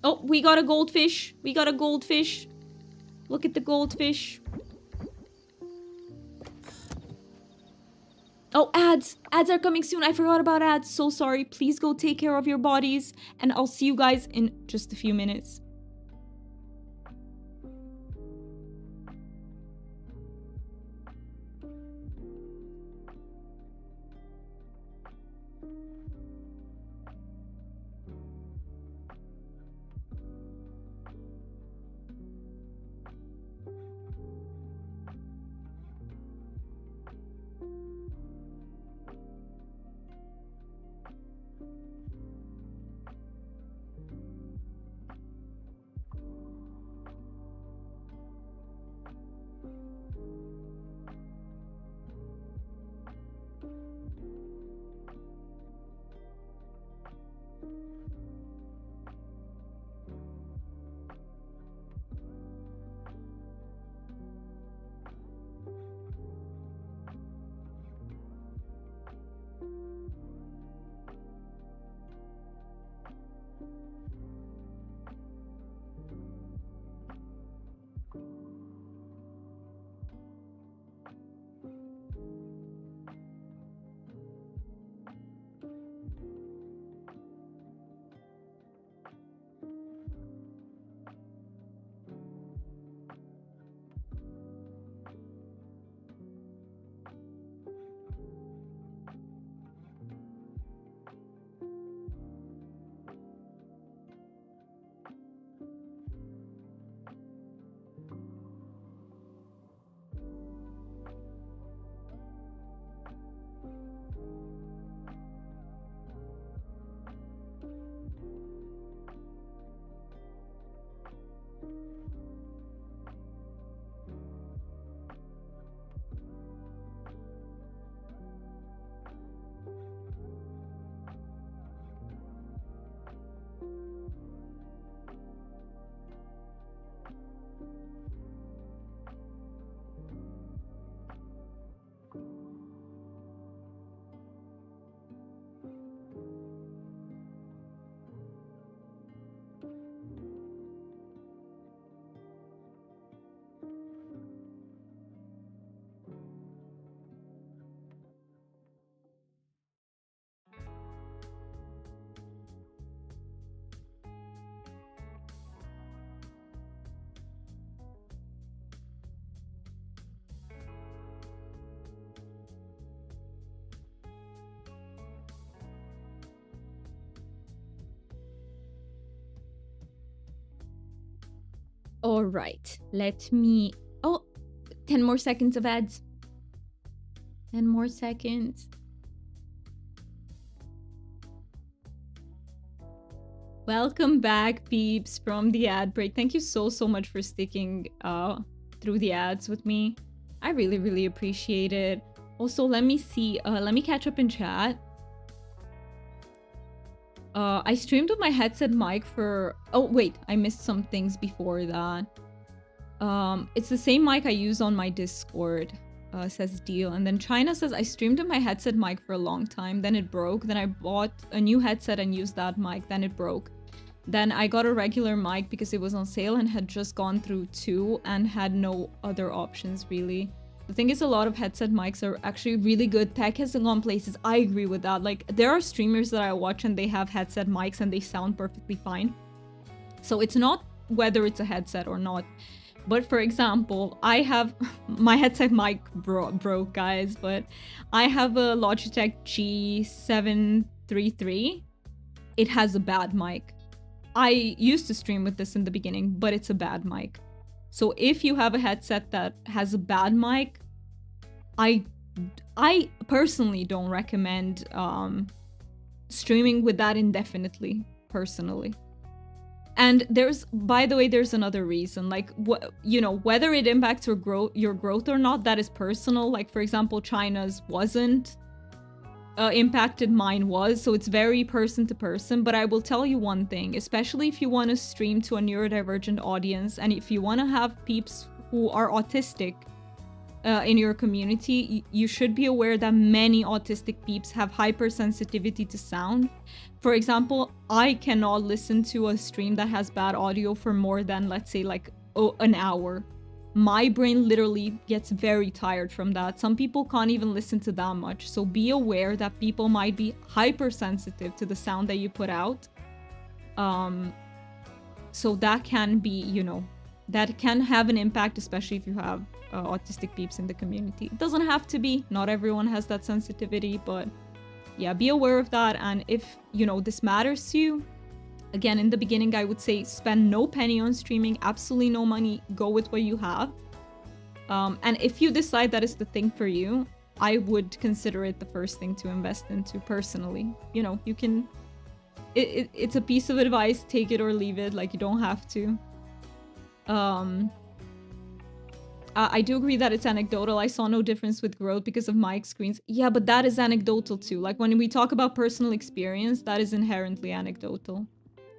Oh, we got a goldfish. We got a goldfish. Look at the goldfish. Oh, ads. Ads are coming soon. I forgot about ads. So sorry. Please go take care of your bodies. And I'll see you guys in just a few minutes. All right, let me... Oh, 10 more seconds of ads. 10 more seconds. Welcome back, peeps, from the ad break. Thank you so much for sticking through the ads with me. I really appreciate it. Also, let me see. Let me catch up in chat. I streamed with my headset mic for... Oh, wait. I missed some things before that. It's the same mic I use on my Discord, says Deal. And then China says, I streamed with my headset mic for a long time. Then it broke. Then I bought a new headset and used that mic. Then it broke. Then I got a regular mic because it was on sale and had just gone through 2 and had no other options really. The thing is, a lot of headset mics are actually really good. Tech has gone places. I agree with that. Like, there are streamers that I watch and they have headset mics and they sound perfectly fine. So it's not whether it's a headset or not. But for example, I have my headset mic broke, guys, but I have a Logitech G733. It has a bad mic. I used to stream with this in the beginning, but it's a bad mic. So if you have a headset that has a bad mic, I personally don't recommend streaming with that indefinitely, personally. And by the way, there's another reason, like, whether it impacts your growth or not, that is personal. Like, for example, China's wasn't impacted, mine was, so it's very person to person. But I will tell you one thing, especially if you want to stream to a neurodivergent audience, and if you want to have peeps who are autistic in your community, you should be aware that many autistic peeps have hypersensitivity to sound. For example, I cannot listen to a stream that has bad audio for more than, let's say, like an hour. My brain literally gets very tired from that. Some people can't even listen to that much. So be aware that people might be hypersensitive to the sound that you put out. So that can be, that can have an impact, especially if you have autistic peeps in the community. It doesn't have to be. Not everyone has that sensitivity, but yeah, be aware of that. And if, this matters to you, again, in the beginning, I would say spend no penny on streaming, absolutely no money, go with what you have. And if you decide that is the thing for you, I would consider it the first thing to invest into personally. You can, it's a piece of advice, take it or leave it, like, you don't have to. I do agree that it's anecdotal. I saw no difference with growth because of mic screens. Yeah, but that is anecdotal too. Like, when we talk about personal experience, that is inherently anecdotal.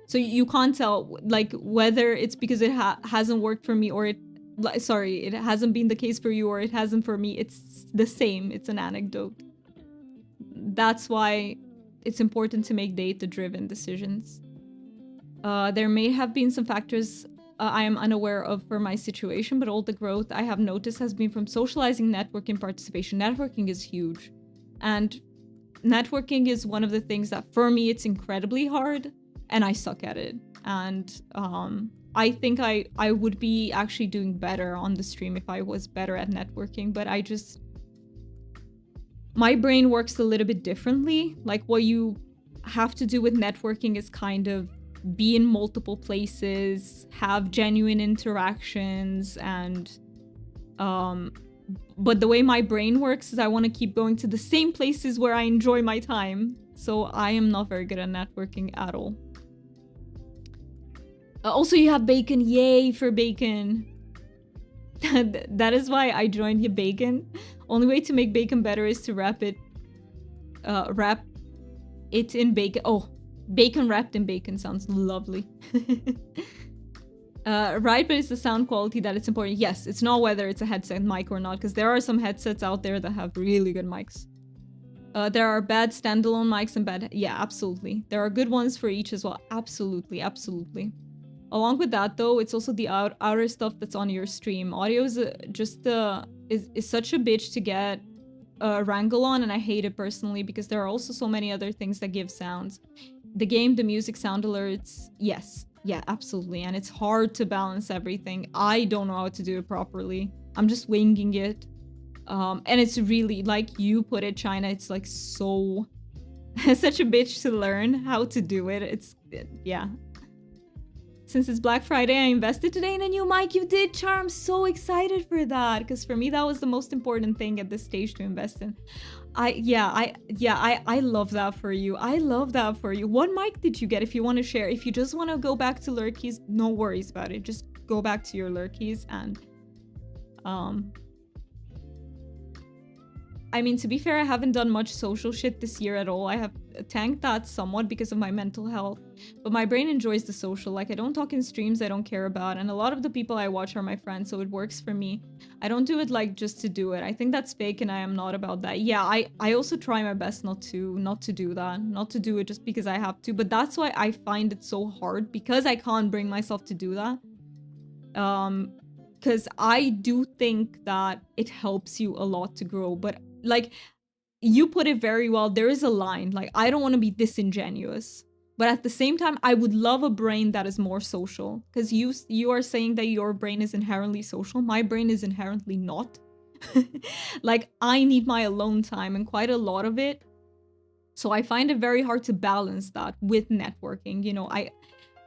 So you can't tell, like, whether it's because it hasn't worked for me or it hasn't been the case for you or it hasn't for me. It's the same. It's an anecdote. That's why it's important to make data-driven decisions. There may have been some factors I am unaware of for my situation, but all the growth I have noticed has been from socializing, networking, participation. Networking is huge. And networking is one of the things that, for me, it's incredibly hard. And I suck at it. And I think I would be actually doing better on the stream if I was better at networking. But my brain works a little bit differently. Like, what you have to do with networking is kind of be in multiple places, have genuine interactions, and but the way my brain works is I want to keep going to the same places where I enjoy my time. So I am not very good at networking at all. Also, you have bacon. Yay for bacon. That is why I joined your bacon. Only way to make bacon better is to wrap it in bacon. Oh, bacon wrapped in bacon sounds lovely. Right, but it's the sound quality that it's important. Yes, it's not whether it's a headset mic or not, because there are some headsets out there that have really good mics. There are bad standalone mics and bad... Yeah, absolutely. There are good ones for each as well. Absolutely, absolutely. Along with that, though, it's also the outer stuff that's on your stream. Audio is is such a bitch to get a wrangle on, and I hate it personally because there are also so many other things that give sounds. The game, the music, sound alerts, yes. Yeah, absolutely. And it's hard to balance everything. I don't know how to do it properly. I'm just winging it. And it's really, like you put it, China, it's like so... such a bitch to learn how to do it. Yeah. Since it's Black Friday, I invested today in a new mic. You did, Char. I'm so excited for that. Because for me, that was the most important thing at this stage to invest in. I love that for you. I love that for you. What mic did you get if you want to share? If you just want to go back to lurkies, no worries about it. Just go back to your lurkies and I mean, to be fair, I haven't done much social shit this year at all. I have tanked that somewhat because of my mental health, but my brain enjoys the social. Like, I don't talk in streams I don't care about, and a lot of the people I watch are my friends, so it works for me. I don't do it like just to do it. I think that's fake, and I am not about that. Yeah, I also try my best not to do that, not to do it just because I have to, but that's why I find it so hard, because I can't bring myself to do that. Because I do think that it helps you a lot to grow, but like, you put it very well. There is a line. Like, I don't want to be disingenuous, but at the same time, I would love a brain that is more social. Because you are saying that your brain is inherently social. My brain is inherently not. Like, I need my alone time and quite a lot of it. So I find it very hard to balance that with networking. You know,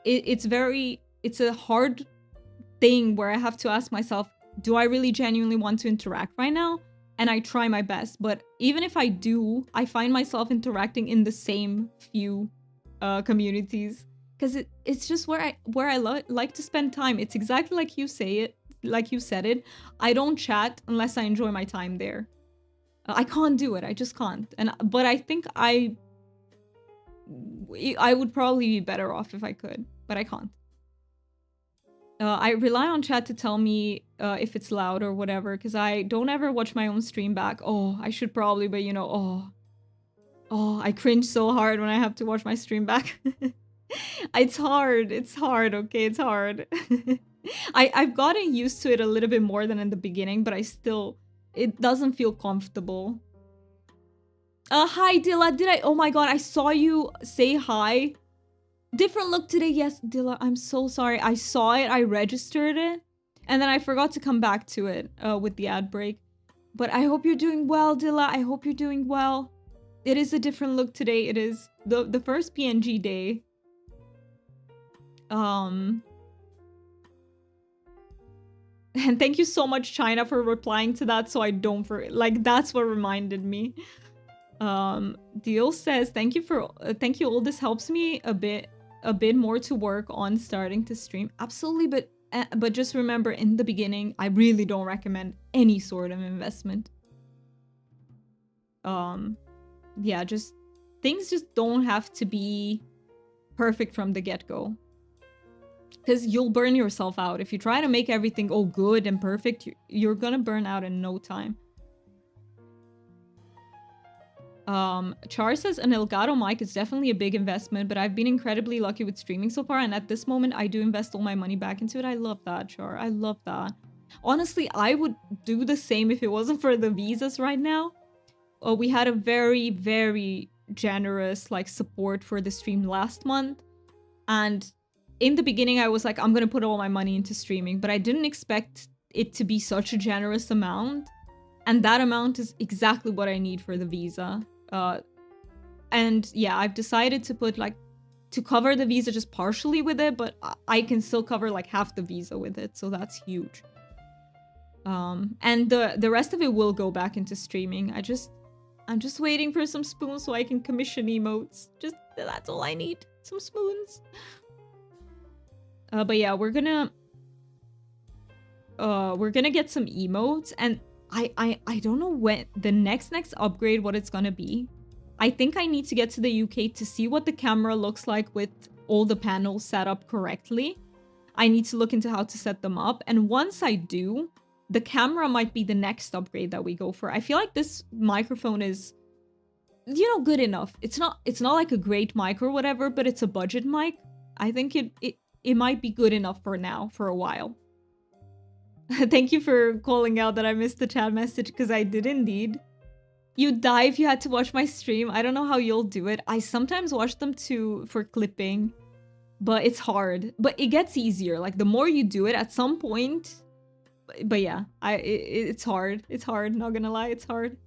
it's a hard thing where I have to ask myself, do I really genuinely want to interact right now? And I try my best, but even if I do, I find myself interacting in the same few communities, because it's just where I like to spend time. It's exactly like you said it. I don't chat unless I enjoy my time there. I can't do it. I just can't. But I think I would probably be better off if I could, but I can't. I rely on chat to tell me if it's loud or whatever, because I don't ever watch my own stream back. Oh, I should probably, but you know, I cringe so hard when I have to watch my stream back. It's hard, okay, it's hard. I've gotten used to it a little bit more than in the beginning, but it doesn't feel comfortable. Hi, Dilla, oh my god, I saw you say hi. Different look today. Yes, Dilla, I'm so sorry. I saw it, I registered it, and then I forgot to come back to it with the ad break. But I hope you're doing well, Dilla. I hope you're doing well. It is a different look today. It is the first PNG day. And thank you so much, China, for replying to that so I don't forget. Like, that's what reminded me. Deal says, thank you all. This helps me a bit more to work on starting to stream. Absolutely, but just remember, in the beginning, I really don't recommend any sort of investment. Yeah, things just don't have to be perfect from the get-go, because you'll burn yourself out if you try to make everything good and perfect. You're gonna burn out in no time. Char says an Elgato mic is definitely a big investment, but I've been incredibly lucky with streaming so far, and at this moment I do invest all my money back into it. I love that, Char. I love that. Honestly, I would do the same if it wasn't for the visas right now. We had a very, very generous support for the stream last month, and in the beginning I was like, I'm gonna put all my money into streaming, but I didn't expect it to be such a generous amount, and that amount is exactly what I need for the visa. And yeah, I've decided to put to cover the visa just partially with it, but I can still cover half the visa with it, so that's huge. And the rest of it will go back into streaming. I'm just waiting for some spoons so I can commission emotes. That's all I need. Some spoons. But yeah, we're gonna get some emotes, and I don't know when the next upgrade, what it's gonna be. I think I need to get to the UK to see what the camera looks like with all the panels set up correctly. I need to look into how to set them up, and once I do, the camera might be the next upgrade that we go for. I feel like this microphone is, good enough. It's not like a great mic or whatever, but it's a budget mic. I think it might be good enough for now, for a while. Thank you for calling out that I missed the chat message, because I did indeed. You'd die if you had to watch my stream. I don't know how you'll do it. I sometimes watch them for clipping, but it's hard. But it gets easier. The more you do it at some point. But yeah, it's hard. It's hard, not gonna lie, it's hard.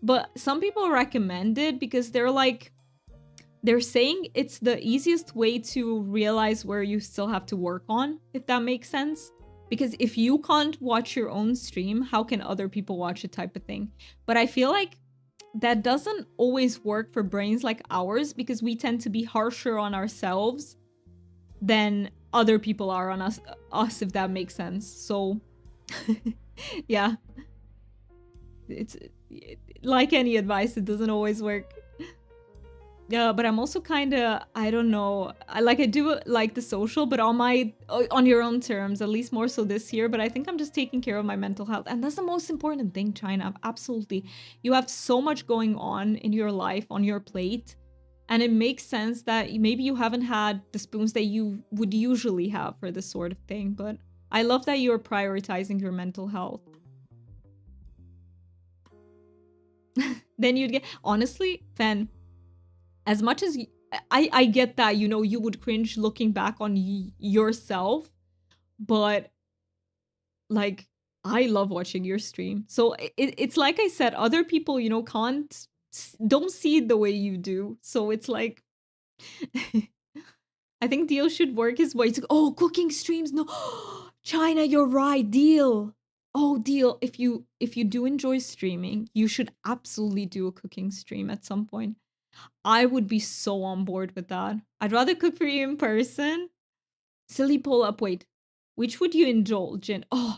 But some people recommend it because they're saying it's the easiest way to realize where you still have to work on, if that makes sense. Because if you can't watch your own stream, how can other people watch it, type of thing? But I feel like that doesn't always work for brains like ours, because we tend to be harsher on ourselves than other people are on us, if that makes sense. So yeah, like any advice, it doesn't always work. Yeah, but I'm also kind of, I don't know. I do like the social, but on your own terms, at least more so this year. But I think I'm just taking care of my mental health. And that's the most important thing, China. Absolutely. You have so much going on in your life, on your plate. And it makes sense that maybe you haven't had the spoons that you would usually have for this sort of thing. But I love that you're prioritizing your mental health. Then you'd get, honestly, Fen, as much as I get that, you know, you would cringe looking back on yourself, but like, I love watching your stream. So it's like I said, other people, you know, don't see it the way you do. So it's like, I think Deal should work his way to, oh, cooking streams. No, China, you're right, Deal. Oh, Deal, if you do enjoy streaming, you should absolutely do a cooking stream at some point. I would be so on board with that. I'd rather cook for you in person. Silly pull up, wait. Which would you indulge in? Oh,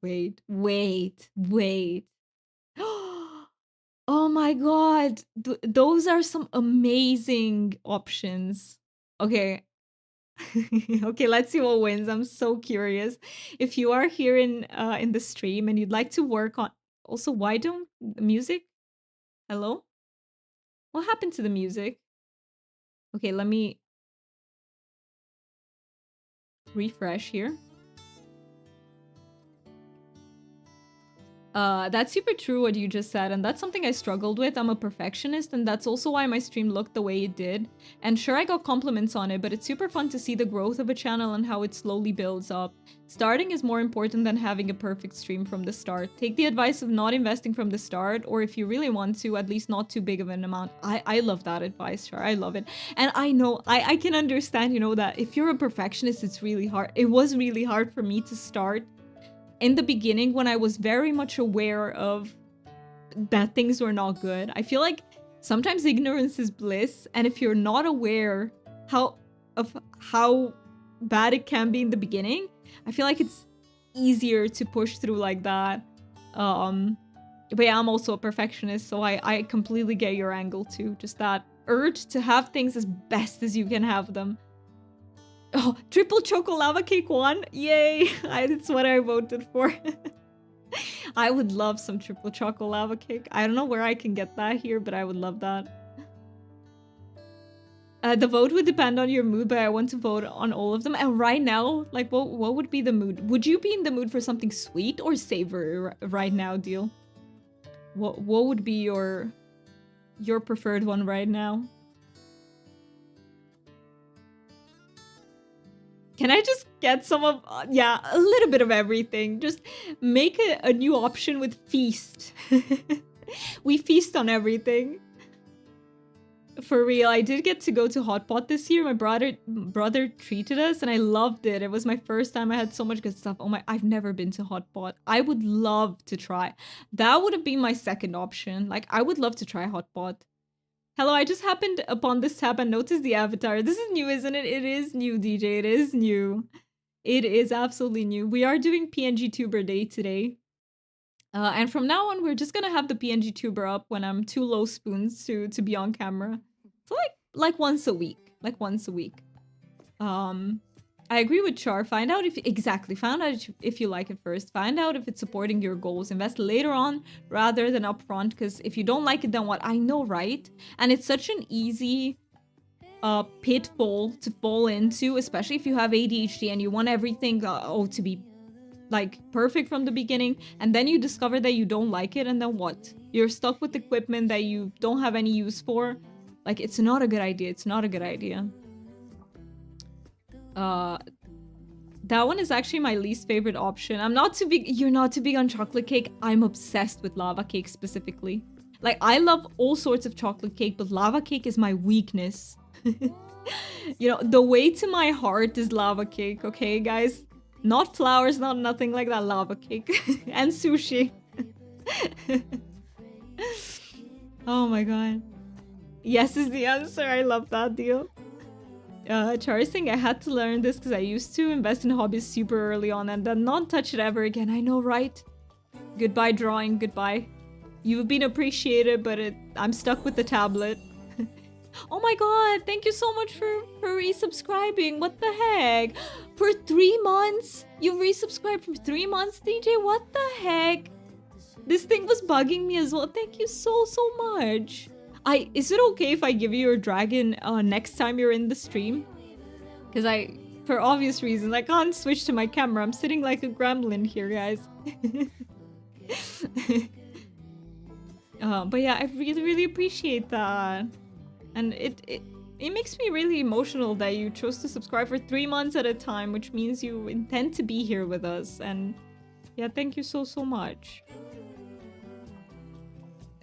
wait. Oh my god. Those are some amazing options. Okay. Okay, let's see what wins. I'm so curious. If you are here in the stream and you'd like to work on, also, why don't the music? Hello? What happened to the music? Okay, let me refresh here. That's super true what you just said, and that's something I struggled with. I'm a perfectionist, and that's also why my stream looked the way it did. And sure, I got compliments on it, but it's super fun to see the growth of a channel and how it slowly builds up. Starting is more important than having a perfect stream from the start. Take the advice of not investing from the start, or if you really want to, at least not too big of an amount. I love that advice, sure, I love it. And I know, I can understand, you know, that if you're a perfectionist, it's really hard. It was really hard for me to start in the beginning when I was very much aware of that things were not good. I feel like sometimes ignorance is bliss, and if you're not aware of how bad it can be in the beginning, I feel like it's easier to push through like that. But yeah, I'm also a perfectionist, so I completely get your angle too. Just that urge to have things as best as you can have them. Oh, triple choco lava cake won. Yay. That's what I voted for. I would love some triple choco lava cake. I don't know where I can get that here, but I would love that. The vote would depend on your mood, but I want to vote on all of them. And right now, like, what would be the mood? Would you be in the mood for something sweet or savory right now, Deal? What would be your preferred one right now? Can I just get some of, yeah, a little bit of everything. Just make a new option with feast. We feast on everything. For real, I did get to go to Hot Pot this year. My brother treated us and I loved it. It was my first time. I had so much good stuff. Oh my, I've never been to Hot Pot. I would love to try. That would have been my second option. Like, I would love to try Hot Pot. Hello, I just happened upon this tab and noticed the avatar. This is new, isn't it? It is new, DJ. It is new. It is absolutely new. We are doing PNG Tuber Day today. And from now on, we're just gonna have the PNG Tuber up when I'm too low spoons to be on camera. So like once a week. Like once a week. I agree with Char. Find out if you like it first. Find out if it's supporting your goals. Invest later on rather than upfront, because if you don't like it, then what? I know, right? And it's such an easy pitfall to fall into, especially if you have ADHD and you want everything to be like perfect from the beginning, and then you discover that you don't like it, and then what? You're stuck with equipment that you don't have any use for. Like, it's not a good idea. It's not a good idea. That one is actually my least favorite option. I'm not too big. You're not too big on chocolate cake. I'm obsessed with lava cake specifically. Like, I love all sorts of chocolate cake, but lava cake is my weakness. You know, the way to my heart is lava cake, okay, guys? Not flowers, not nothing like that. Lava cake. And sushi. Oh my god. Yes is the answer. I love that, Deal. Char saying I had to learn this because I used to invest in hobbies super early on and then not touch it ever again. I know, right? Goodbye drawing, goodbye. You've been appreciated, but I'm stuck with the tablet. Oh my god, thank you so much for resubscribing. What the heck? For 3 months? You resubscribed for 3 months, DJ? What the heck? This thing was bugging me as well. Thank you so much. Is it okay if I give you your dragon next time you're in the stream? Because for obvious reasons, I can't switch to my camera. I'm sitting like a gremlin here, guys. But yeah, I really appreciate that. And it makes me really emotional that you chose to subscribe for 3 months at a time, which means you intend to be here with us. And yeah, thank you so much.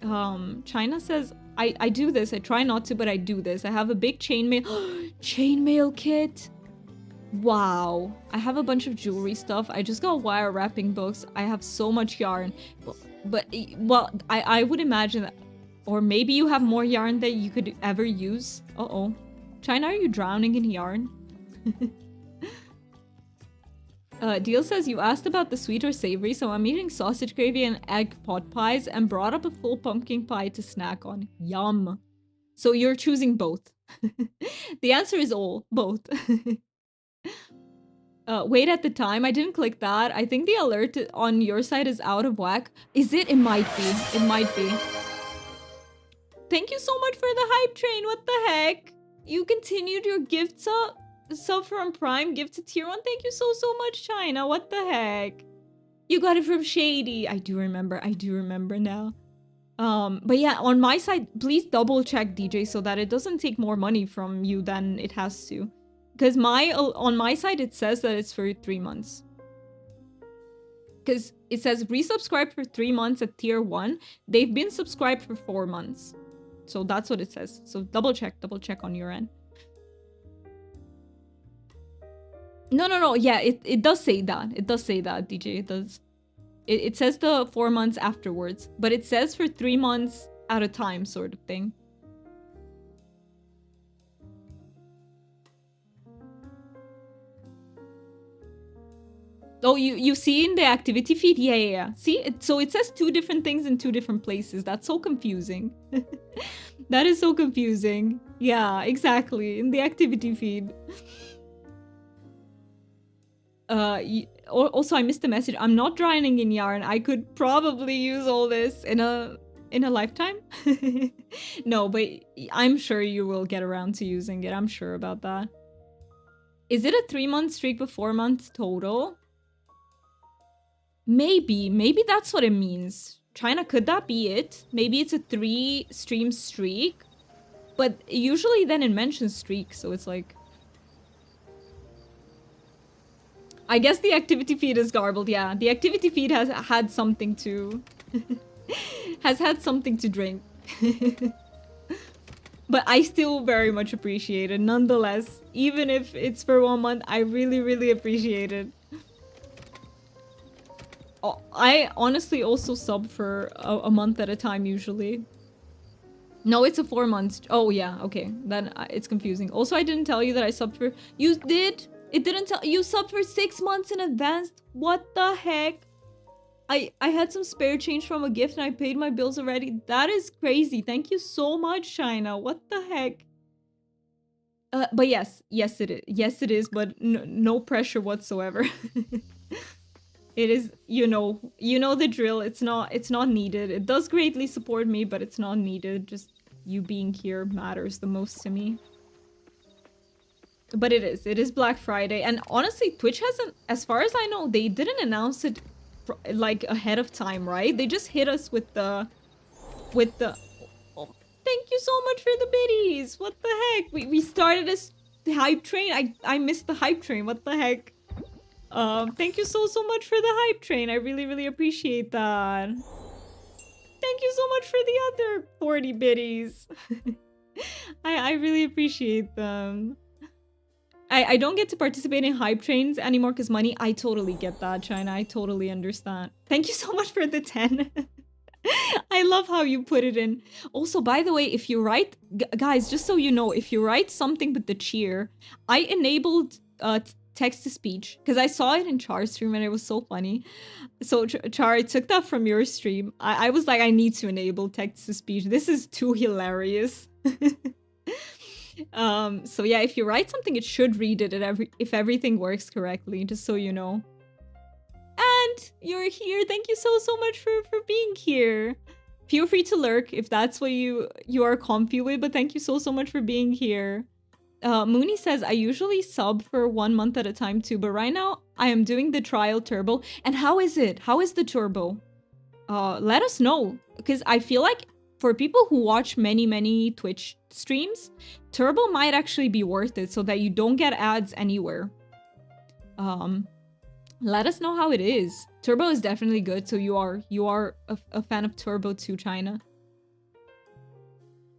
China says, I do this. I try not to, but I do this. I have a big chainmail kit. Wow. I have a bunch of jewelry stuff. I just got wire wrapping books. I have so much yarn. But well, I would imagine that, or maybe you have more yarn that you could ever use. Uh-oh. China, are you drowning in yarn? Deal says, you asked about the sweet or savory, so I'm eating sausage gravy and egg pot pies and brought up a full pumpkin pie to snack on. Yum. So you're choosing both. The answer is all. Both. Wait at the time. I didn't click that. I think the alert on your side is out of whack. Is it? It might be. It might be. Thank you so much for the hype train. What the heck? You continued your gift sub from Prime, gift to tier 1. Thank you so much, China. What the heck? You got it from Shady. I do remember now. But yeah, on my side, please double check, DJ, so that it doesn't take more money from you than it has to. Because on my side, it says that it's for 3 months. Because it says resubscribe for 3 months at tier 1. They've been subscribed for 4 months. So that's what it says. So double check on your end. No. Yeah, it does say that. It does say that, DJ. It does. It says the 4 months afterwards. But it says for 3 months at a time sort of thing. Oh, you see in the activity feed? Yeah. See? So it says 2 different things in 2 different places. That's so confusing. That is so confusing. Yeah, exactly. In the activity feed. Also, I missed the message. I'm not drowning in yarn. I could probably use all this in a lifetime. No, but I'm sure you will get around to using it. I'm sure about that. Is it a 3-month streak but 4 months total? Maybe that's what it means. China, could that be it? Maybe it's a 3-stream streak, but usually then it mentions streak, so it's like, I guess the activity feed is garbled. Yeah, the activity feed has had something to has had something to drink. But I still very much appreciate it nonetheless. Even if it's for 1 month, I really appreciate it. I honestly also sub for a month at a time usually. No, it's a 4 months. Oh yeah, okay. Then it's confusing. Also, I didn't tell you that I subbed for... You did? It didn't tell... You subbed for 6 months in advance? What the heck? I had some spare change from a gift and I paid my bills already. That is crazy. Thank you so much, China. What the heck? But yes it is. Yes it is, but no pressure whatsoever. It is, you know the drill. It's not needed. It does greatly support me, but it's not needed. Just you being here matters the most to me. But it is Black Friday, and honestly, Twitch hasn't, as far as I know, they didn't announce it like ahead of time, right? They just hit us with the oh, thank you so much for the biddies. What the heck? We started this hype train. I missed the hype train. What the heck? Thank you so much for the hype train. I really appreciate that. Thank you so much for the other 40 biddies. I really appreciate them. I don't get to participate in hype trains anymore because money. I totally get that, China. I totally understand. Thank you so much for the 10. I love how you put it in. Also, by the way, if you write... Guys, just so you know, if you write something with the cheer, I enabled text to speech, because I saw it in Char's stream and it was so funny. So Char, I took that from your stream. I was like, I need to enable text to speech. This is too hilarious. So yeah, if you write something, it should read it if everything works correctly, just so you know. And you're here. Thank you so much for being here. Feel free to lurk if that's what you are comfy with, but thank you so much for being here. Mooney says, I usually sub for 1 month at a time too, but right now I am doing the trial turbo. And how is it? How is the turbo? Let us know, because I feel like for people who watch many Twitch streams, turbo might actually be worth it so that you don't get ads anywhere. Let us know how it is. Turbo is definitely good, so you are a fan of turbo too, China.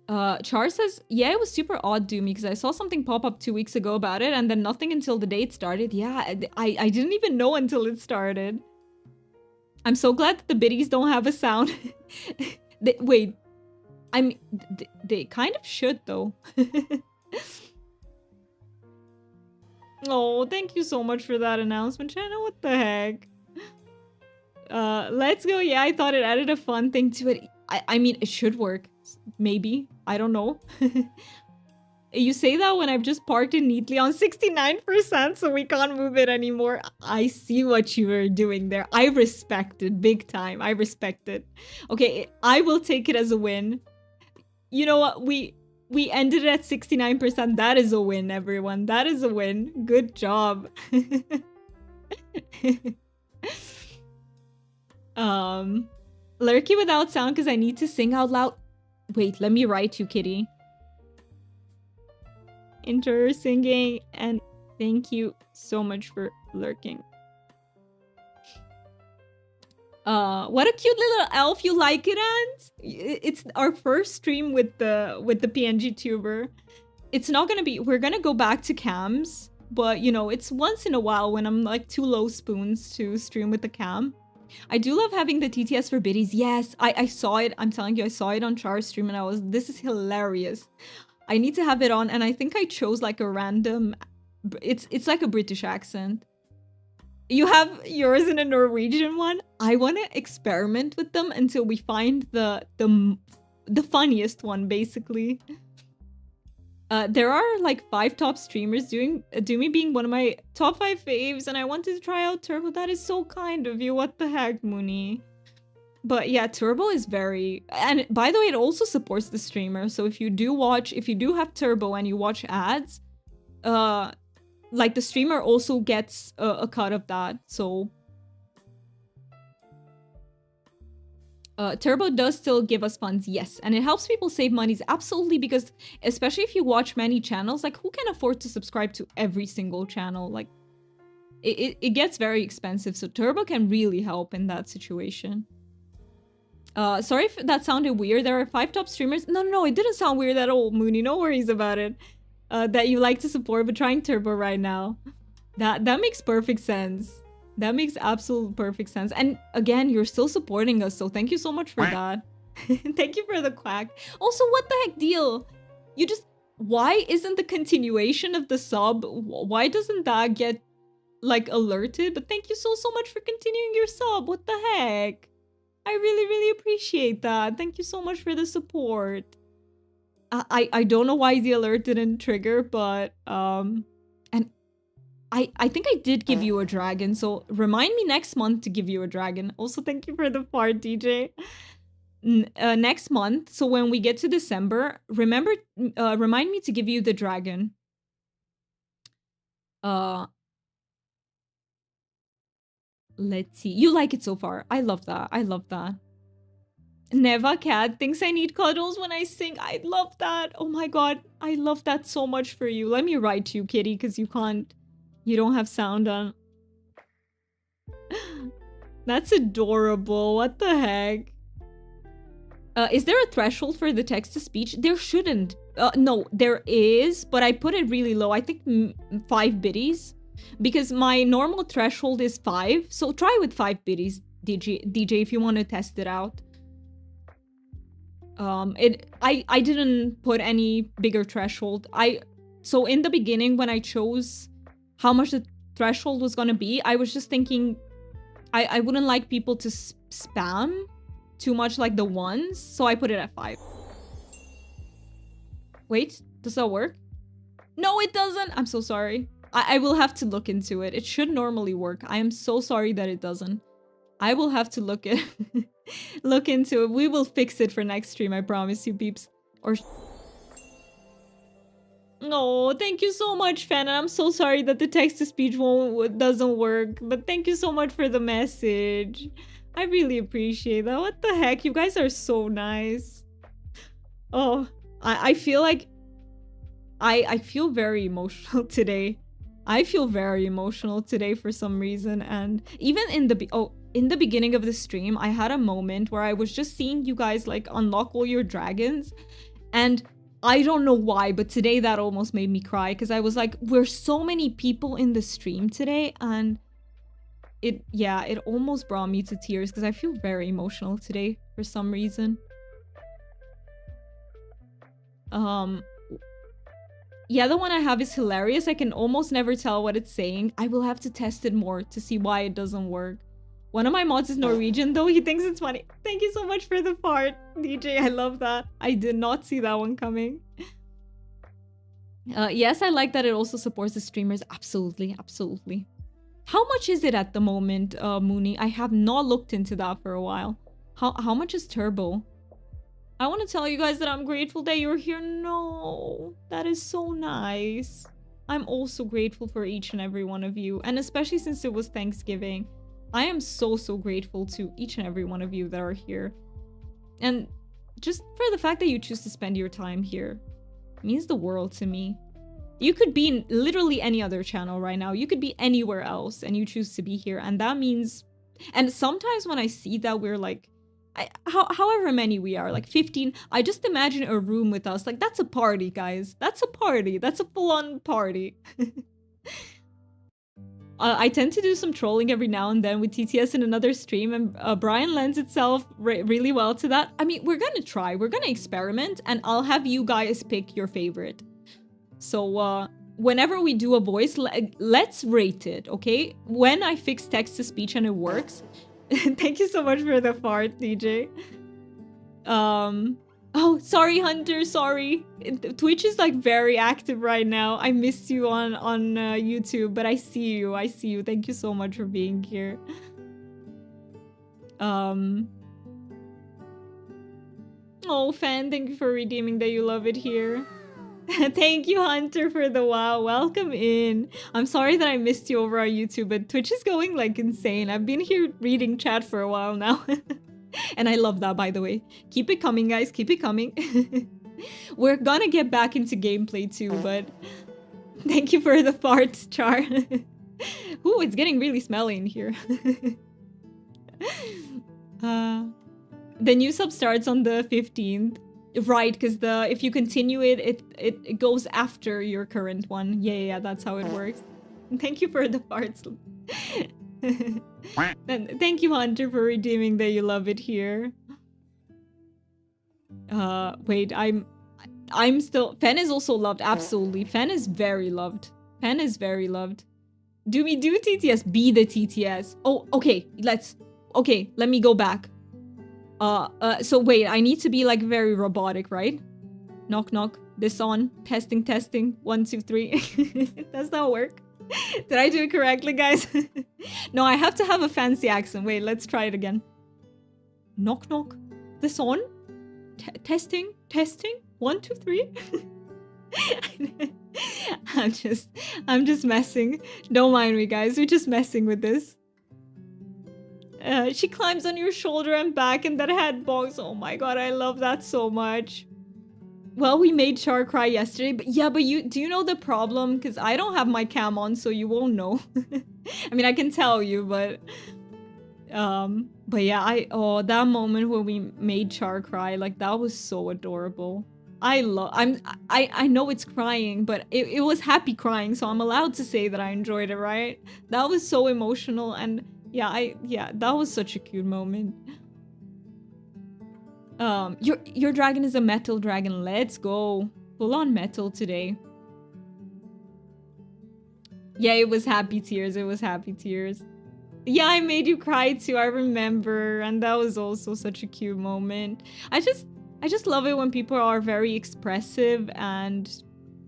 Char says, yeah, it was super odd, Doomy, because I saw something pop up 2 weeks ago about it, and then nothing until the date started. Yeah, I didn't even know until it started. I'm so glad that the biddies don't have a sound. Wait, I mean, they kind of should, though. Oh, thank you so much for that announcement, China. What the heck? Let's go. Yeah, I thought it added a fun thing to it. I mean, it should work. Maybe. I don't know. You say that when I've just parked it neatly on 69%, so we can't move it anymore. I see what you were doing there. I respect it big time. I respect it. Okay, I will take it as a win. You know what? We ended it at 69%. That is a win, everyone. That is a win. Good job. Lurky without sound because I need to sing out loud. Wait, let me write you, kitty. Enter singing, and thank you so much for lurking. What a cute little elf. You like it, Ant? It's our first stream with the PNG tuber. It's not gonna be, we're gonna go back to cams, but you know, it's once in a while when I'm like too low spoons to stream with the cam. I do love having the TTS for biddies. Yes, I saw it. I'm telling you, I saw it on Char's stream and I was, this is hilarious. I need to have it on, and I think I chose like a random, it's like a British accent. You have yours in a Norwegian one. I want to experiment with them until we find the funniest one, basically. There are like 5 top streamers, Doomy being one of my top 5 faves, and I wanted to try out Turbo. That is so kind of you. What the heck, Mooney? But yeah, Turbo is very... And by the way, it also supports the streamer. So if you do have Turbo and you watch ads, like the streamer also gets a cut of that. So Turbo does still give us funds, yes, and it helps people save monies, absolutely, because especially if you watch many channels, like who can afford to subscribe to every single channel? Like it gets very expensive, so Turbo can really help in that situation. Sorry if that sounded weird. There are 5 top streamers. No, it didn't sound weird at all, Mooney. No worries about it. That you like to support, but trying Turbo right now. That makes perfect sense. That makes absolute perfect sense. And again, you're still supporting us, so thank you so much for that. Thank you for the quack. Also, what the heck deal? You just... Why isn't the continuation of the sub... Why doesn't that get, like, alerted? But thank you so much for continuing your sub. What the heck? I really appreciate that. Thank you so much for the support. I don't know why the alert didn't trigger, but and I think I did give you a dragon, so remind me next month to give you a dragon. Also, thank you for the fart, DJ. Next month, so when we get to December, remind me to give you the dragon. Let's see. You like it so far. I love that. I love that. Neva Cat thinks I need cuddles when I sing. I love that. Oh my god. I love that so much for you. Let me write to you, kitty, because you can't... You don't have sound on. That's adorable. What the heck? Is there a threshold for the text-to-speech? There shouldn't. No, there is, but I put it really low. I think 5 biddies. Because my normal threshold is 5. So try with 5 biddies, DJ, if you want to test it out. I didn't put any bigger threshold. So in the beginning, when I chose how much the threshold was gonna be. I was just thinking I wouldn't like people to spam too much like the ones, so I put it at 5. Wait, does that work? No, it doesn't. I'm so sorry. I will have to look into it. It should normally work. I am so sorry that it doesn't. I will have to look into it. We will fix it for next stream, I promise you, peeps. Or no, thank you so much, Fan. I'm so sorry that the text-to-speech doesn't work, but thank you so much for the message. I really appreciate that. What the heck? You guys are so nice. Oh, I feel like I feel very emotional today. I feel very emotional today for some reason, and even in the beginning of the stream, I had a moment where I was just seeing you guys like unlock all your dragons, and I don't know why, but today that almost made me cry because I was like, we're so many people in the stream today, and it almost brought me to tears because I feel very emotional today for some reason. Yeah, the one I have is hilarious. I can almost never tell what it's saying. I will have to test it more to see why it doesn't work. One of my mods is Norwegian, though. He thinks it's funny. Thank you so much for the fart, DJ. I love that. I did not see that one coming. Yes, I like that it also supports the streamers. Absolutely, absolutely. How much is it at the moment, Mooney? I have not looked into that for a while. How much is Turbo? I want to tell you guys that I'm grateful that you're here. No, that is so nice. I'm also grateful for each and every one of you. And especially since it was Thanksgiving, I am so grateful to each and every one of you that are here. And just for the fact that you choose to spend your time here means the world to me. You could be in literally any other channel right now. You could be anywhere else and you choose to be here. And that means... And sometimes when I see that we're like... however many we are, like 15, I just imagine a room with us. Like, that's a party, guys. That's a party. That's a full-on party. I tend to do some trolling every now and then with TTS in another stream, and Brian lends itself really well to that. I mean, we're gonna try. We're gonna experiment, and I'll have you guys pick your favorite. So, whenever we do a voice, let's rate it, okay? When I fix text-to-speech and it works... Thank you so much for the fart, DJ. Oh, sorry, Hunter, sorry. Twitch is like very active right now. I missed you on YouTube, but I see you. I see you. Thank you so much for being here. Oh, Fan, thank you for redeeming that you love it here. Thank you, Hunter, for the wow. Welcome in. I'm sorry that I missed you over on YouTube, but Twitch is going like insane. I've been here reading chat for a while now. And I love that, by the way. Keep it coming, guys. Keep it coming. We're gonna get back into gameplay too, but thank you for the farts, Char. Ooh, it's getting really smelly in here. The new sub starts on the 15th. Right, because if you continue it goes after your current one. Yeah, that's how it works. Thank you for the farts. And thank you, Hunter, for redeeming that you love it here. Wait, I'm still... Fen is also loved, absolutely. Fen is very loved. Fen is very loved. Do we do TTS? Be the TTS. Oh, okay, okay, let me go back. So wait, I need to be like very robotic, right? Knock, knock. This on. Testing, testing. 1, 2, 3. Does that work? Did I do it correctly, guys? No, I have to have a fancy accent. Wait, let's try it again. Knock, knock. This on. Testing, testing. 1, 2, 3. I'm just messing. Don't mind me, guys. We're just messing with this. She climbs on your shoulder and back in that head box. Oh my god, I love that so much. Well, we made Char cry yesterday, but yeah, but do you know the problem? Because I don't have my cam on, so you won't know. I mean, I can tell you, but yeah, that moment when we made Char cry, like, that was so adorable. I know it's crying, but it was happy crying, so I'm allowed to say that I enjoyed it, right? That was so emotional, and yeah, that was such a cute moment. Your dragon is a metal dragon. Let's go. Full on metal today. Yeah, it was happy tears. It was happy tears. Yeah, I made you cry too. I remember, and that was also such a cute moment. I just love it when people are very expressive, and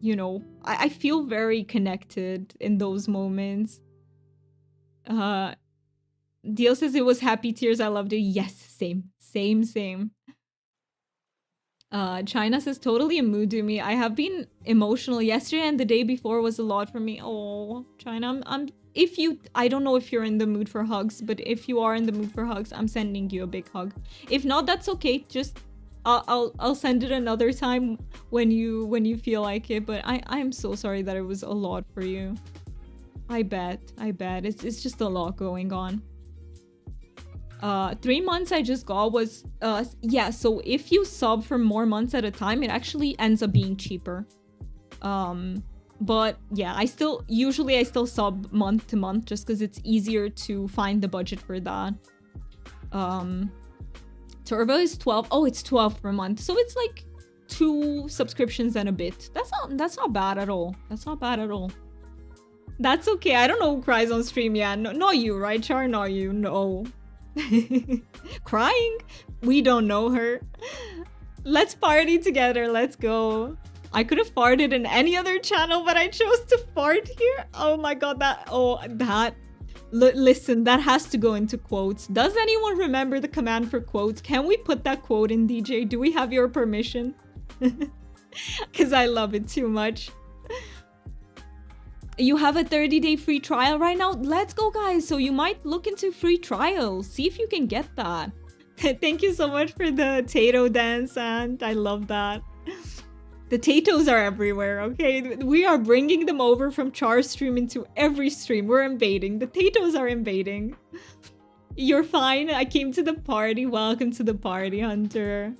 you know, I feel very connected in those moments. Deal says it was happy tears. I loved it. Yes, same. China says totally a mood to me. I have been emotional yesterday, and the day before was a lot for me. Oh, China, I'm if you, I don't know if you're in the mood for hugs, but if you are in the mood for hugs, I'm sending you a big hug. If not, that's okay. Just I'll send it another time when you feel like it. But I'm so sorry that it was a lot for you. I bet it's just a lot going on. 3 months I just got was yeah, so if you sub for more months at a time, it actually ends up being cheaper. But yeah, I still sub month to month just because it's easier to find the budget for that. Turbo is 12. Oh, it's 12 per month. So it's like 2 subscriptions and a bit. That's not bad at all. That's not bad at all. That's okay. I don't know who cries on stream. Yeah, no, not you, right, Char? Not you. No. Crying? We don't know her. Let's party together. Let's go. I could have farted in any other channel, but I chose to fart here. Oh my god, listen, that has to go into quotes. Does anyone remember the command for quotes? Can we put that quote in, DJ? Do we have your permission? Because I love it too much. You have a 30-day free trial right now? Let's go, guys. So you might look into free trials. See if you can get that. Thank you so much for the Tato dance, and I love that. The Tatos are everywhere, okay? We are bringing them over from Char's stream into every stream. We're invading. The Tatos are invading. You're fine. I came to the party. Welcome to the party, Hunter.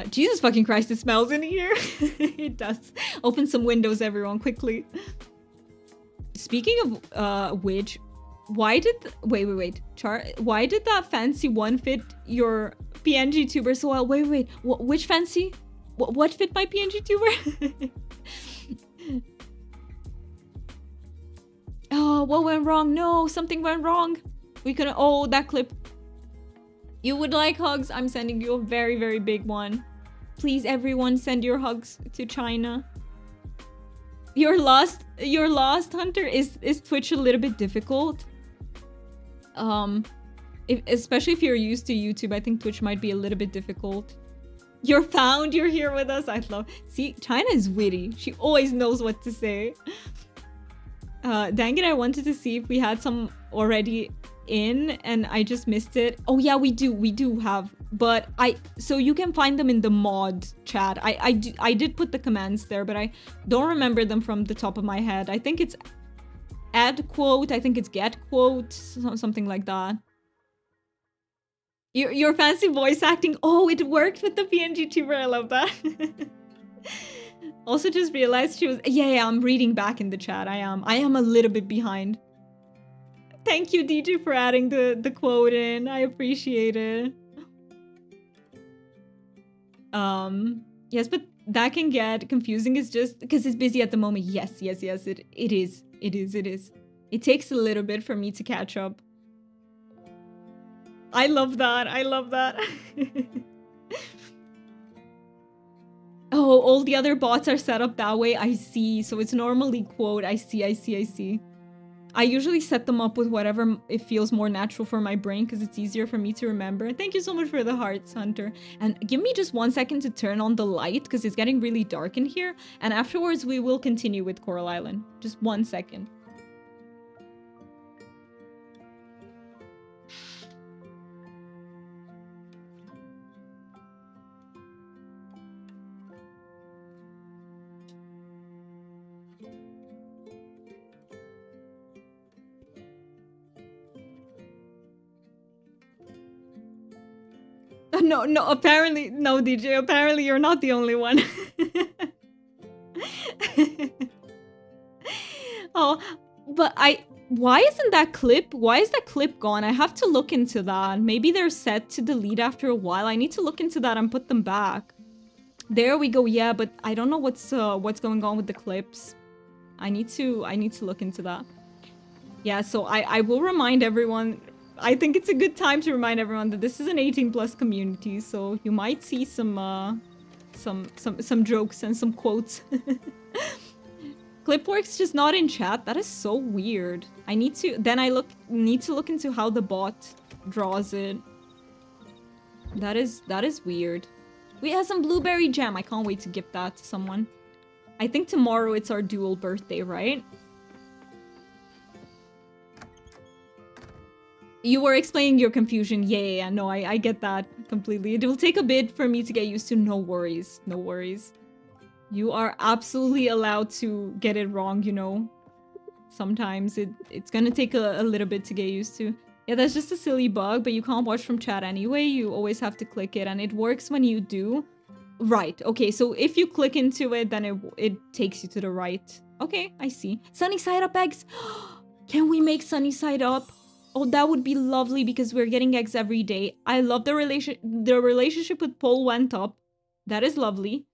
Jesus fucking Christ, it smells in here. It does. Open some windows, everyone, quickly. Speaking of which, why did wait, Char, why did that fancy one fit your PNG tuber so well? Wait, which fancy? What fit my PNG tuber? Oh, what went wrong? No, something went wrong. We couldn't. Oh, that clip. You would like hugs? I'm sending you a very, very big one. Please, everyone, send your hugs to China. Your lost Hunter, is Twitch a little bit difficult? Especially if you're used to YouTube, I think Twitch might be a little bit difficult. You're found. You're here with us. I love. See, China is witty. She always knows what to say. Dang it! I wanted to see if we had some already in and I just missed it. Oh yeah, we do have, but so you can find them in the mod chat. I did put the commands there, but I don't remember them from the top of my head. I think it's add quote, I think it's get quote, something like that. Your fancy voice acting. Oh, it worked with the PNG tuber. I love that. Also just realized she was yeah, I'm reading back in the chat. I am a little bit behind. Thank you, DJ, for adding the quote in. I appreciate it. Yes, but that can get confusing. It's just because it's busy at the moment. Yes, it is. It takes a little bit for me to catch up. I love that. Oh, all the other bots are set up that way. I see. So it's normally quote. I see. I usually set them up with whatever it feels more natural for my brain because it's easier for me to remember. Thank you so much for the hearts, Hunter. And give me just 1 second to turn on the light because it's getting really dark in here. And afterwards, we will continue with Coral Island. Just 1 second. No, apparently, no, DJ, apparently you're not the only one. Oh, but why is that clip gone? I have to look into that. Maybe they're set to delete after a while. I need to look into that and put them back. There we go, yeah, but I don't know what's going on with the clips. I need to look into that. Yeah, so I will remind everyone. I think it's a good time to remind everyone that this is an 18+ community, so you might see some jokes and some quotes. Clipworks just not in chat. That is so weird. I need to look into how the bot draws it. That is weird. We have some blueberry jam. I can't wait to gift that to someone. I think tomorrow it's our dual birthday, right? You were explaining your confusion. Yeah, no, I get that completely. It will take a bit for me to get used to. No worries, no worries. You are absolutely allowed to get it wrong, you know. Sometimes it's gonna take a little bit to get used to. Yeah, that's just a silly bug, but you can't watch from chat anyway. You always have to click it, and it works when you do. Right, okay, so if you click into it, then it takes you to the right. Okay, I see. Sunny side up eggs! Can we make sunny side up? Oh, that would be lovely because we're getting eggs every day. I love the relationship with Paul went up. That is lovely.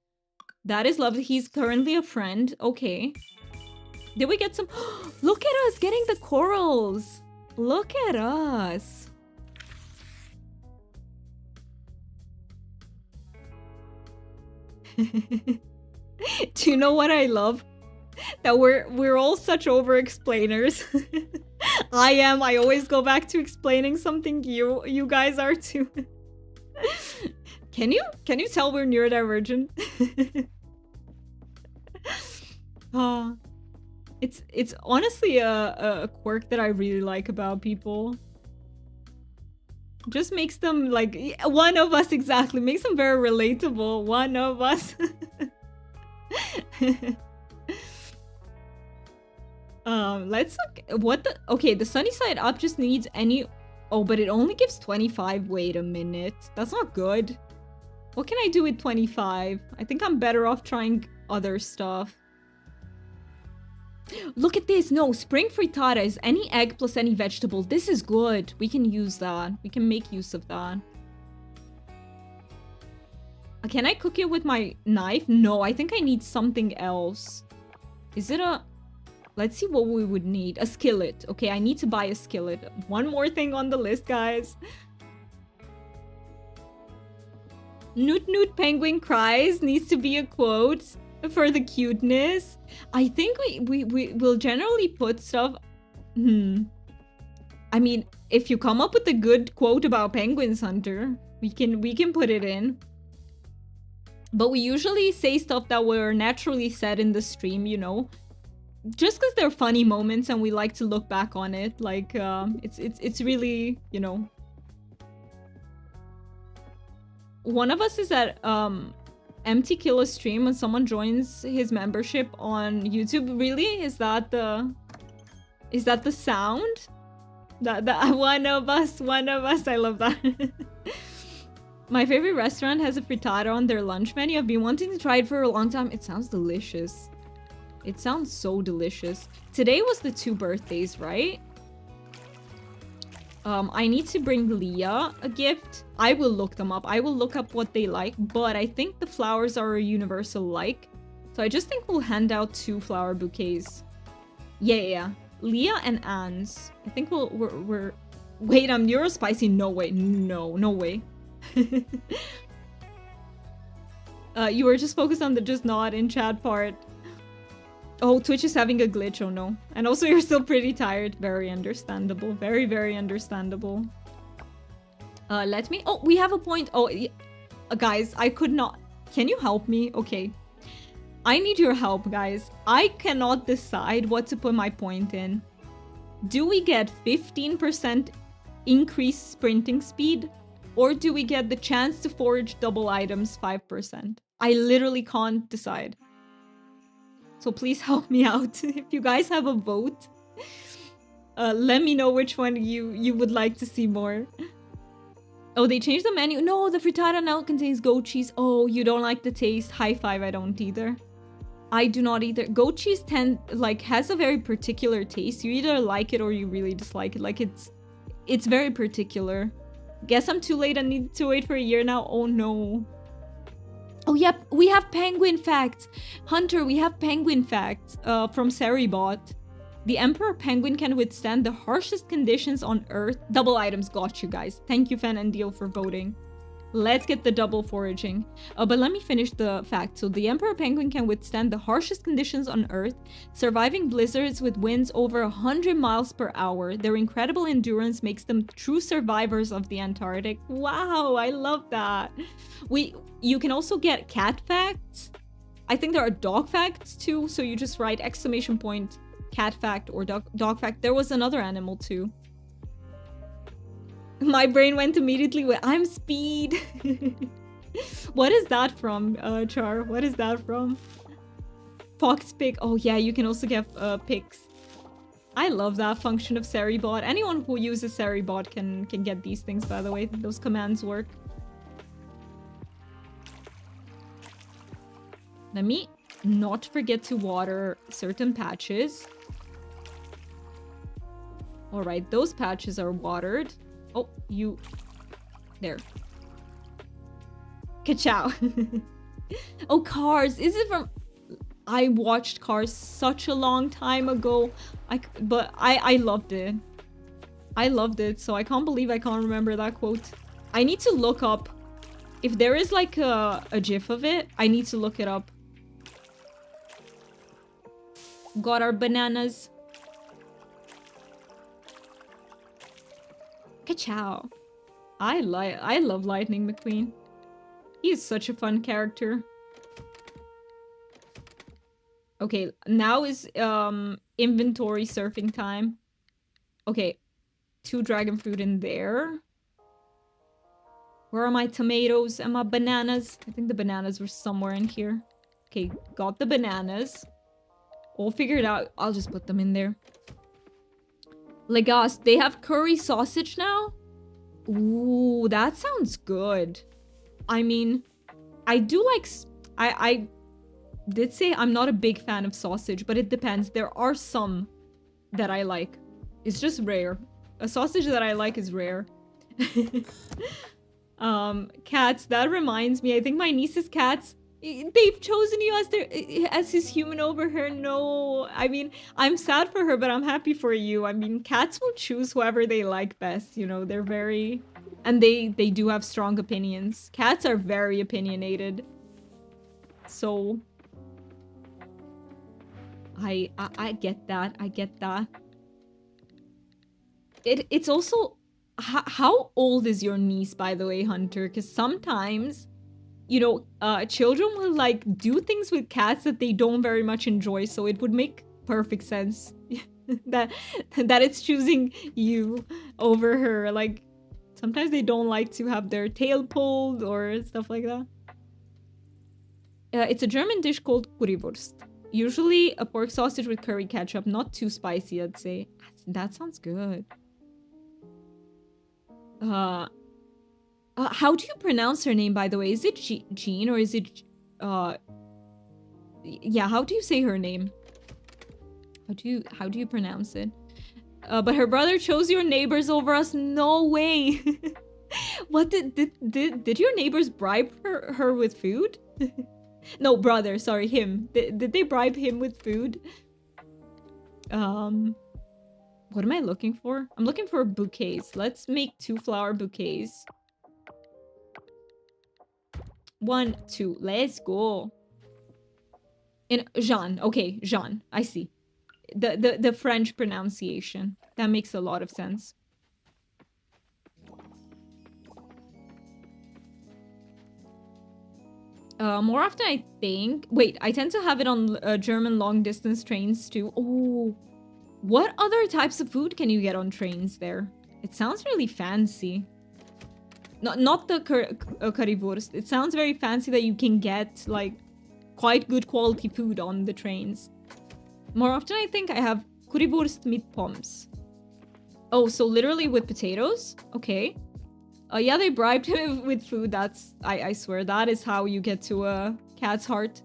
That is lovely. He's currently a friend. Okay. Did we get some... Look at us getting the corals. Look at us. Do you know what I love? That we're all such over-explainers. I am. I always go back to explaining something. You guys are too. Can you tell we're neurodivergent? It's honestly a quirk that I really like about people. Just makes them like one of us exactly. Makes them very relatable. One of us. Let's look. What the? Okay, the sunny side up just needs any. Oh, but it only gives 25. Wait a minute. That's not good. What can I do with 25? I think I'm better off trying other stuff. Look at this. No, spring frittata is any egg plus any vegetable. This is good. We can use that. We can make use of that. Can I cook it with my knife? No, I think I need something else. Is it a... Let's see what we would need. A skillet. Okay, I need to buy a skillet. One more thing on the list, guys. Newt Newt Penguin Cries needs to be a quote for the cuteness. I think we will generally put stuff... I mean, if you come up with a good quote about penguins, Hunter, we can put it in. But we usually say stuff that were naturally said in the stream, you know. Just because they're funny moments and we like to look back on it. Like, it's really, you know. One of us is at Empty Killer stream when someone joins his membership on YouTube. Really? Is that the sound? That one of us, I love that. My favorite restaurant has a frittata on their lunch menu. I've been wanting to try it for a long time. It sounds delicious. It sounds so delicious. Today was the 2 birthdays, right? I need to bring Leah a gift. I will look them up. I will look up what they like, but I think the flowers are a universal like. So I just think we'll hand out 2 flower bouquets. Yeah. Leah and Anne's. I think we're... Wait, I'm neurospicy? No way. No way. You were just focused on the just not in chat part. Oh, Twitch is having a glitch, oh no. And also you're still pretty tired. Very understandable. Very, very understandable. Let me... Oh, we have a point. Oh, guys, I could not... Can you help me? Okay. I need your help, guys. I cannot decide what to put my point in. Do we get 15% increased sprinting speed? Or do we get the chance to forage double items 5%? I literally can't decide. So please help me out. If you guys have a vote, let me know which one you would like to see more. Oh, they changed the menu. No, the frittata now contains goat cheese. Oh, you don't like the taste. High five, I don't either. I do not either. Goat cheese has a very particular taste. You either like it or you really dislike it. Like it's very particular. Guess I'm too late. I need to wait for a year now. Oh no. Oh, yep, we have penguin facts. Hunter, we have penguin facts from Seribot. The emperor penguin can withstand the harshest conditions on Earth. Double items, got you guys. Thank you, Fan and Deal, for voting. Let's get the double foraging. But let me finish the fact. So the emperor penguin can withstand the harshest conditions on Earth, surviving blizzards with winds over 100 miles per hour. Their incredible endurance makes them true survivors of the Antarctic. Wow, I love that. You can also get cat facts. I think there are dog facts too. So you just write exclamation point cat fact or dog fact. There was another animal too. My brain went immediately with I'm speed. What is that from, Char? What is that from? Fox pick. Oh yeah, you can also get picks. I love that function of Seribot. Anyone who uses Seribot can get these things, by the way. Those commands work. Let me not forget to water certain patches. Alright, those patches are watered. Oh, you... There. Ka-chow. Oh, Cars. Is it from... I watched Cars such a long time ago. But I loved it. I loved it, so I can't believe I can't remember that quote. I need to look up... If there is like a gif of it, I need to look it up. Got our bananas. Ka-chow. I love Lightning McQueen. He is such a fun character. Okay, now is inventory surfing time. Okay, 2 dragon fruit in there. Where are my tomatoes and my bananas? I think the bananas were somewhere in here. Okay, got the bananas. We'll figure it out. I'll just put them in there. Legast, they have curry sausage now? Ooh, that sounds good. I mean, I do like... I did say I'm not a big fan of sausage, but it depends. There are some that I like. It's just rare. A sausage that I like is rare. Cats, that reminds me. I think my niece's cats... They've chosen you as his human over her. No, I mean, I'm sad for her, but I'm happy for you. I mean, cats will choose whoever they like best. You know, they're very, and they do have strong opinions. Cats are very opinionated. So, I get that. I get that. It's also how old is your niece, by the way, Hunter? Because sometimes, you know, children will like do things with cats that they don't very much enjoy, so it would make perfect sense that it's choosing you over her. Like, sometimes they don't like to have their tail pulled or stuff like that. It's a German dish called Currywurst. Usually a pork sausage with curry ketchup, not too spicy, I'd say. That sounds good. How do you pronounce her name, by the way? Is it Jean or is it... Yeah, how do you say her name? How do you pronounce it? But her brother chose your neighbors over us? No way! What did your neighbors bribe her with food? No, brother, sorry, him. Did they bribe him with food? What am I looking for? I'm looking for bouquets. Let's make 2 flower bouquets. 1, 2. Let's go. In Jean. Okay, Jean. I see. The French pronunciation. That makes a lot of sense. More often, I think... Wait, I tend to have it on German long-distance trains, too. Oh, what other types of food can you get on trains there? It sounds really fancy. Not the currywurst. It sounds very fancy that you can get, like, quite good quality food on the trains. More often, I think I have currywurst mit Pommes. Oh, so literally with potatoes? Okay. Yeah, they bribed him with food. That's... I swear, that is how you get to a cat's heart.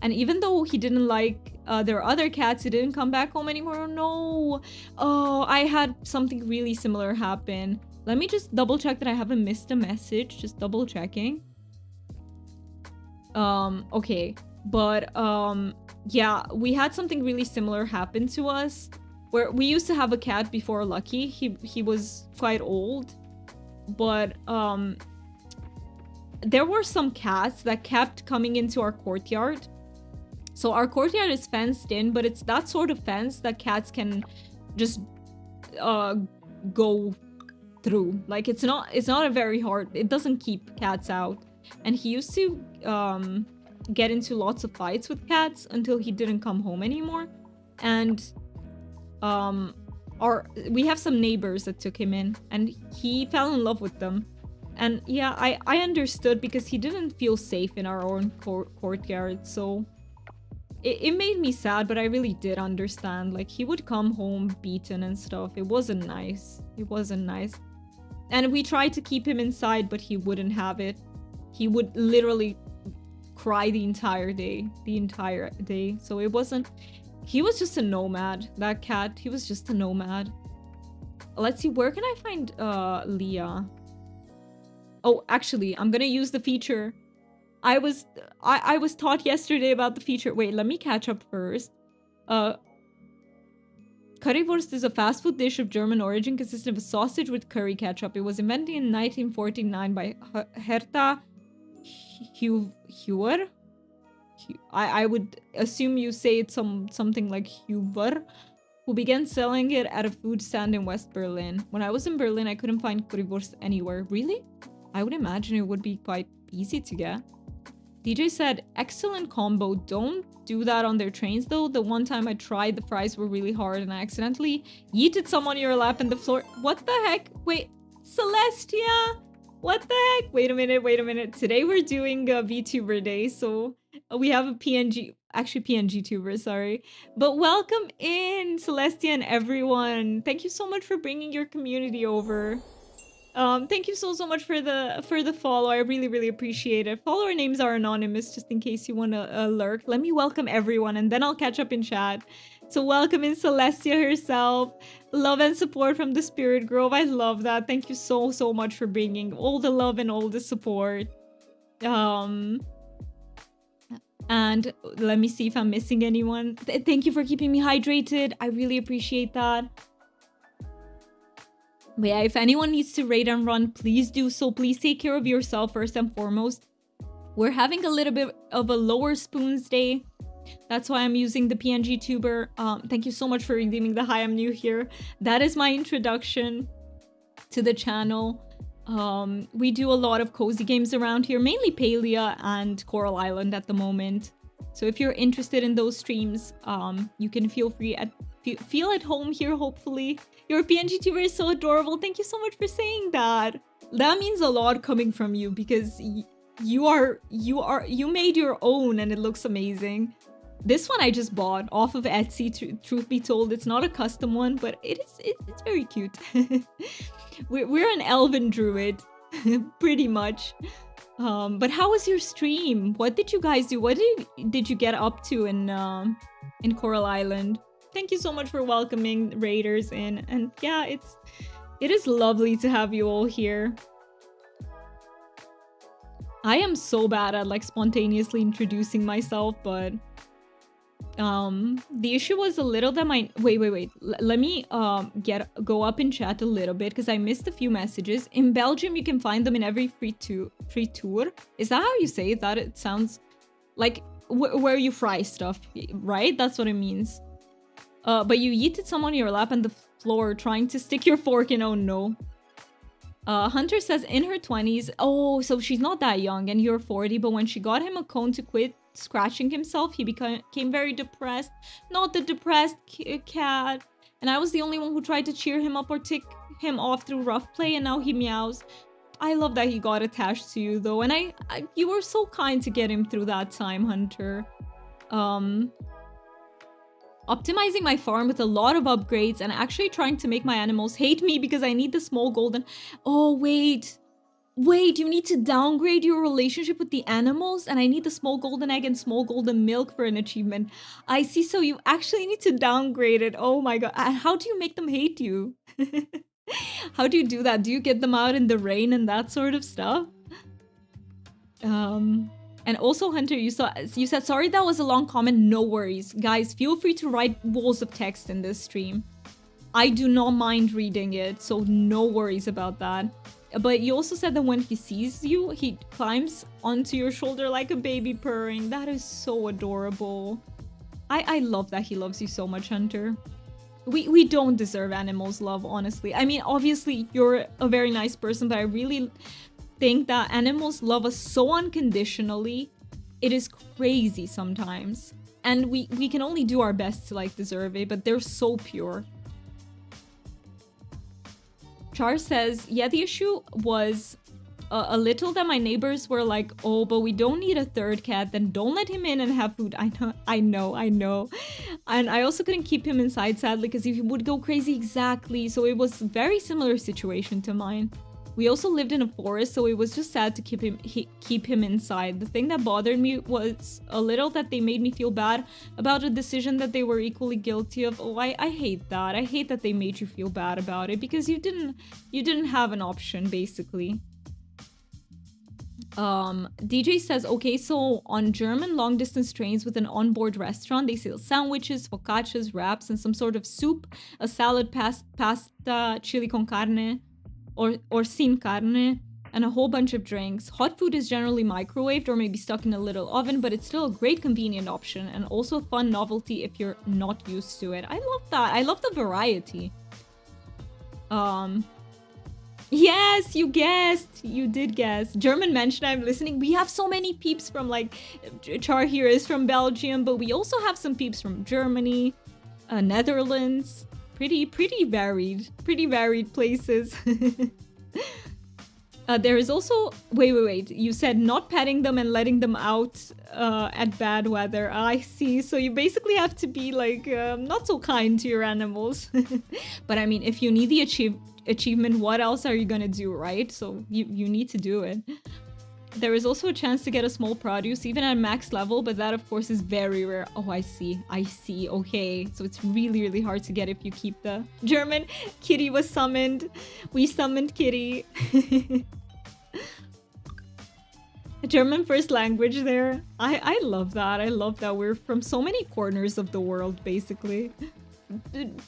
And even though he didn't like their other cats, he didn't come back home anymore. No! Oh, I had something really similar happen. Let me just double check that I haven't missed a message. Just double checking. Okay. But yeah, we had something really similar happen to us where we used to have a cat before Lucky. He was quite old, but there were some cats that kept coming into our courtyard. So our courtyard is fenced in, but it's that sort of fence that cats can just go through. Like it's not a very hard, it doesn't keep cats out. And he used to get into lots of fights with cats until he didn't come home anymore. And we have some neighbors that took him in, and he fell in love with them. And yeah, I understood because he didn't feel safe in our own courtyard. So it made me sad, but I really did understand. Like, he would come home beaten and stuff. It wasn't nice. It wasn't nice. And we tried to keep him inside, but he wouldn't have it. He would literally cry the entire day. So it wasn't... He was just a nomad, that cat. He was just a nomad. Let's see, where can I find Leah? Oh, actually, I'm gonna use the feature. I was taught yesterday about the feature. Wait, let me catch up first. Currywurst is a fast food dish of German origin consisting of a sausage with curry ketchup. It was invented in 1949 by Herta Huer. I would assume you say it's something like Huber, who began selling it at a food stand in West Berlin. When I was in Berlin, I couldn't find currywurst anywhere. Really? I would imagine it would be quite easy to get. DJ said, excellent combo. Don't do that on their trains though. The one time I tried, the fries were really hard and I accidentally yeeted some on your lap in the floor. What the heck? Wait, Celestia? What the heck? Wait a minute. Today we're doing a VTuber day, so we have a PNG tuber, sorry. But welcome in, Celestia and everyone. Thank you so much for bringing your community over. Thank you so much for the follow. I really appreciate it. Follower names are anonymous, just in case you want to lurk. Let me welcome everyone, and then I'll catch up in chat. So welcome in Celestia herself. Love and support from the Spirit Grove. I love that. Thank you so much for bringing all the love and all the support. And let me see if I'm missing anyone. Thank you for keeping me hydrated. I really appreciate that. But yeah, if anyone needs to raid and run, please do so. Please take care of yourself first and foremost. We're having a little bit of a lower spoons day. That's why I'm using the PNG tuber. Thank you so much for redeeming the hi, I'm new here. That is my introduction to the channel. We do a lot of cozy games around here, mainly Palia and Coral Island at the moment. So if you're interested in those streams, you can feel at home here, hopefully. Your PNG tuber is so adorable. Thank you so much for saying that. That means a lot coming from you because you made your own and it looks amazing. This one I just bought off of Etsy, truth be told. It's not a custom one, but it's very cute. We're an elven druid, pretty much. But how was your stream? What did you guys do? What did you get up to in Coral Island? Thank you so much for welcoming raiders in. And yeah, it is lovely to have you all here. I am so bad at like spontaneously introducing myself, but the issue was a little that my wait. Let me go up in chat a little bit because I missed a few messages. In Belgium, you can find them in every free tour. Is that how you say that? It sounds like where you fry stuff, right? That's what it means. But you yeeted someone on your lap on the floor trying to stick your fork in. Oh no. Hunter says in her 20s. Oh, so she's not that young and you're 40, but when she got him a cone to quit scratching himself, he became very depressed. Not the depressed cat. And I was the only one who tried to cheer him up or tick him off through rough play, and now he meows. I love that he got attached to you though, and you were so kind to get him through that time, Hunter. Optimizing my farm with a lot of upgrades and actually trying to make my animals hate me because I need the small golden... Oh, wait, you need to downgrade your relationship with the animals and I need the small golden egg and small golden milk for an achievement. I see, so you actually need to downgrade it. Oh my god, how do you make them hate you? How do you do that? Do you get them out in the rain and that sort of stuff? And also, Hunter, you said sorry that was a long comment. No worries, guys. Feel free to write walls of text in this stream. I do not mind reading it, so no worries about that. But you also said that when he sees you, he climbs onto your shoulder like a baby purring. That is so adorable. I love that he loves you so much, Hunter. We don't deserve animals' love, honestly. I mean, obviously, you're a very nice person, but I really think that animals love us so unconditionally. It is crazy sometimes. And we can only do our best to, like, deserve it, but they're so pure. Char says, yeah, the issue was a little that my neighbors were like, oh, but we don't need a third cat, then don't let him in and have food. I know. And I also couldn't keep him inside, sadly, because he would go crazy. Exactly. So it was a very similar situation to mine. We also lived in a forest, so it was just sad to keep him inside. The thing that bothered me was a little that they made me feel bad about a decision that they were equally guilty of. Oh, I hate that. I hate that they made you feel bad about it, because you didn't have an option, basically. DJ says, okay, so on German long-distance trains with an onboard restaurant, they sell sandwiches, focaccias, wraps, and some sort of soup, a salad, pasta, chili con carne, or sin carne, and a whole bunch of drinks. Hot food is generally microwaved or maybe stuck in a little oven, but it's still a great convenient option and also a fun novelty if you're not used to it. I love that. I love the variety. Yes, you guessed. You did guess. German mention, I'm listening. We have so many peeps from, like, Char here is from Belgium, but we also have some peeps from Germany, Netherlands. Pretty varied places. There is also... Wait. You said not petting them and letting them out at bad weather. I see. So you basically have to be, like, not so kind to your animals. But I mean, if you need the achievement, what else are you gonna do, right? So you need to do it. There is also a chance to get a small produce even at max level, but that of course is very rare. Oh, I see. Okay, so it's really hard to get if you keep the German. Kitty was summoned. We summoned Kitty. German first language there. I love that. I love that we're from so many corners of the world, basically.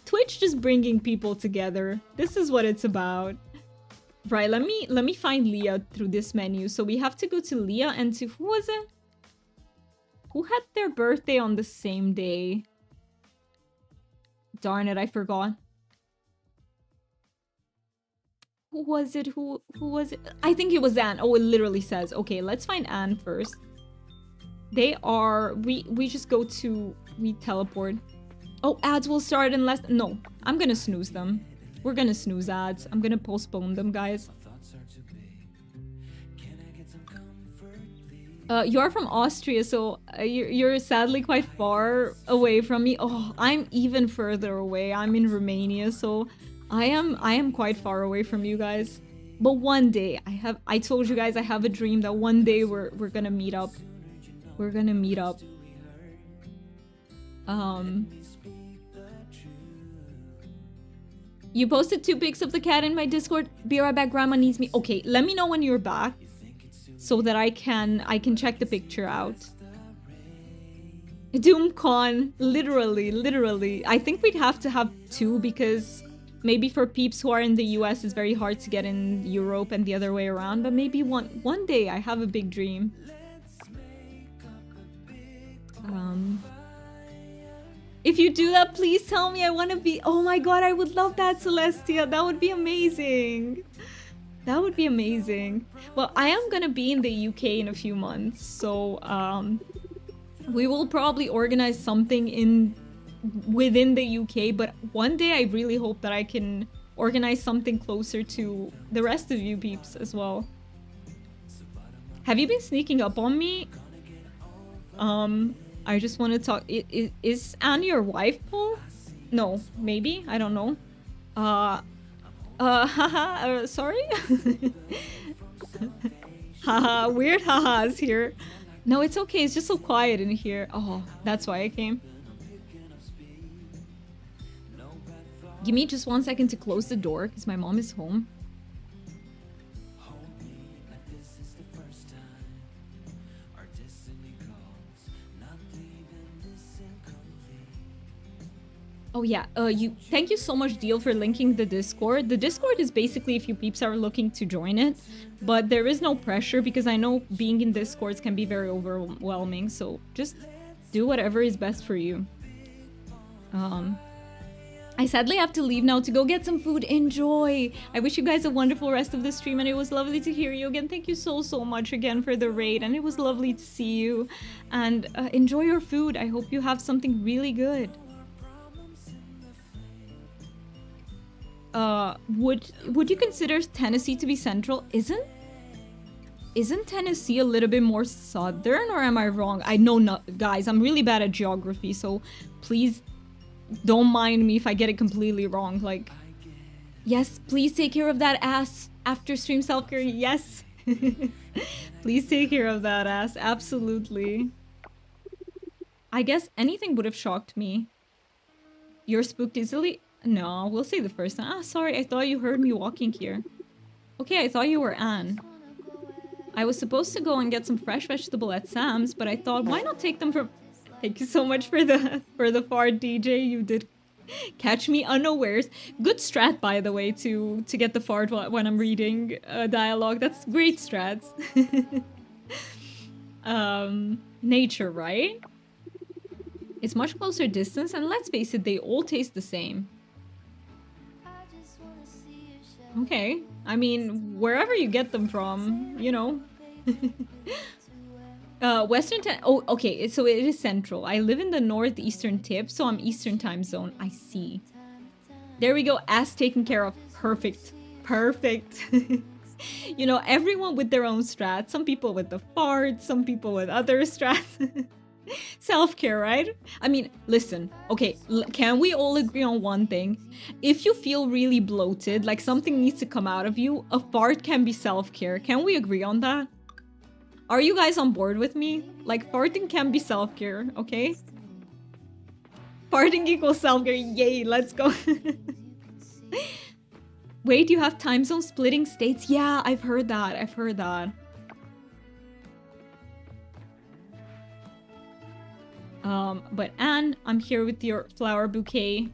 Twitch just bringing people together. This is what it's about. Right, let me find Leah through this menu. So we have to go to Leah and to... Who was it? Who had their birthday on the same day? Darn it, I forgot. Who was it? Who was it? I think it was Anne. Oh, it literally says. Okay, let's find Anne first. They are... We just go to... We teleport. Oh, ads will start in less... No, I'm gonna snooze them. We're gonna snooze ads. I'm gonna postpone them, guys. You are from Austria, so you're sadly quite far away from me. Oh, I'm even further away. I'm in Romania, so I am quite far away from you guys. But one day, I told you guys I have a dream that one day we're gonna meet up. We're gonna meet up. You posted 2 pics of the cat in my Discord. Be right back, grandma needs me. Okay, let me know when you're back so that I can check the picture out. DoomCon, literally. I think we'd have to have 2 because maybe for peeps who are in the US it's very hard to get in Europe and the other way around, but maybe one day. I have a big dream. If you do that, please tell me. I want to be... Oh my god, I would love that, Celestia. That would be amazing. That would be amazing. Well, I am gonna be in the UK in a few months, so we will probably organize something within the UK, but one day I really hope that I can organize something closer to the rest of you peeps as well. Have you been sneaking up on me? I just want to talk. Is Anne your wife, Paul? No, maybe. I don't know. Haha, sorry? Haha, weird hahas here. No, it's okay. It's just so quiet in here. Oh, that's why I came. Give me just 1 second to close the door because my mom is home. Oh yeah, thank you so much, Deal, for linking the Discord. The Discord is basically if you peeps are looking to join it, but there is no pressure because I know being in Discords can be very overwhelming, so just do whatever is best for you. I sadly have to leave now to go get some food. Enjoy! I wish you guys a wonderful rest of the stream, and it was lovely to hear you again. Thank you so much again for the raid, and it was lovely to see you. And enjoy your food. I hope you have something really good. Would you consider Tennessee to be central? Isn't Tennessee a little bit more southern, or am I wrong? I know not, guys. I'm really bad at geography, so please don't mind me if I get it completely wrong. Like, yes, please take care of that ass after stream self-care. Yes. Please take care of that ass. Absolutely. I guess anything would have shocked me. You're spooked easily? No, we'll say the first time. Ah, sorry, I thought you heard me walking here. Okay, I thought you were Anne. I was supposed to go and get some fresh vegetable at Sam's, but I thought, why not take them from... Thank you so much for the fart, DJ. You did catch me unawares. Good strat, by the way, to get the fart when I'm reading dialogue. That's great strats. Nature, right? It's much closer distance, and let's face it, they all taste the same. Okay, I mean, wherever you get them from, you know. Western time. Oh, okay, so it is central. I live in the northeastern tip, so I'm Eastern time zone. I see. There we go. Ass taken care of. Perfect. Perfect. You know, everyone with their own strats. Some people with the fart, some people with other strats. Self-care, right? I mean, listen, okay, can we all agree on one thing? If you feel really bloated, like something needs to come out of you, a fart can be self-care. Can we agree on that? Are you guys on board with me? Like, farting can be self-care, okay? Farting equals self-care, yay, let's go. Wait, you have time zone splitting states? Yeah, I've heard that, I've heard that. But Anne, I'm here with your flower bouquet.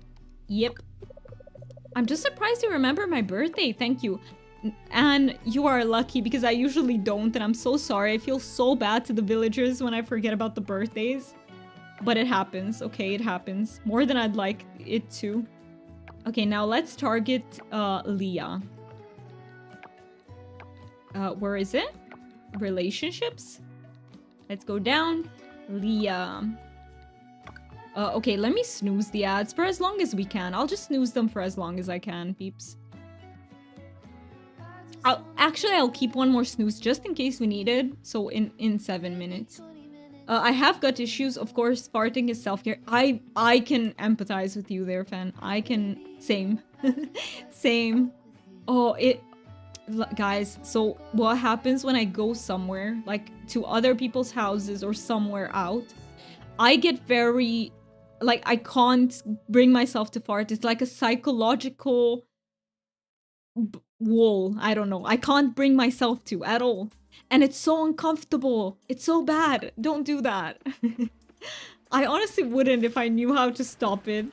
Yep. I'm just surprised you remember my birthday. Thank you. Anne, you are lucky because I usually don't, and I'm so sorry. I feel so bad to the villagers when I forget about the birthdays. But it happens, okay? It happens. More than I'd like it to. Okay, now let's target Leah. Where is it? Relationships? Let's go down. Leah. Okay, let me snooze the ads for as long as we can. I'll just snooze them for as long as I can, peeps. I'll keep one more snooze just in case we need it. So in 7 minutes. I have gut issues. Of course, farting is self-care. I can empathize with you there, fan. I can... Same. Same. Oh, guys, so what happens when I go somewhere, like to other people's houses or somewhere out, I get very... Like, I can't bring myself to fart. It's like a psychological wall. I don't know. I can't bring myself to at all. And it's so uncomfortable. It's so bad. Don't do that. I honestly wouldn't if I knew how to stop it.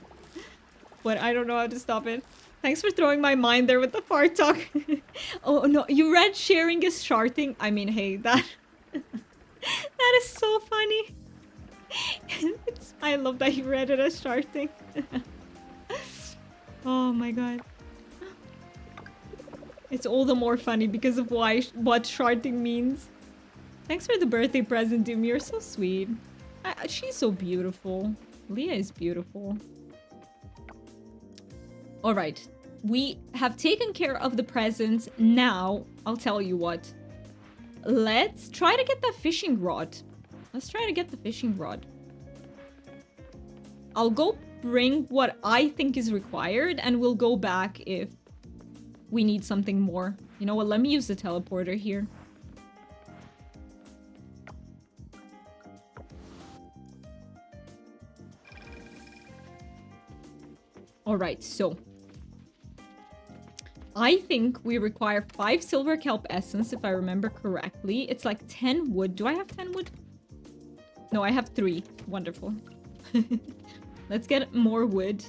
But I don't know how to stop it. Thanks for throwing my mind there with the fart talk. Oh, no. You read sharing is sharting? I mean, hey, that... that is so funny. I love that you read it as sharting. Oh my god. It's all the more funny because of what sharting means. Thanks for the birthday present, Doom. You're so sweet. She's so beautiful. Leah is beautiful. Alright. We have taken care of the presents. Now, I'll tell you what. Let's try to get that fishing rod. Let's try to get the fishing rod. I'll go bring what I think is required, and we'll go back if we need something more. You know what? Let me use the teleporter here. Alright, so. I think we require 5 silver kelp essence, if I remember correctly. It's like 10 wood. Do I have 10 wood? No, I have 3. Wonderful. Let's get more wood.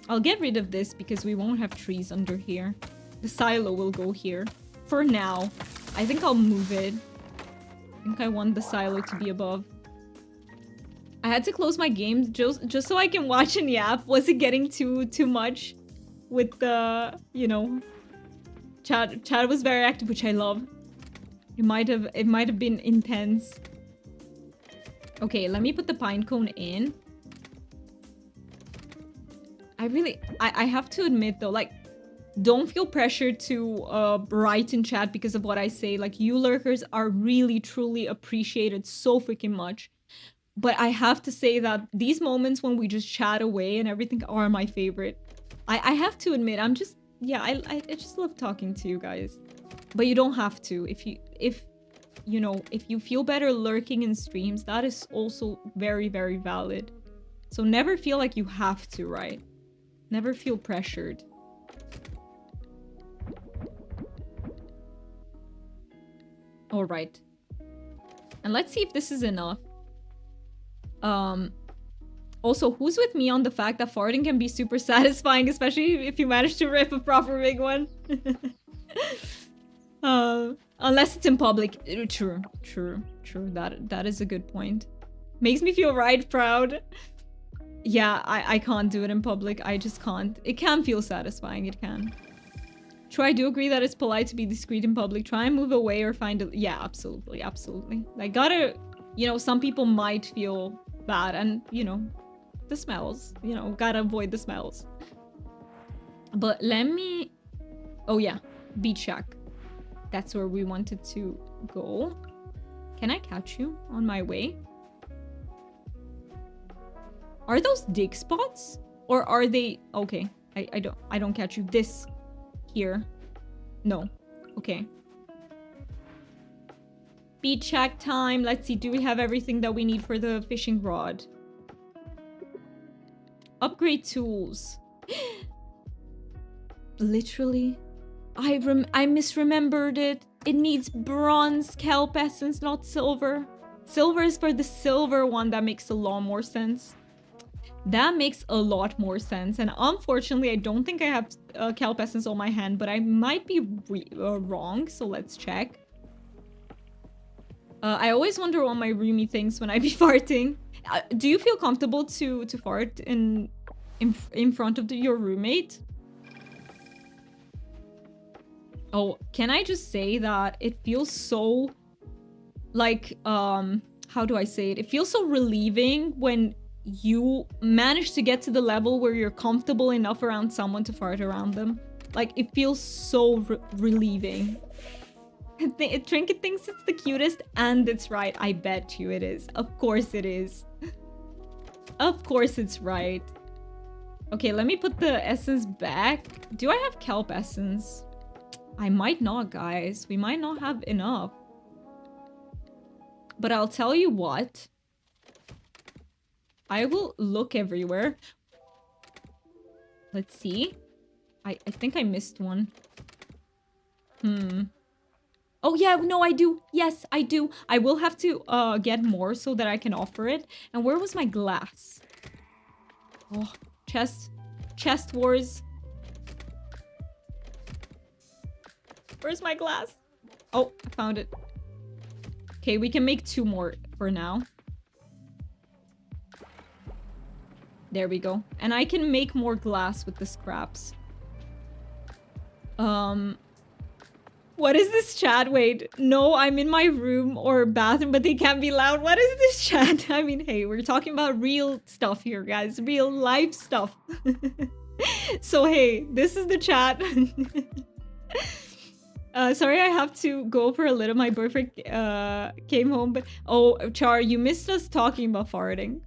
I'll get rid of this because we won't have trees under here. The silo will go here. For now. I think I'll move it. I think I want the silo to be above. I had to close my game just so I can watch and yap. Was it getting too much with the, you know, chat was very active, which I love. It might have been intense. Okay, let me put the pine cone in. I have to admit though, like, don't feel pressured to write in chat because of what I say. Like, you lurkers are really, truly appreciated so freaking much. But I have to say that these moments when we just chat away and everything are my favorite. I have to admit, I'm just, yeah, I just love talking to you guys. But you don't have to. If you feel better lurking in streams, that is also very, very valid. So never feel like you have to, right? Never feel pressured. All right. And let's see if this is enough. Also, who's with me on the fact that farting can be super satisfying, especially if you manage to rip a proper big one? Unless it's in public. True. That is a good point. Makes me feel right proud. Yeah, I can't do it in public. I just can't. It can feel satisfying. It can. True, I do agree that it's polite to be discreet in public. Try and move away or find a... Yeah, absolutely. Like, gotta... You know, some people might feel bad and, you know, the smells. You know, gotta avoid the smells. But let me... Oh, yeah. Beach shack. That's where we wanted to go. Can I catch you on my way? Are those dig spots? Or are they... Okay. I don't catch you. This... Here. No. Okay. Beach shack time. Let's see. Do we have everything that we need for the fishing rod? Upgrade tools. Literally. I misremembered it. It needs bronze kelp essence, not silver. Silver is for the silver one. That makes a lot more sense. That makes a lot more sense. And unfortunately, I don't think I have kelp essence on my hand, but I might be wrong. So let's check. I always wonder what my roomie thinks when I be farting. Do you feel comfortable to fart in front of your roommate? Oh, can I just say that it feels so like, how do I say it? It feels so relieving when you manage to get to the level where you're comfortable enough around someone to fart around them. Like, it feels so relieving. Trinket thinks it's the cutest, and it's right. I bet you it is. Of course it is. Of course it's right. Okay, let me put the essence back. Do I have kelp essence? I might not, guys. We might not have enough. But I'll tell you what. I will look everywhere. Let's see. I think I missed one. Oh yeah, no, I do. Yes, I do. I will have to get more so that I can offer it. And where was my glass? Oh, chest wars. Where's my glass? Oh, I found it. Okay, we can make 2 more for now. There we go. And I can make more glass with the scraps. What is this chat? Wait, no, I'm in my room or bathroom, but they can't be loud. What is this chat? I mean, hey, we're talking about real stuff here, guys. Real life stuff. So, hey, this is the chat. Sorry, I have to go for a little. My boyfriend came home, but... Oh, Char, you missed us talking about farting.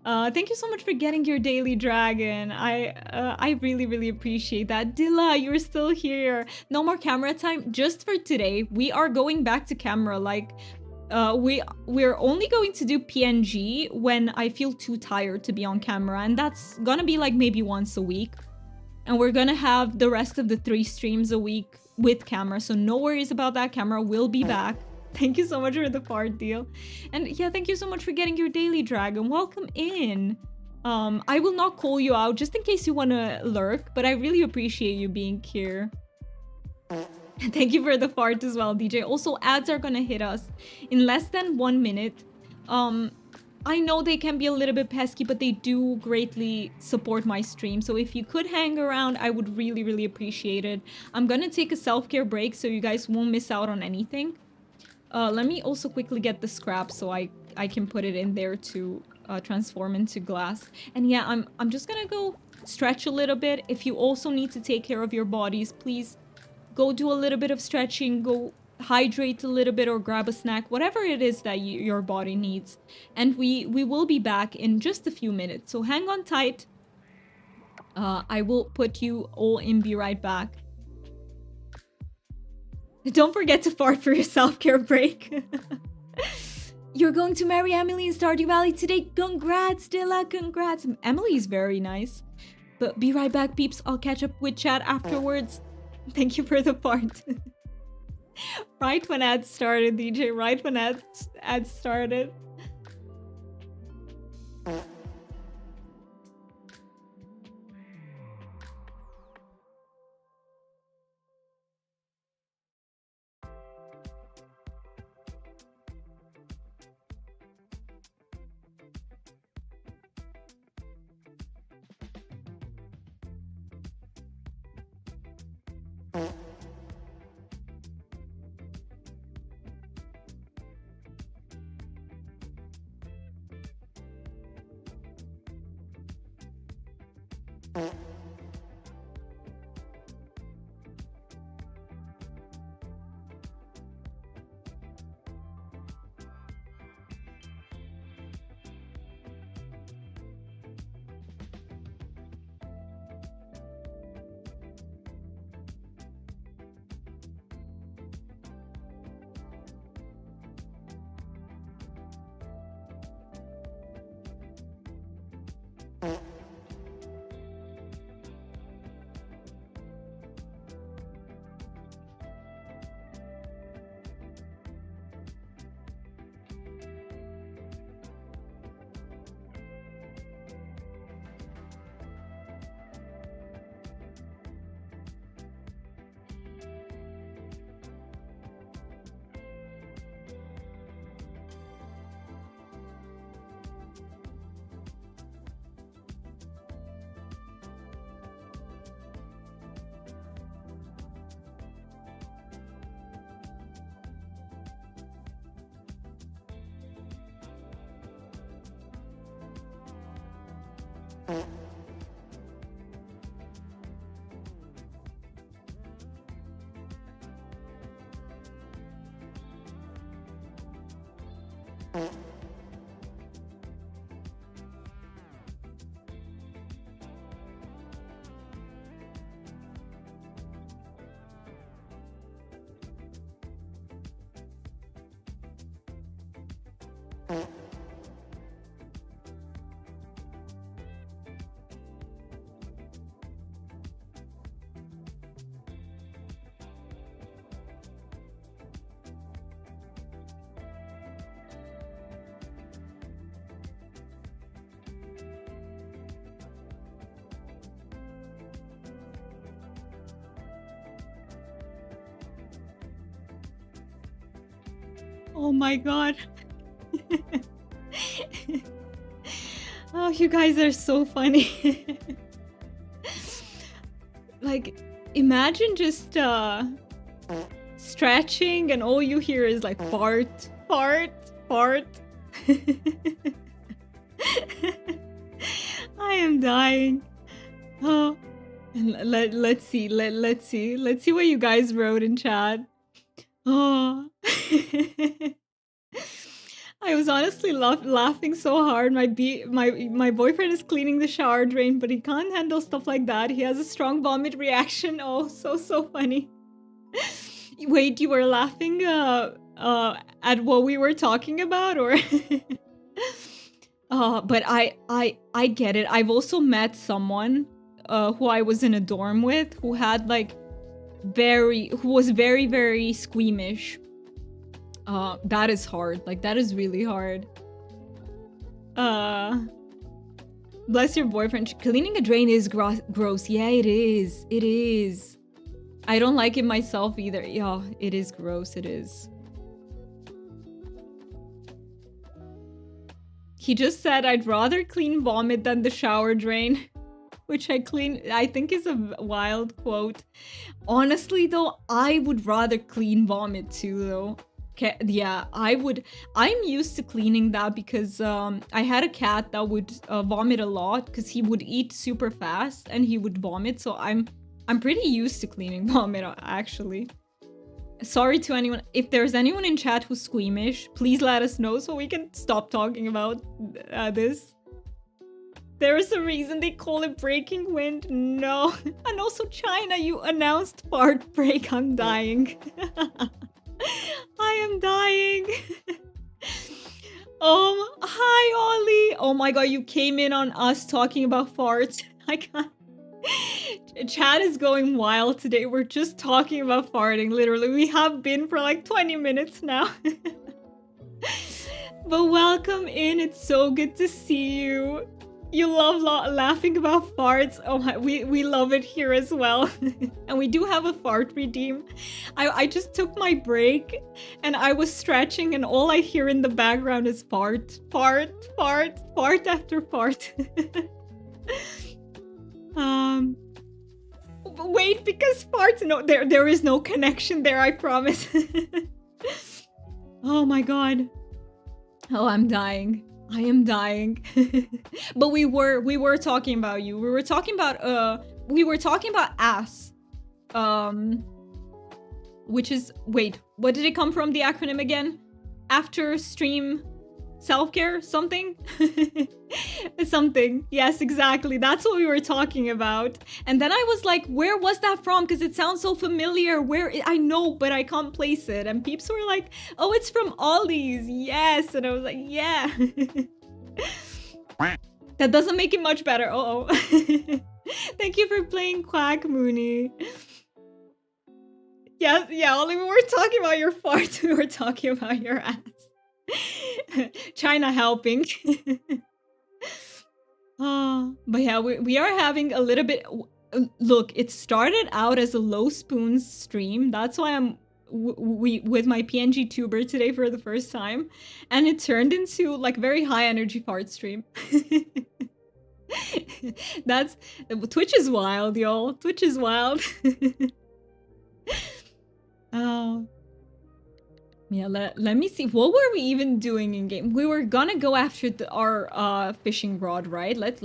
Thank you so much for getting your daily dragon. I really, really appreciate that. Dilla, you're still here. No more camera time. Just for today, we are going back to camera. Like, we're only going to do PNG when I feel too tired to be on camera. And that's gonna be like maybe once a week. And we're gonna have the rest of the 3 streams a week with camera. So no worries about that. Camera will be back. Thank you so much for the fart deal. And yeah, thank you so much for getting your daily dragon. Welcome in. I will not call you out just in case you want to lurk, but I really appreciate you being here. Thank you for the fart as well, DJ. Also, ads are gonna hit us in less than 1 minute. I know they can be a little bit pesky, but they do greatly support my stream. So if you could hang around, I would really, really appreciate it. I'm gonna take a self-care break so you guys won't miss out on anything. Let me also quickly get the scrap so I can put it in there to transform into glass. And yeah, I'm just gonna go stretch a little bit. If you also need to take care of your bodies, please go do a little bit of stretching, go hydrate a little bit or grab a snack, whatever it is that your body needs. And we will be back in just a few minutes. So hang on tight. I will put you all in, be right back. Don't forget to fart for your self-care break. You're going to marry Emily in Stardew Valley today. Congrats, Dilla, congrats. Emily's very nice. But be right back, peeps. I'll catch up with chat afterwards. Thank you for the fart. Right when ads started, DJ. Right when ads started. Oh my god. Oh, you guys are so funny. Like, imagine just stretching and all you hear is like fart, fart, fart. I am dying. Oh, and let's see what you guys wrote in chat. Oh. I was honestly laughing so hard. My boyfriend is cleaning the shower drain, but he can't handle stuff like that. He has a strong vomit reaction. Oh, so funny. Wait, you were laughing at what we were talking about, or? But I get it. I've also met someone who I was in a dorm with who had like who was very, very squeamish. That is hard. Like, that is really hard. Bless your boyfriend. Cleaning a drain is gross. Yeah, it is. It is. I don't like it myself either. Yeah, it is gross. It is. He just said, I'd rather clean vomit than the shower drain. Which I think is a wild quote. Honestly, though, I would rather clean vomit too, though. Okay, yeah, I would. I'm used to cleaning that because I had a cat that would vomit a lot because he would eat super fast and he would vomit. So I'm pretty used to cleaning vomit, actually. Sorry to anyone. If there's anyone in chat who's squeamish, please let us know so we can stop talking about this. There is a reason they call it breaking wind. No. And also, China, you announced fart break. I'm dying. I am dying. Hi, Ollie. Oh my god, you came in on us talking about farts. I can't. Chat is going wild today. We're just talking about farting, literally. We have been for like 20 minutes now. But welcome in. It's so good to see you. You love laughing about farts. Oh my, we love it here as well. And we do have a fart redeem. I just took my break and I was stretching and all I hear in the background is fart, fart, fart, fart after fart. Wait, because farts, no, there is no connection there, I promise. Oh my god. Oh, I'm dying. I am dying. But we were talking about you. We were talking about ass. Which is, wait, what did it come from, the acronym again? After stream self-care something? Something. Yes, exactly. That's what we were talking about. And then I was like, where was that from? Because it sounds so familiar. Where? I know, but I can't place it. And peeps were like, oh, it's from Ollie's. Yes. And I was like, yeah. That doesn't make it much better. Uh-oh. Thank you for playing Quack, Mooney. Yeah, Ollie, we were talking about your farts. We were talking about your ass. China helping. But yeah, we are having a little bit. Look, it started out as a low spoons stream. That's why I'm with my PNG tuber today for the first time, and it turned into like very high energy fart stream. That's Twitch is wild, y'all. Twitch is wild. Oh. Yeah, let me see. What were we even doing in game? We were gonna go after our fishing rod, right? Let's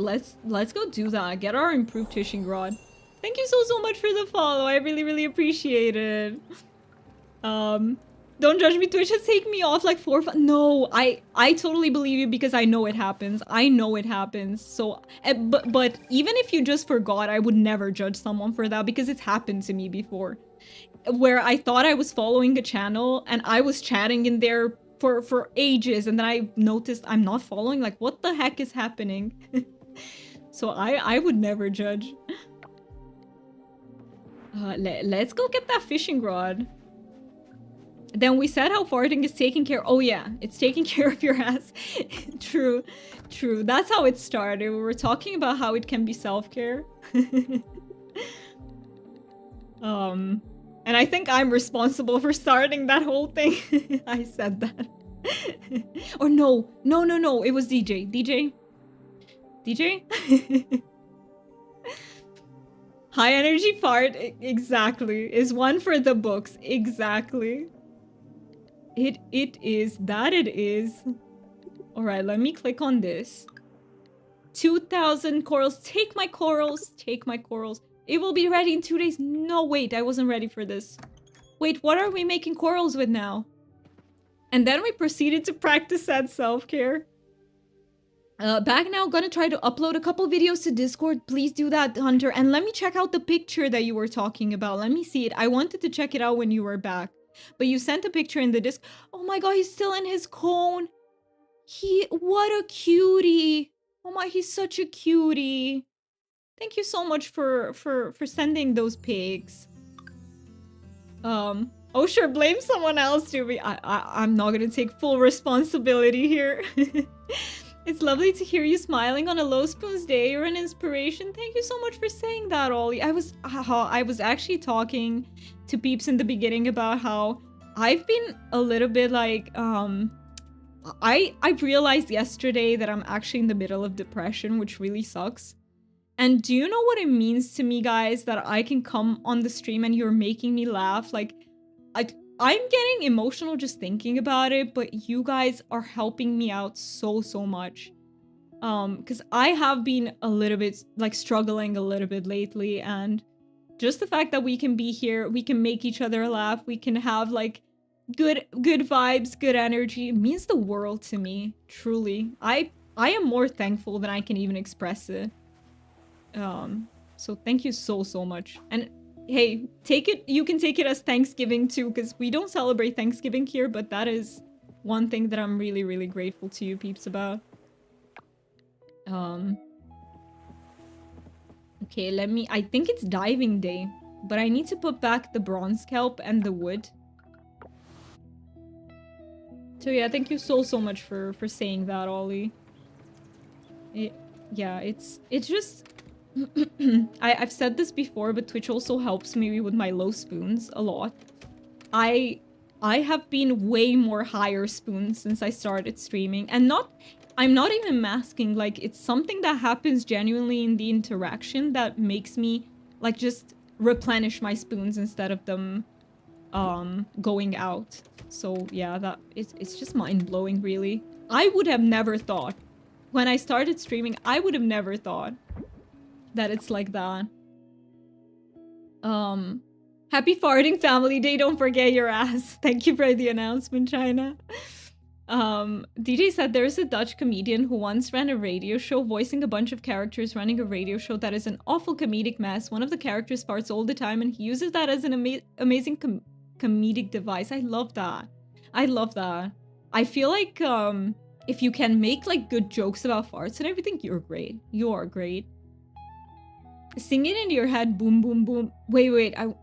go do that. Get our improved fishing rod. Thank you so much for the follow. I really appreciate it. Don't judge me. Twitch has taken me off like 4 or 5. No, I totally believe you because I know it happens. I know it happens. So, but even if you just forgot, I would never judge someone for that because it's happened to me before. Where I thought I was following a channel and I was chatting in there for ages, and then I noticed I'm not following. Like, what the heck is happening? So I would never judge. Let's go get that fishing rod. Then we said how farting is taking care. Oh yeah, it's taking care of your ass. True. That's how it started. We were talking about how it can be self-care. And I think I'm responsible for starting that whole thing. I said that. Or no. It was DJ. DJ? High energy fart. Exactly. Is one for the books. Exactly. It is. That it is. Alright, let me click on this. 2,000 corals. Take my corals. Take my corals. It will be ready in 2 days. No, wait, I wasn't ready for this. Wait, what are we making corals with now? And then we proceeded to practice that self-care. Back now, gonna try to upload a couple videos to Discord. Please do that, Hunter. And let me check out the picture that you were talking about. Let me see it. I wanted to check it out when you were back. But you sent a picture in the disc. Oh my god, he's still in his cone. What a cutie. Oh my, he's such a cutie. Thank you so much for sending those pics. Oh sure, blame someone else, Juby. I'm not gonna take full responsibility here. It's lovely to hear you smiling on a Low Spoons day. You're an inspiration. Thank you so much for saying that, Ollie. I was actually talking to peeps in the beginning about how I've been a little bit like I realized yesterday that I'm actually in the middle of depression, which really sucks. And do you know what it means to me, guys, that I can come on the stream and you're making me laugh? Like, I'm getting emotional just thinking about it, but you guys are helping me out so much. Because I have been a little bit, like, struggling a little bit lately, and just the fact that we can be here, we can make each other laugh, we can have, like, good vibes, good energy, it means the world to me, truly. I am more thankful than I can even express it. So thank you so much. And hey, take it, you can take it as Thanksgiving too, because we don't celebrate Thanksgiving here, but that is one thing that I'm really grateful to you peeps about. Okay, I think it's diving day, but I need to put back the bronze kelp and the wood. So yeah, thank you so much for saying that, Ollie. Yeah, it's just I've said this before, but Twitch also helps me with my low spoons a lot. I have been way more higher spoons since I started streaming, and I'm not even masking, like, it's something that happens genuinely in the interaction that makes me, like, just replenish my spoons instead of them going out. So yeah, that it's just mind-blowing, really. I would have never thought, when I started streaming, I would have never thought that it's like that. Happy farting family day, don't forget your ass. Thank you for the announcement, China. DJ said there's a Dutch comedian who once ran a radio show voicing a bunch of characters running a radio show that is an awful comedic mess. One of the characters farts all the time and he uses that as an amazing comedic device. I love that. I love that. I feel like if you can make, like, good jokes about farts and everything, you're great. You are great. Sing it into your head, boom boom boom. Wait, I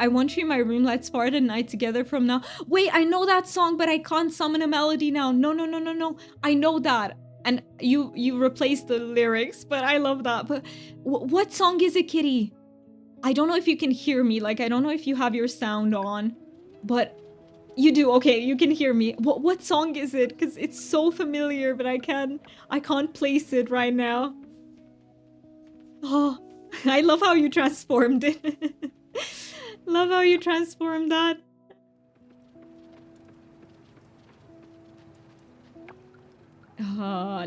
want you in my room, let's fart at night together from now. Wait, I know that song, but I can't summon a melody now. No. I know that. And you replaced the lyrics, but I love that. But what song is it, Kitty? I don't know if you can hear me. Like, I don't know if you have your sound on, but you do. Okay, you can hear me. What song is it? Because it's so familiar, but I can't place it right now. Oh, I love how you transformed it. Love how you transformed that.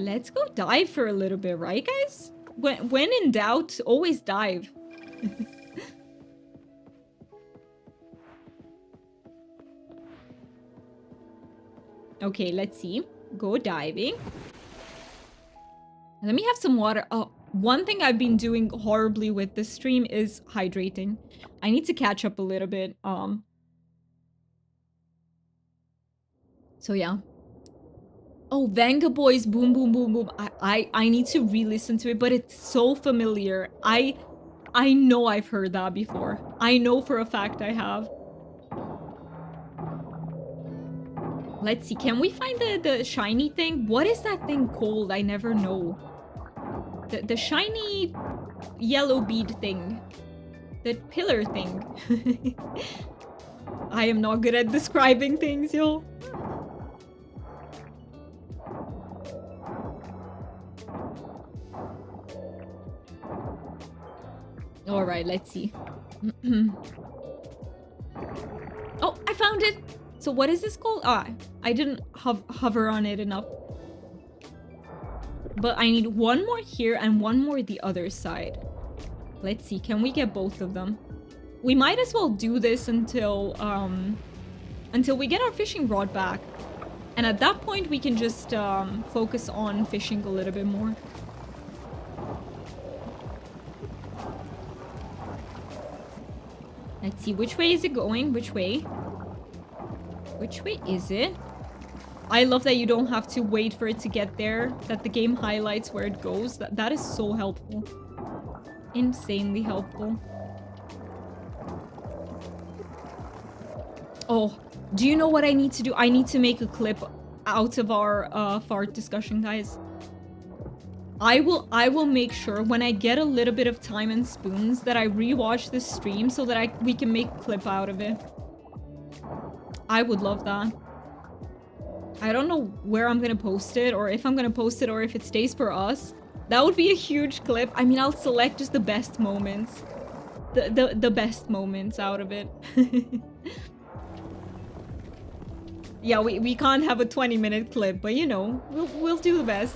Let's go dive for a little bit, right, guys? When in doubt, always dive. Okay, let's see. Go diving. Let me have some water. Oh, one thing I've been doing horribly with this stream is hydrating. I need to catch up a little bit. So yeah. Oh, Venga Boys, boom boom boom boom. I need to re-listen to it, but it's so familiar. I know I've heard that before. I know for a fact I have. Let's see, can we find the shiny thing? What is that thing called? I never know. The shiny yellow bead thing. The pillar thing. I am not good at describing things, yo. Alright, let's see. Oh, I found it! So what is this called? Ah, I didn't hover on it enough. But I need one more here and one more the other side. Let's see, can we get both of them? We might as well do this until we get our fishing rod back. And at that point, we can just focus on fishing a little bit more. Let's see, which way is it going? Which way? Which way is it? I love that you don't have to wait for it to get there, that the game highlights where it goes. That is so helpful. Insanely helpful. Oh, do you know what I need to do? I need to make a clip out of our fart discussion, guys. I will make sure when I get a little bit of time and spoons that I rewatch this stream so that we can make a clip out of it. I would love that. I don't know where I'm gonna post it, or if I'm gonna post it, or if it stays for us. That would be a huge clip. I mean, I'll select just the best moments. The best moments out of it. Yeah, we can't have a 20-minute clip, but you know, we'll do the best.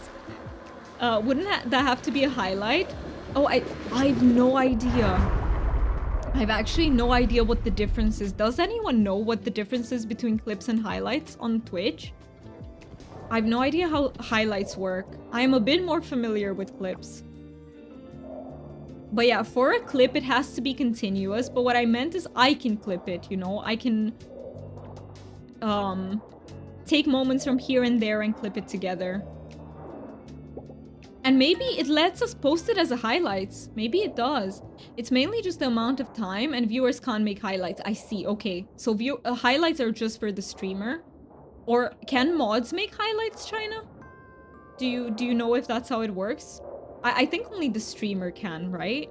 Wouldn't that have to be a highlight? Oh, I've no idea. I've actually no idea what the difference is. Does anyone know what the difference is between clips and highlights on Twitch? I have no idea how highlights work. I am a bit more familiar with clips. But yeah, for a clip, it has to be continuous. But what I meant is I can clip it, you know? I can take moments from here and there and clip it together. And maybe it lets us post it as a highlights. Maybe it does. It's mainly just the amount of time and viewers can't make highlights. I see. Okay. So highlights are just for the streamer. Or can mods make highlights, China? Do you know if that's how it works? I think only the streamer can, right?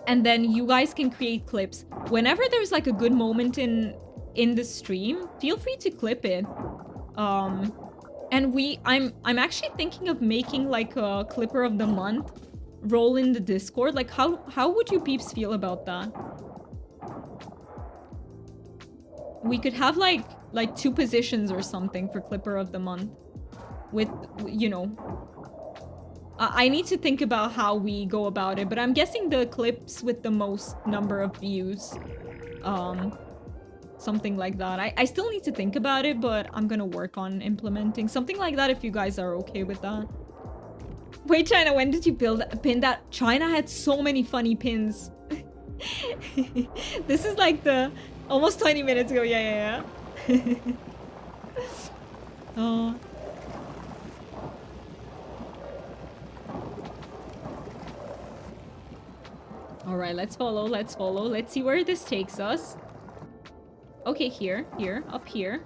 And then you guys can create clips. Whenever there's like a good moment in the stream, feel free to clip it. And I'm actually thinking of making like a clipper of the month role in the Discord. Like how would you peeps feel about that? We could have like 2 positions or something for clipper of the month. With, you know, I need to think about how we go about it, but I'm guessing the clips with the most number of views. Something like that. I still need to think about it, but I'm gonna work on implementing something like that if you guys are okay with that. Wait, China, when did you pin that? China had so many funny pins. This is like the almost 20 minutes ago. Yeah. Oh. All right, let's follow. Let's see where this takes us. Okay, here, up here.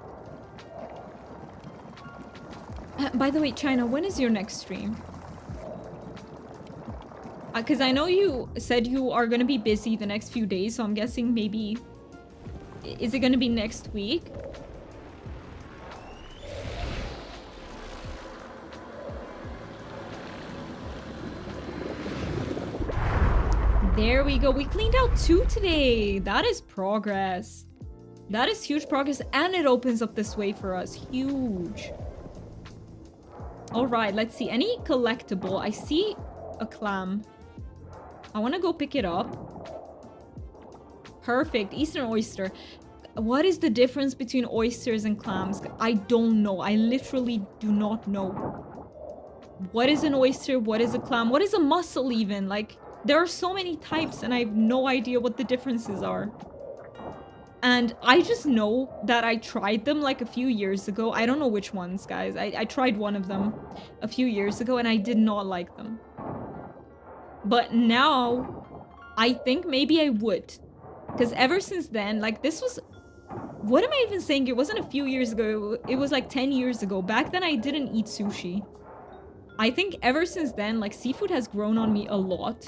By the way, China, when is your next stream? Because I know you said you are going to be busy the next few days, so I'm guessing maybe... Is it going to be next week? There we go. We cleaned out 2 today. That is progress. That is huge progress, and it opens up this way for us. Huge. All right, let's see. Any collectible? I see a clam. I want to go pick it up. Perfect. Eastern oyster. What is the difference between oysters and clams? I don't know. I literally do not know. What is an oyster? What is a clam? What is a mussel even? Like, there are so many types, and I have no idea what the differences are. And I just know that I tried them like a few years ago. I don't know which ones, guys. I tried one of them a few years ago and I did not like them. But now, I think maybe I would. Because ever since then, like this was... What am I even saying? It wasn't a few years ago. It was like 10 years ago. Back then, I didn't eat sushi. I think ever since then, like seafood has grown on me a lot.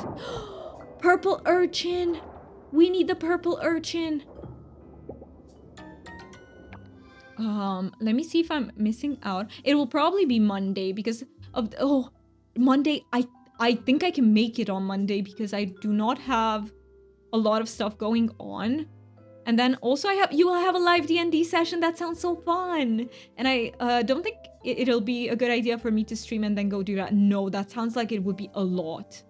Purple urchin! We need the purple urchin! Let me see if I'm missing out. It will probably be Monday because of Monday. I think I can make it on Monday because I do not have a lot of stuff going on. And then also you will have a live D&D session. That sounds so fun. And I don't think it'll be a good idea for me to stream and then go do that. No, that sounds like it would be a lot.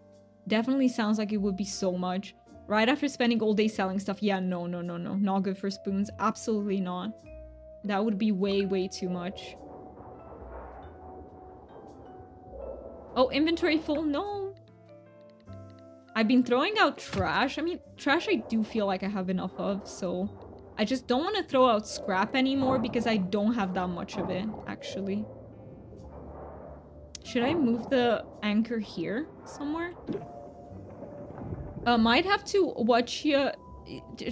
Definitely sounds like it would be so much. Right after spending all day selling stuff. Yeah, no. Not good for spoons. Absolutely not. That would be way too much. Oh, inventory full? No. I've been throwing out trash. I mean, trash I do feel like I have enough of, so... I just don't want to throw out scrap anymore because I don't have that much of it, actually. Should I move the anchor here somewhere? Might have to watch you...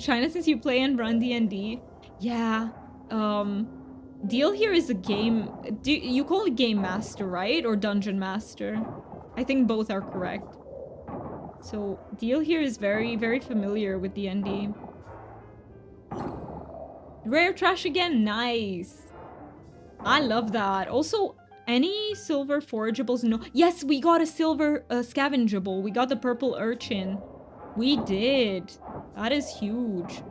China, since you play and run D&D. Yeah. Deal here is a game... you call it Game Master, right? Or Dungeon Master? I think both are correct. So, Deal here is very, very familiar with D&D. Rare trash again, nice! I love that. Also, any silver forageables? No. Yes, we got a silver scavengeable. We got the purple urchin. We did. That is huge.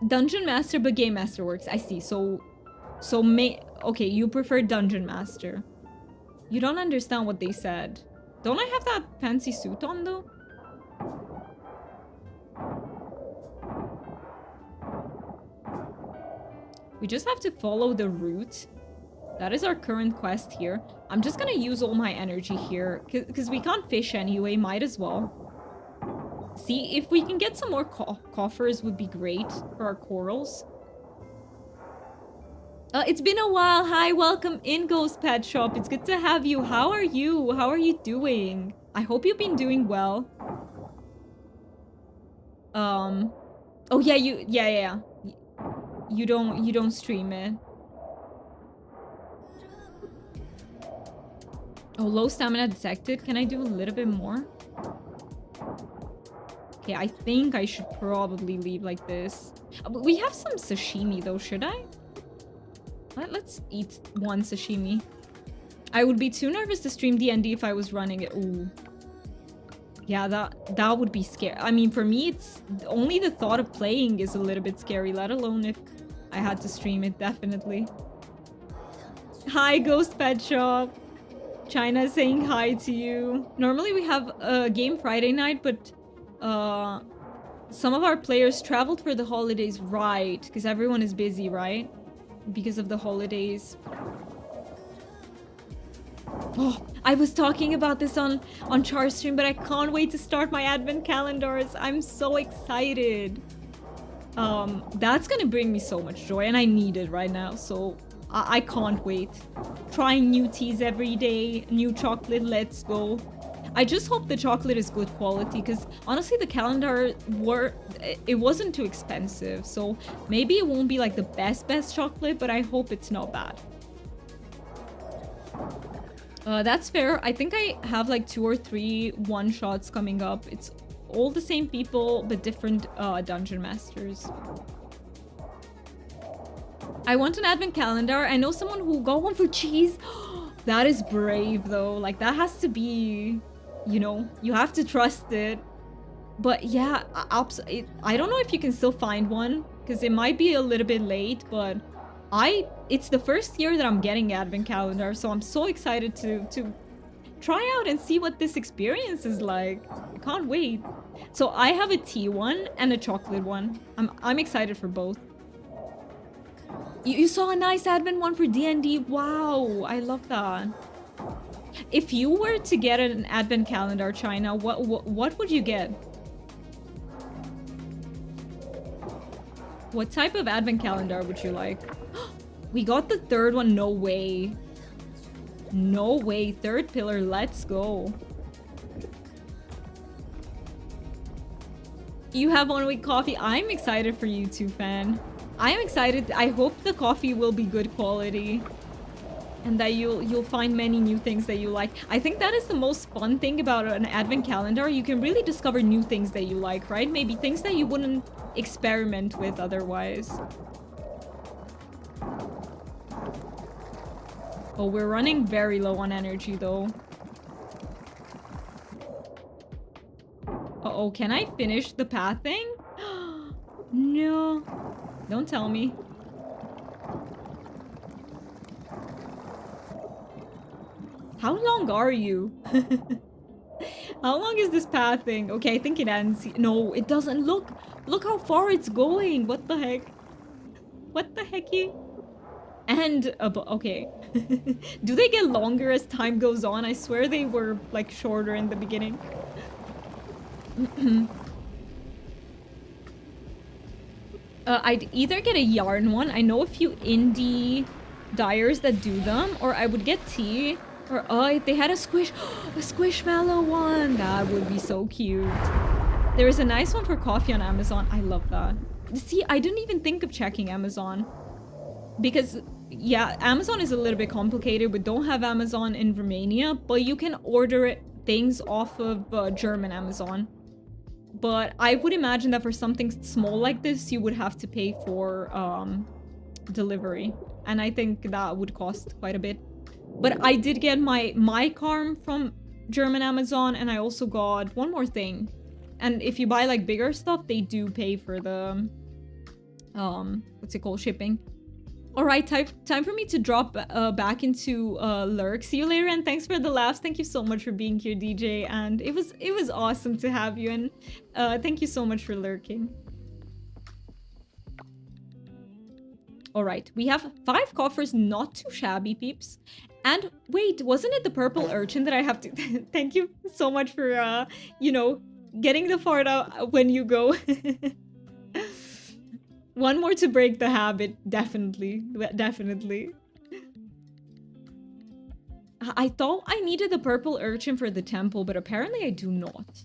Dungeon Master, but Game Master works. I see. Okay, you prefer Dungeon Master. You don't understand what they said. Don't I have that fancy suit on, though? We just have to follow the route. That is our current quest here. I'm just gonna use all my energy here, because we can't fish anyway, might as well. See, if we can get some more coffers would be great for our corals. It's been a while. Hi, welcome in, Ghost Pet Shop. It's good to have you. How are you? How are you doing? I hope you've been doing well. Oh yeah, yeah. You don't stream it. Oh, low stamina detected. Can I do a little bit more? Okay, I think I should probably leave like this. We have some sashimi though, should I? Let's eat one sashimi. I would be too nervous to stream D&D if I was running it. Ooh. Yeah, that would be scary. I mean, for me, it's only the thought of playing is a little bit scary, let alone if I had to stream it, definitely. Hi, Ghost Pet Shop. China saying hi to you. Normally we have a game Friday night, but some of our players traveled for the holidays, right? Because everyone is busy, right? Because of the holidays. Oh, I was talking about this on Char stream, but I can't wait to start my advent calendars. I'm so excited. That's gonna bring me so much joy, and I need it right now, so I can't wait. Trying new teas every day, new chocolate, let's go. I just hope the chocolate is good quality, because honestly the calendar it wasn't too expensive, so maybe it won't be like the best chocolate, but I hope it's not bad. That's fair. I think I have like 2 or 3 one-shots coming up. It's all the same people, but different dungeon masters. I want an advent calendar. I know someone who got one for cheese. That is brave though. Like that has to be, you know, you have to trust it. But yeah, I don't know if you can still find one, because it might be a little bit late, but it's the first year that I'm getting advent calendar, so I'm so excited to try out and see what this experience is like. I can't wait. So I have a tea one and a chocolate one. I'm excited for both. You saw a nice advent one for D&D. Wow, I love that. If you were to get an advent calendar, China, what would you get? What type of advent calendar would you like? We got the 3rd one. No way. No way. 3rd pillar. Let's go. You have 1 week coffee. I'm excited for you too, fan. I'm excited. I hope the coffee will be good quality, and that you'll find many new things that you like. I think that is the most fun thing about an advent calendar. You can really discover new things that you like, right? Maybe things that you wouldn't experiment with otherwise. Oh, we're running very low on energy though. Uh-oh, can I finish the pathing? No. Don't tell me. How long are you? How long is this pathing? Okay, I think it ends. No, it doesn't. Look how far it's going. What the heck? What the hecky? And, okay. Do they get longer as time goes on? I swear they were, like, shorter in the beginning. I'd either get a yarn one. I know a few indie dyers that do them. Or I would get tea. Or, if they had a squishmallow one. That would be so cute. There is a nice one for coffee on Amazon. I love that. See, I didn't even think of checking Amazon. Because, yeah, Amazon is a little bit complicated. We don't have Amazon in Romania, but you can order things off of German Amazon. But I would imagine that for something small like this, you would have to pay for delivery. And I think that would cost quite a bit. But I did get my Carm from German Amazon, and I also got one more thing. And if you buy like bigger stuff, they do pay for the what's it called, shipping. All right, time for me to drop back into lurk. See you later, and thanks for the laughs. Thank you so much for being here, DJ, and it was awesome to have you, and thank you so much for lurking. All right, we have 5 coffers, not too shabby, peeps. And wait, wasn't it the purple urchin that I have to... Thank you so much for, you know, getting the fart out when you go. One more to break the habit, definitely. Definitely. I thought I needed the purple urchin for the temple, but apparently I do not.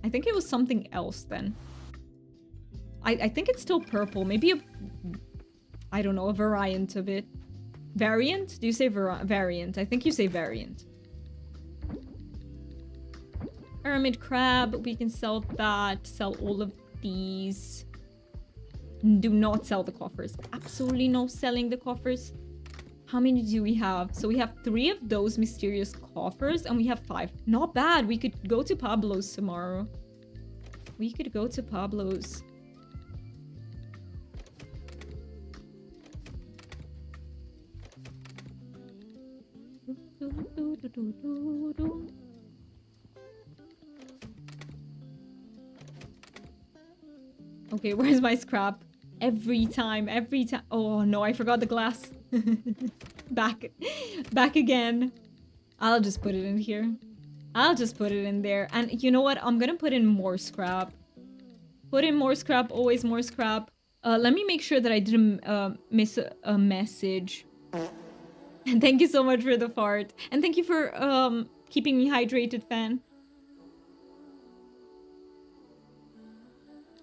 I think it was something else then. I think it's still purple. Maybe a... I don't know, a variant of it. Variant? Do you say variant? I think you say variant. Hermit crab. We can sell that. Sell all of these. Do not sell the coffers. Absolutely no selling the coffers. How many do we have? So we have 3 of those mysterious coffers, and we have 5. Not bad. We could go to Pablo's tomorrow. We could go to Pablo's. Okay, where's my scrap? Every time. Oh no, I forgot the glass. Back again. I'll just put it in here. I'll just put it in there. And you know what? I'm gonna put in more scrap. Put in more scrap, always more scrap. Let me make sure that I didn't miss a message. And thank you so much for the fart. And thank you for keeping me hydrated, fan.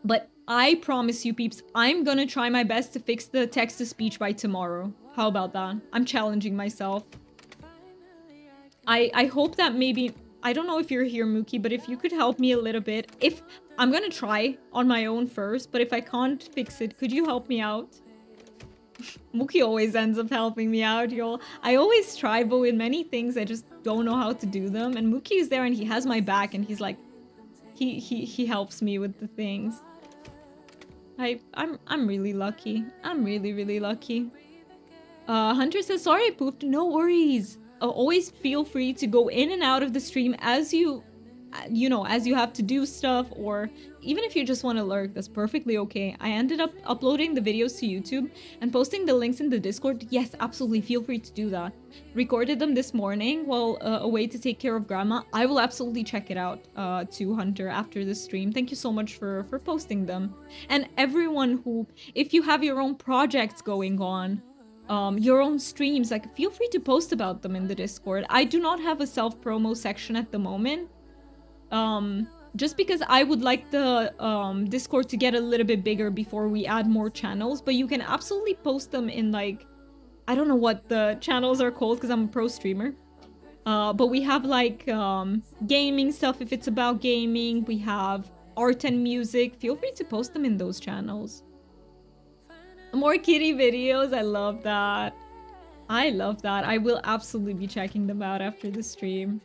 But I promise you, peeps, I'm gonna try my best to fix the text-to-speech by tomorrow. How about that? I'm challenging myself. I hope that maybe... I don't know if you're here, Mookie, but if you could help me a little bit. I'm gonna try on my own first, but if I can't fix it, could you help me out? Mookie always ends up helping me out, y'all. I always try, but with many things, I just don't know how to do them. And Mookie is there and he has my back and he's like... He helps me with the things. I'm really lucky. I'm really lucky. Hunter says, sorry I pooped. No worries. Always feel free to go in and out of the stream as you know, as you have to do stuff, or even if you just want to lurk, that's perfectly okay. I ended up uploading the videos to YouTube and posting the links in the Discord. Yes, absolutely, feel free to do that. Recorded them this morning while away to take care of grandma. I will absolutely check it out too, Hunter, after the stream. Thank you so much for posting them. And everyone who, if you have your own projects going on, your own streams, like, feel free to post about them in the Discord. I do not have a self-promo section at the moment. Just because I would like the Discord to get a little bit bigger before we add more channels, but you can absolutely post them in, like, I don't know what the channels are called because I'm a pro streamer. But we have like gaming stuff if it's about gaming. We have art and music. Feel free to post them in those channels. More kitty videos. I love that. I love that. I will absolutely be checking them out after the stream.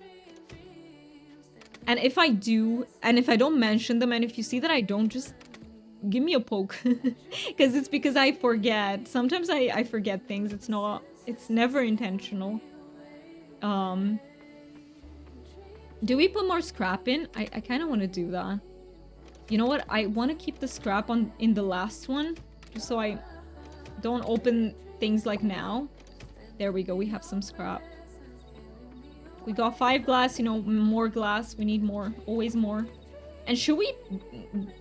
And if I do, and if I don't mention them, and if you see that I don't, just give me a poke. Because it's because I forget. Sometimes I forget things. It's never intentional. Do we put more scrap in? I kind of want to do that. You know what? I want to keep the scrap in the last one. Just so I don't open things like now. There we go. We have some scrap. We got 5 glass, you know, more glass. We need more. Always more. And should we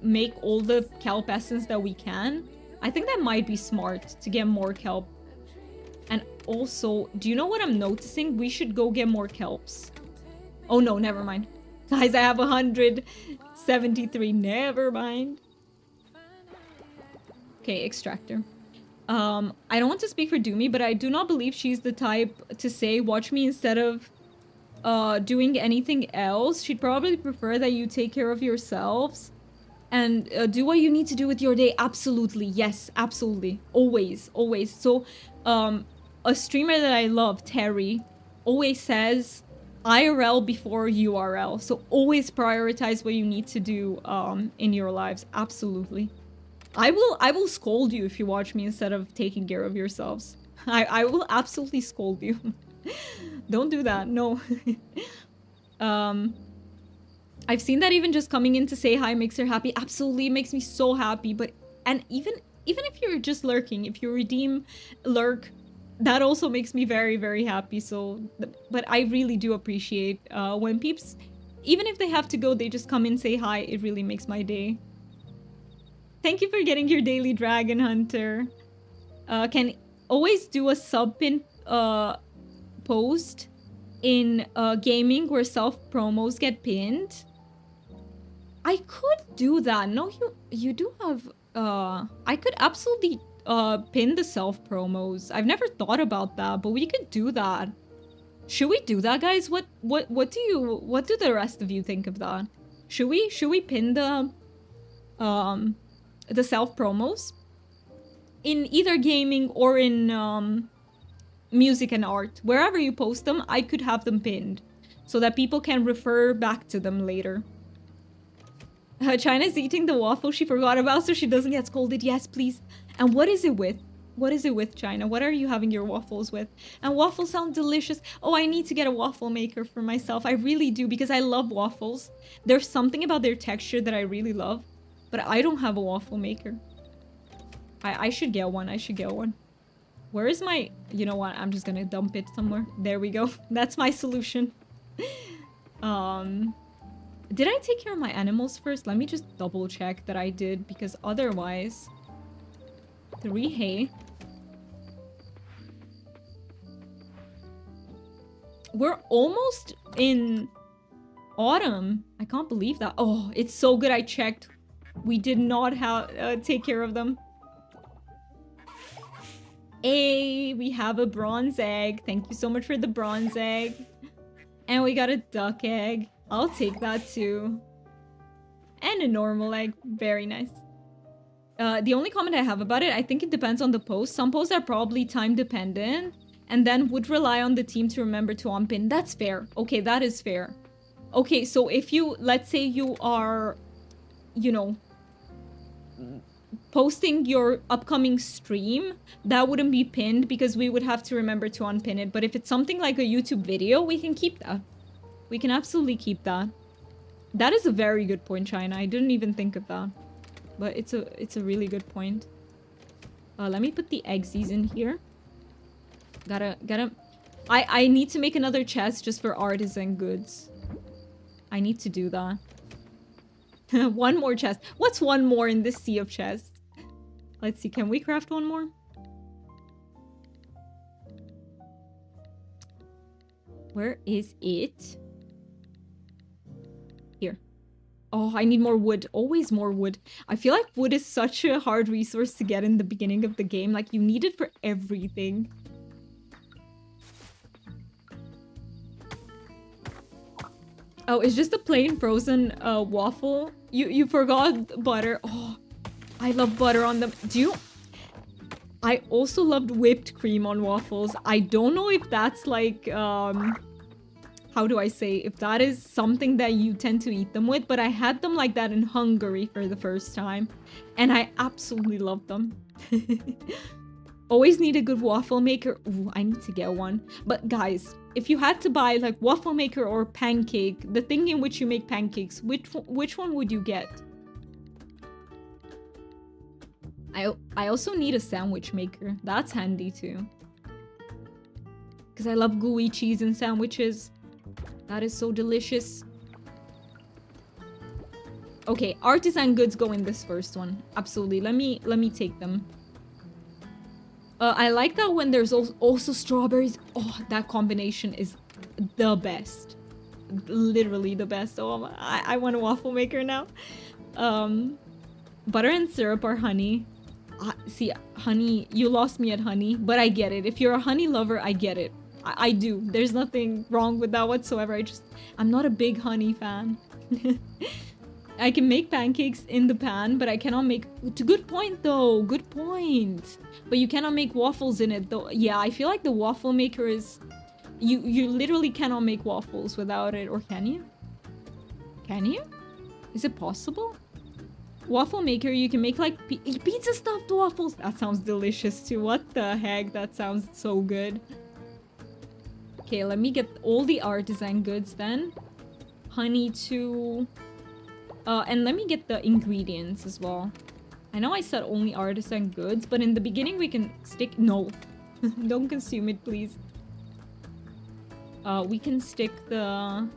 make all the kelp essence that we can? I think that might be smart to get more kelp. And also, do you know what I'm noticing? We should go get more kelps. Oh no, never mind. Guys, I have 100 73, never mind. Okay, extractor. I don't want to speak for Doomy, but I do not believe she's the type to say, watch me instead of doing anything else. She'd probably prefer that you take care of yourselves and do what you need to do with your day. Absolutely. Yes, absolutely. Always, always. So, a streamer that I love, Terry, always says IRL before URL. So always prioritize what you need to do in your lives. Absolutely. I will scold you if you watch me instead of taking care of yourselves. I will absolutely scold you. Don't do that. No. I've seen that even just coming in to say hi makes her happy. Absolutely, it makes me so happy. But and even if you're just lurking, if you redeem lurk, that also makes me very, very happy. So, but I really do appreciate when peeps, even if they have to go, they just come in, say hi. It really makes my day. Thank you for getting your daily dragon hunter. Can always do a sub pin post in gaming where self promos get pinned. I could do that. No, you do have I could absolutely pin the self promos. I've never thought about that, but we could do that. Should we do that, guys? What do the rest of you think of that? Should we pin the self promos in either gaming or in music and art? Wherever you post them, I could have them pinned so that people can refer back to them later. China's eating the waffle she forgot about so she doesn't get scolded. Yes, please. And what is it with? What is it with, China? What are you having your waffles with? And waffles sound delicious. Oh, I need to get a waffle maker for myself. I really do, because I love waffles. There's something about their texture that I really love. But I don't have a waffle maker. I should get one. I should get one. Where is my... You know what? I'm just gonna dump it somewhere. There we go. That's my solution. Did I take care of my animals first? Let me just double check that I did, because otherwise... 3 hay. We're almost in autumn. I can't believe that. Oh, it's so good I checked. We did not have take care of them. Hey, we have a bronze egg. Thank you so much for the bronze egg. And we got a duck egg. I'll take that too. And a normal egg. Very nice. The only comment I have about it, I think it depends on the post. Some posts are probably time dependent and then would rely on the team to remember to unpin. That's fair. Okay, that is fair. Okay, so if you, let's say you are, you know, posting your upcoming stream, that wouldn't be pinned because we would have to remember to unpin it. But if it's something like a YouTube video, we can keep that. We can absolutely keep that. That is a very good point, China. I didn't even think of that. But it's a really good point. Let me put the eggsies in here. I need to make another chest just for artisan goods. I need to do that. One more chest. What's one more in this sea of chests? Let's see, can we craft one more? Where is it? Here. Oh, I need more wood. Always more wood. I feel like wood is such a hard resource to get in the beginning of the game. Like, you need it for everything. Oh, it's just a plain frozen waffle. You forgot butter. Oh, I love butter on them. I also loved whipped cream on waffles. I don't know if that's like, how do I say, if that is something that you tend to eat them with, but I had them like that in Hungary for the first time, and I absolutely loved them. Always need a good waffle maker. Ooh, I need to get one. But guys, if you had to buy like waffle maker or pancake, the thing in which you make pancakes, which one would you get? I also need a sandwich maker. That's handy too. Because I love gooey cheese in sandwiches. That is so delicious. Okay, artisan goods go in this first one. Absolutely. Let me take them. I like that when there's also strawberries. Oh, that combination is the best. literally the best. Oh, I want a waffle maker now. Butter and syrup or honey. See, honey, you lost me at honey, but I get it. If you're a honey lover, I get it. I do. There's nothing wrong with that whatsoever. I'm not a big honey fan. I can make pancakes in the pan, but I cannot make... Good point, though. Good point. But you cannot make waffles in it, though. Yeah, I feel like the waffle maker is... You literally cannot make waffles without it. Or can you? Can you? Is it possible? Waffle maker, you can make like pizza stuffed waffles. That sounds delicious too. What the heck? That sounds so good. Okay, let me get all the artisan goods then. Honey too. And let me get the ingredients as well. I know I said only artisan goods, but in the beginning we can stick... No. Don't consume it, please. We can stick the...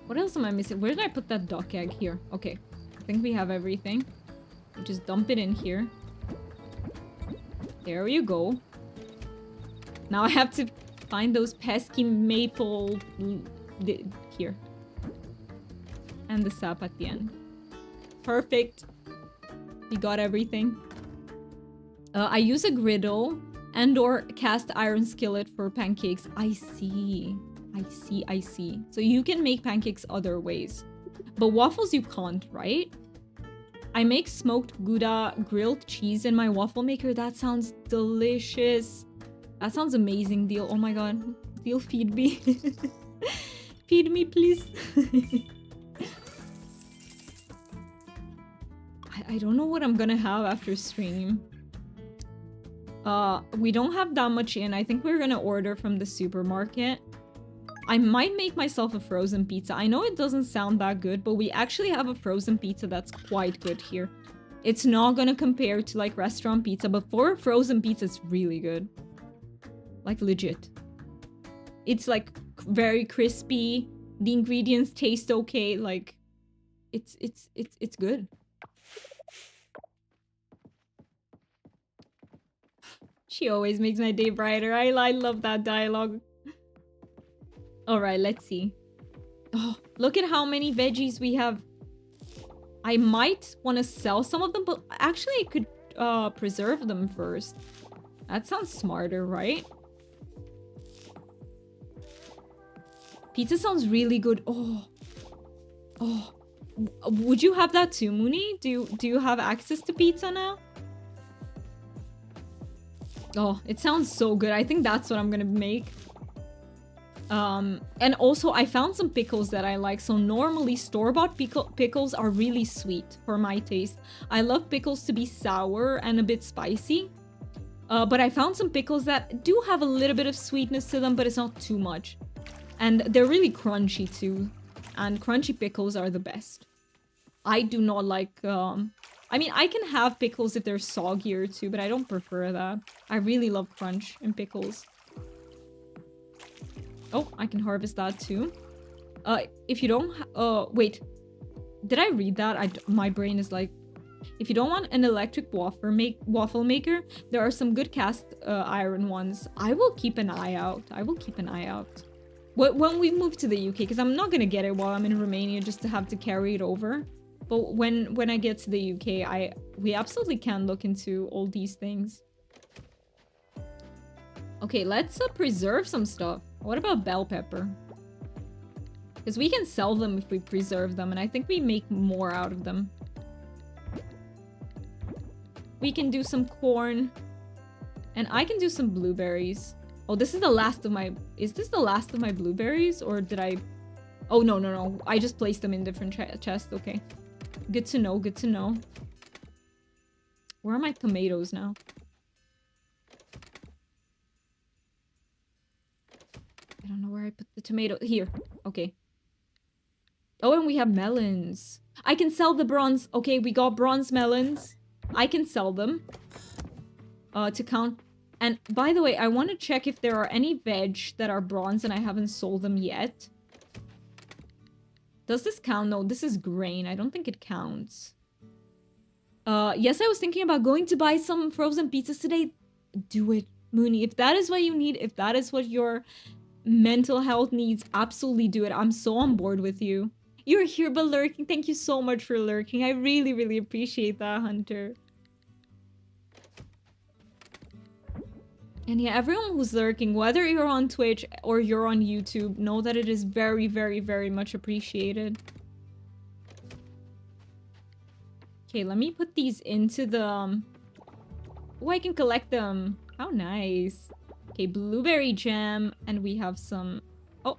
What else am I missing? Where did I put that duck egg? Here. Okay. I think we have everything. Just dump it in here. There you go. Now I have to find those pesky maple... Here. And the sap at the end. Perfect. We got everything. I use a griddle and or cast iron skillet for pancakes. I see. I see. So you can make pancakes other ways. But waffles you can't, right? I make smoked Gouda grilled cheese in my waffle maker. That sounds delicious. That sounds amazing, Deal. Oh my god. Deal, feed me. Feed me, please. I don't know what I'm gonna have after stream. We don't have that much in. I think we're gonna order from the supermarket. I might make myself a frozen pizza. I know it doesn't sound that good, but we actually have a frozen pizza that's quite good here. It's not gonna compare to like restaurant pizza, but for a frozen pizza, it's really good. Like legit. It's like very crispy. The ingredients taste okay. Like it's good. She always makes my day brighter. I love that dialogue. Alright, let's see. Oh, look at how many veggies we have. I might want to sell some of them, but actually I could preserve them first. That sounds smarter, right? Pizza sounds really good. Oh. Oh. Would you have that too, Mooney? Do you have access to pizza now? Oh, it sounds so good. I think that's what I'm gonna make. And also I found some pickles that I like. So normally store-bought pickles are really sweet for my taste. I love pickles to be sour and a bit spicy. But I found some pickles that do have a little bit of sweetness to them, but it's not too much. And they're really crunchy too. And crunchy pickles are the best. I do not like... I mean, I can have pickles if they're soggier too, but I don't prefer that. I really love crunch in pickles. Oh, I can harvest that too. If you don't... wait. Did I read that? My brain is like... If you don't want an electric waffle maker, there are some good cast iron ones. I will keep an eye out. I will keep an eye out. When we move to the UK, because I'm not going to get it while I'm in Romania just to have to carry it over. But when I get to the UK, we absolutely can look into all these things. Okay, let's preserve some stuff. What about bell pepper? Because we can sell them if we preserve them, and I think we make more out of them. We can do some corn. And I can do some blueberries. Oh, this is the last of my... Is this the last of my blueberries? Or did I... Oh, no. I just placed them in different chests. Okay. Good to know, good to know. Where are my tomatoes now? I don't know where I put the tomato. Here. Okay. Oh, and we have melons. I can sell the bronze. Okay, we got bronze melons. I can sell them. To count. And by the way, I want to check if there are any veg that are bronze and I haven't sold them yet. Does this count? No, this is grain. I don't think it counts. Yes, I was thinking about going to buy some frozen pizzas today. Do it, Mooney. If that is what you need, if that is what your mental health needs, absolutely do it. I'm so on board with you. You're here but lurking. Thank you so much for lurking. I really, really appreciate that, Hunter. And yeah, everyone who's lurking, whether you're on Twitch or you're on YouTube, know that it is very, very, very much appreciated. Okay, let me put these into the... Oh, I can collect them. How nice. Okay, blueberry jam, and we have some... Oh,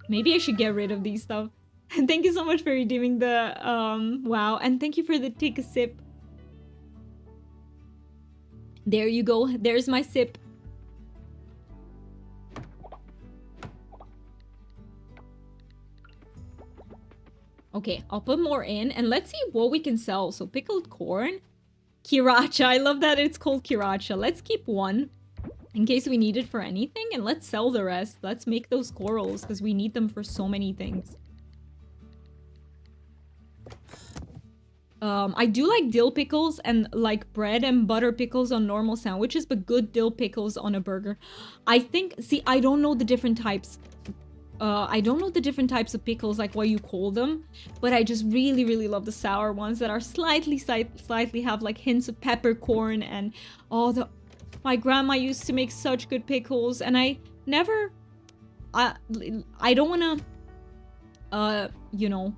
maybe I should get rid of these stuff. Thank you so much for redeeming the... Wow, and thank you for the take a sip. There you go. There's my sip. Okay, I'll put more in and let's see what we can sell. So pickled corn, Kiracha. I love that it's called Kiracha. Let's keep one in case we need it for anything and let's sell the rest. Let's make those corals because we need them for so many things. I do like dill pickles and like bread and butter pickles on normal sandwiches, but good dill pickles on a burger. I think, see, I don't know the different types. I don't know the different types of pickles, like what you call them, but I just really, really love the sour ones that are slightly have like hints of peppercorn and my grandma used to make such good pickles and I don't want to, you know,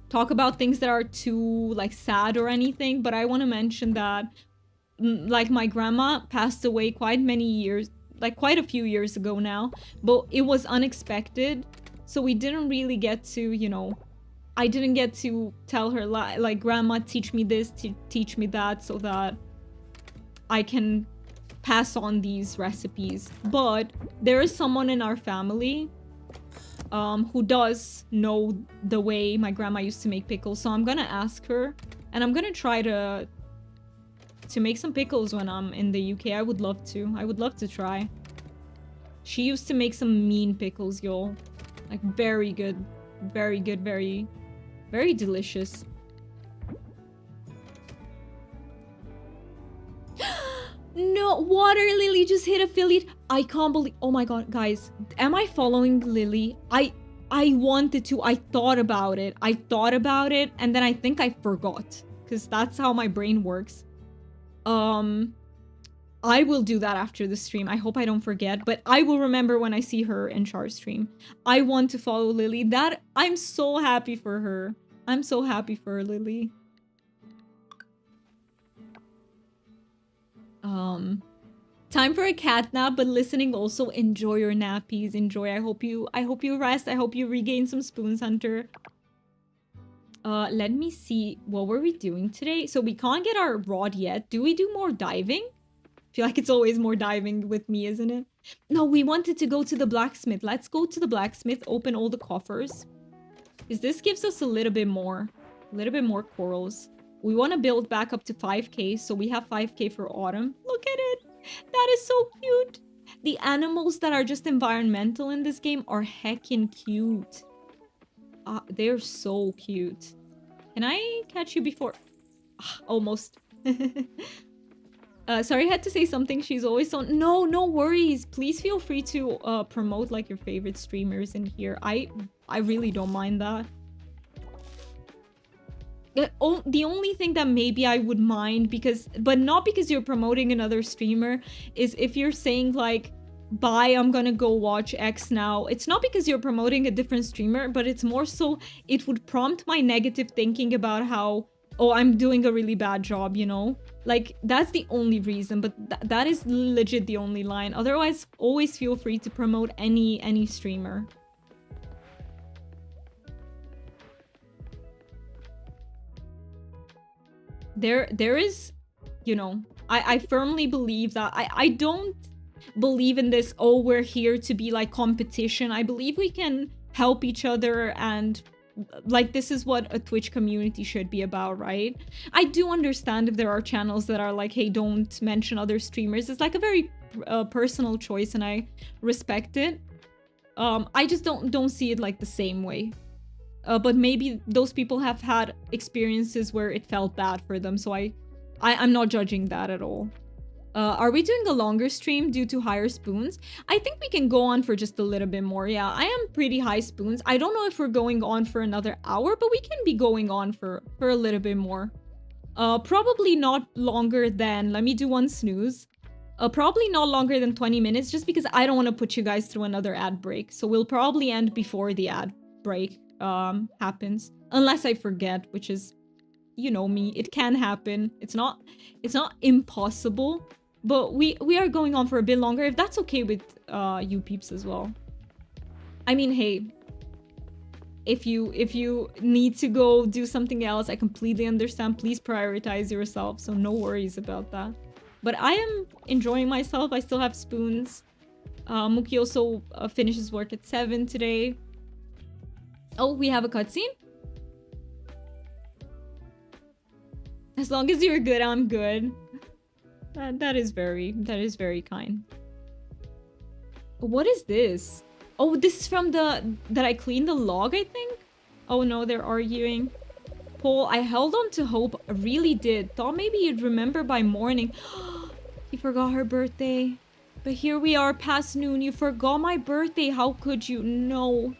talk about things that are too like sad or anything, but I want to mention that like my grandma passed away quite a few years ago now, but it was unexpected, so we didn't really get to, you know, I didn't get to tell her like grandma, teach me this, teach me that, so that I can pass on these recipes. But there is someone in our family who does know the way my grandma used to make pickles, so I'm gonna ask her and I'm gonna try to make some pickles when I'm in the UK. I would love to try. She used to make some mean pickles, y'all. Like very good, very good, very, very delicious. No, water lily just hit affiliate. I can't believe, oh my god, guys, am I following Lily? I wanted to, I thought about it, and then I think I forgot, because that's how my brain works. I will do that after the stream. I hope I don't forget, but I will remember when I see her in Char's stream. I want to follow Lily. That, I'm so happy for her. I'm so happy for her, Lily. Time for a cat nap, but listening also. Enjoy your nappies. Enjoy. I hope you rest. I hope you regain some spoons, Hunter. Let me see. What were we doing today? So we can't get our rod yet. Do we do more diving? I feel like it's always more diving with me, isn't it? No, we wanted to go to the blacksmith. Let's go to the blacksmith, open all the coffers. Because this gives us a little bit more corals. We want to build back up to 5k, so we have 5k for autumn. Look at it! That is so cute! The animals that are just environmental in this game are heckin' cute. They're so cute. Can I catch you before... almost. Sorry, I had to say something. She's always so... No, no worries. Please feel free to promote like your favorite streamers in here. I really don't mind that. The only thing that maybe I would mind, but not because you're promoting another streamer, is if you're saying like, bye, I'm gonna go watch X now. It's not because you're promoting a different streamer, but it's more so it would prompt my negative thinking about how, oh, I'm doing a really bad job, you know? Like, that's the only reason, but that is legit the only line. Otherwise, always feel free to promote any streamer. There is, you know, I firmly believe that I don't believe in this, oh, we're here to be like competition. I believe we can help each other, and like this is what a Twitch community should be about, right? I do understand if there are channels that are like, hey, don't mention other streamers. It's like a very personal choice and I respect it. I just don't see it like the same way. But maybe those people have had experiences where it felt bad for them, so I'm not judging that at all. Are we doing a longer stream due to higher spoons? I think we can go on for just a little bit more. Yeah, I am pretty high spoons. I don't know if we're going on for another hour, but we can be going on for a little bit more. Probably not longer than, let me do one snooze. Probably not longer than 20 minutes, just because I don't want to put you guys through another ad break. So we'll probably end before the ad break happens. Unless I forget, which is, you know me, it can happen. It's not impossible. But we are going on for a bit longer, if that's okay with you peeps as well. I mean, hey, if you need to go do something else, I completely understand. Please prioritize yourself, so no worries about that. But I am enjoying myself. I still have spoons. Muki also finishes work at 7 today. Oh, we have a cutscene? As long as you're good, I'm good. That is very kind. What is this? Oh, this is from that I cleaned the log, I think? Oh no, they're arguing. Paul, I held on to hope. I really did. Thought maybe you'd remember by morning. You forgot her birthday. But here we are past noon. You forgot my birthday. How could you? No.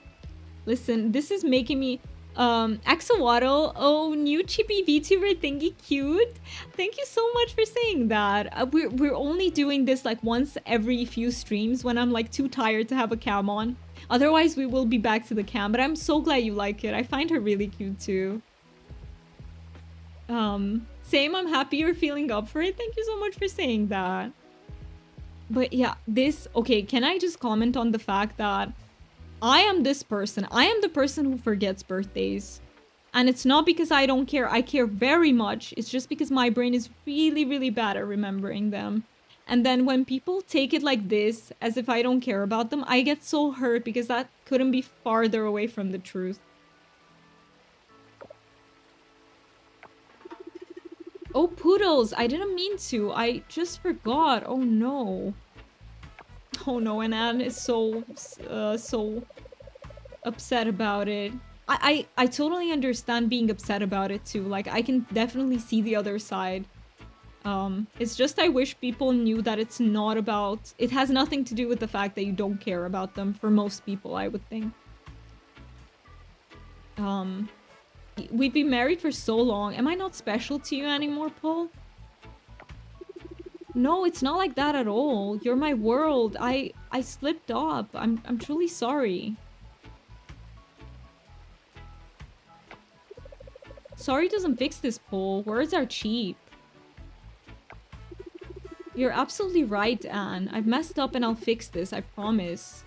Listen, this is making me... Axolotl, oh, new chippy VTuber thingy cute. Thank you so much for saying that. We're only doing this like once every few streams when I'm like too tired to have a cam on. Otherwise, we will be back to the cam, but I'm so glad you like it. I find her really cute too. Same, I'm happy you're feeling up for it. Thank you so much for saying that. But yeah, this... Okay, can I just comment on the fact that I am this person. I am the person who forgets birthdays. And it's not because I don't care. I care very much. It's just because my brain is really, really bad at remembering them. And then when people take it like this, as if I don't care about them, I get so hurt because that couldn't be farther away from the truth. Oh, poodles. I didn't mean to. I just forgot. Oh, no. Oh no, and Anne is so upset about it. I totally understand being upset about it too. Like, I can definitely see the other side. It's just I wish people knew that it's not about... It has nothing to do with the fact that you don't care about them, for most people, I would think. We've been married for so long. Am I not special to you anymore, Paul? No, it's not like that at all. You're my world. I slipped up. I'm truly sorry. Sorry doesn't fix this, Paul. Words are cheap. You're absolutely right, Anne. I've messed up and I'll fix this, I promise.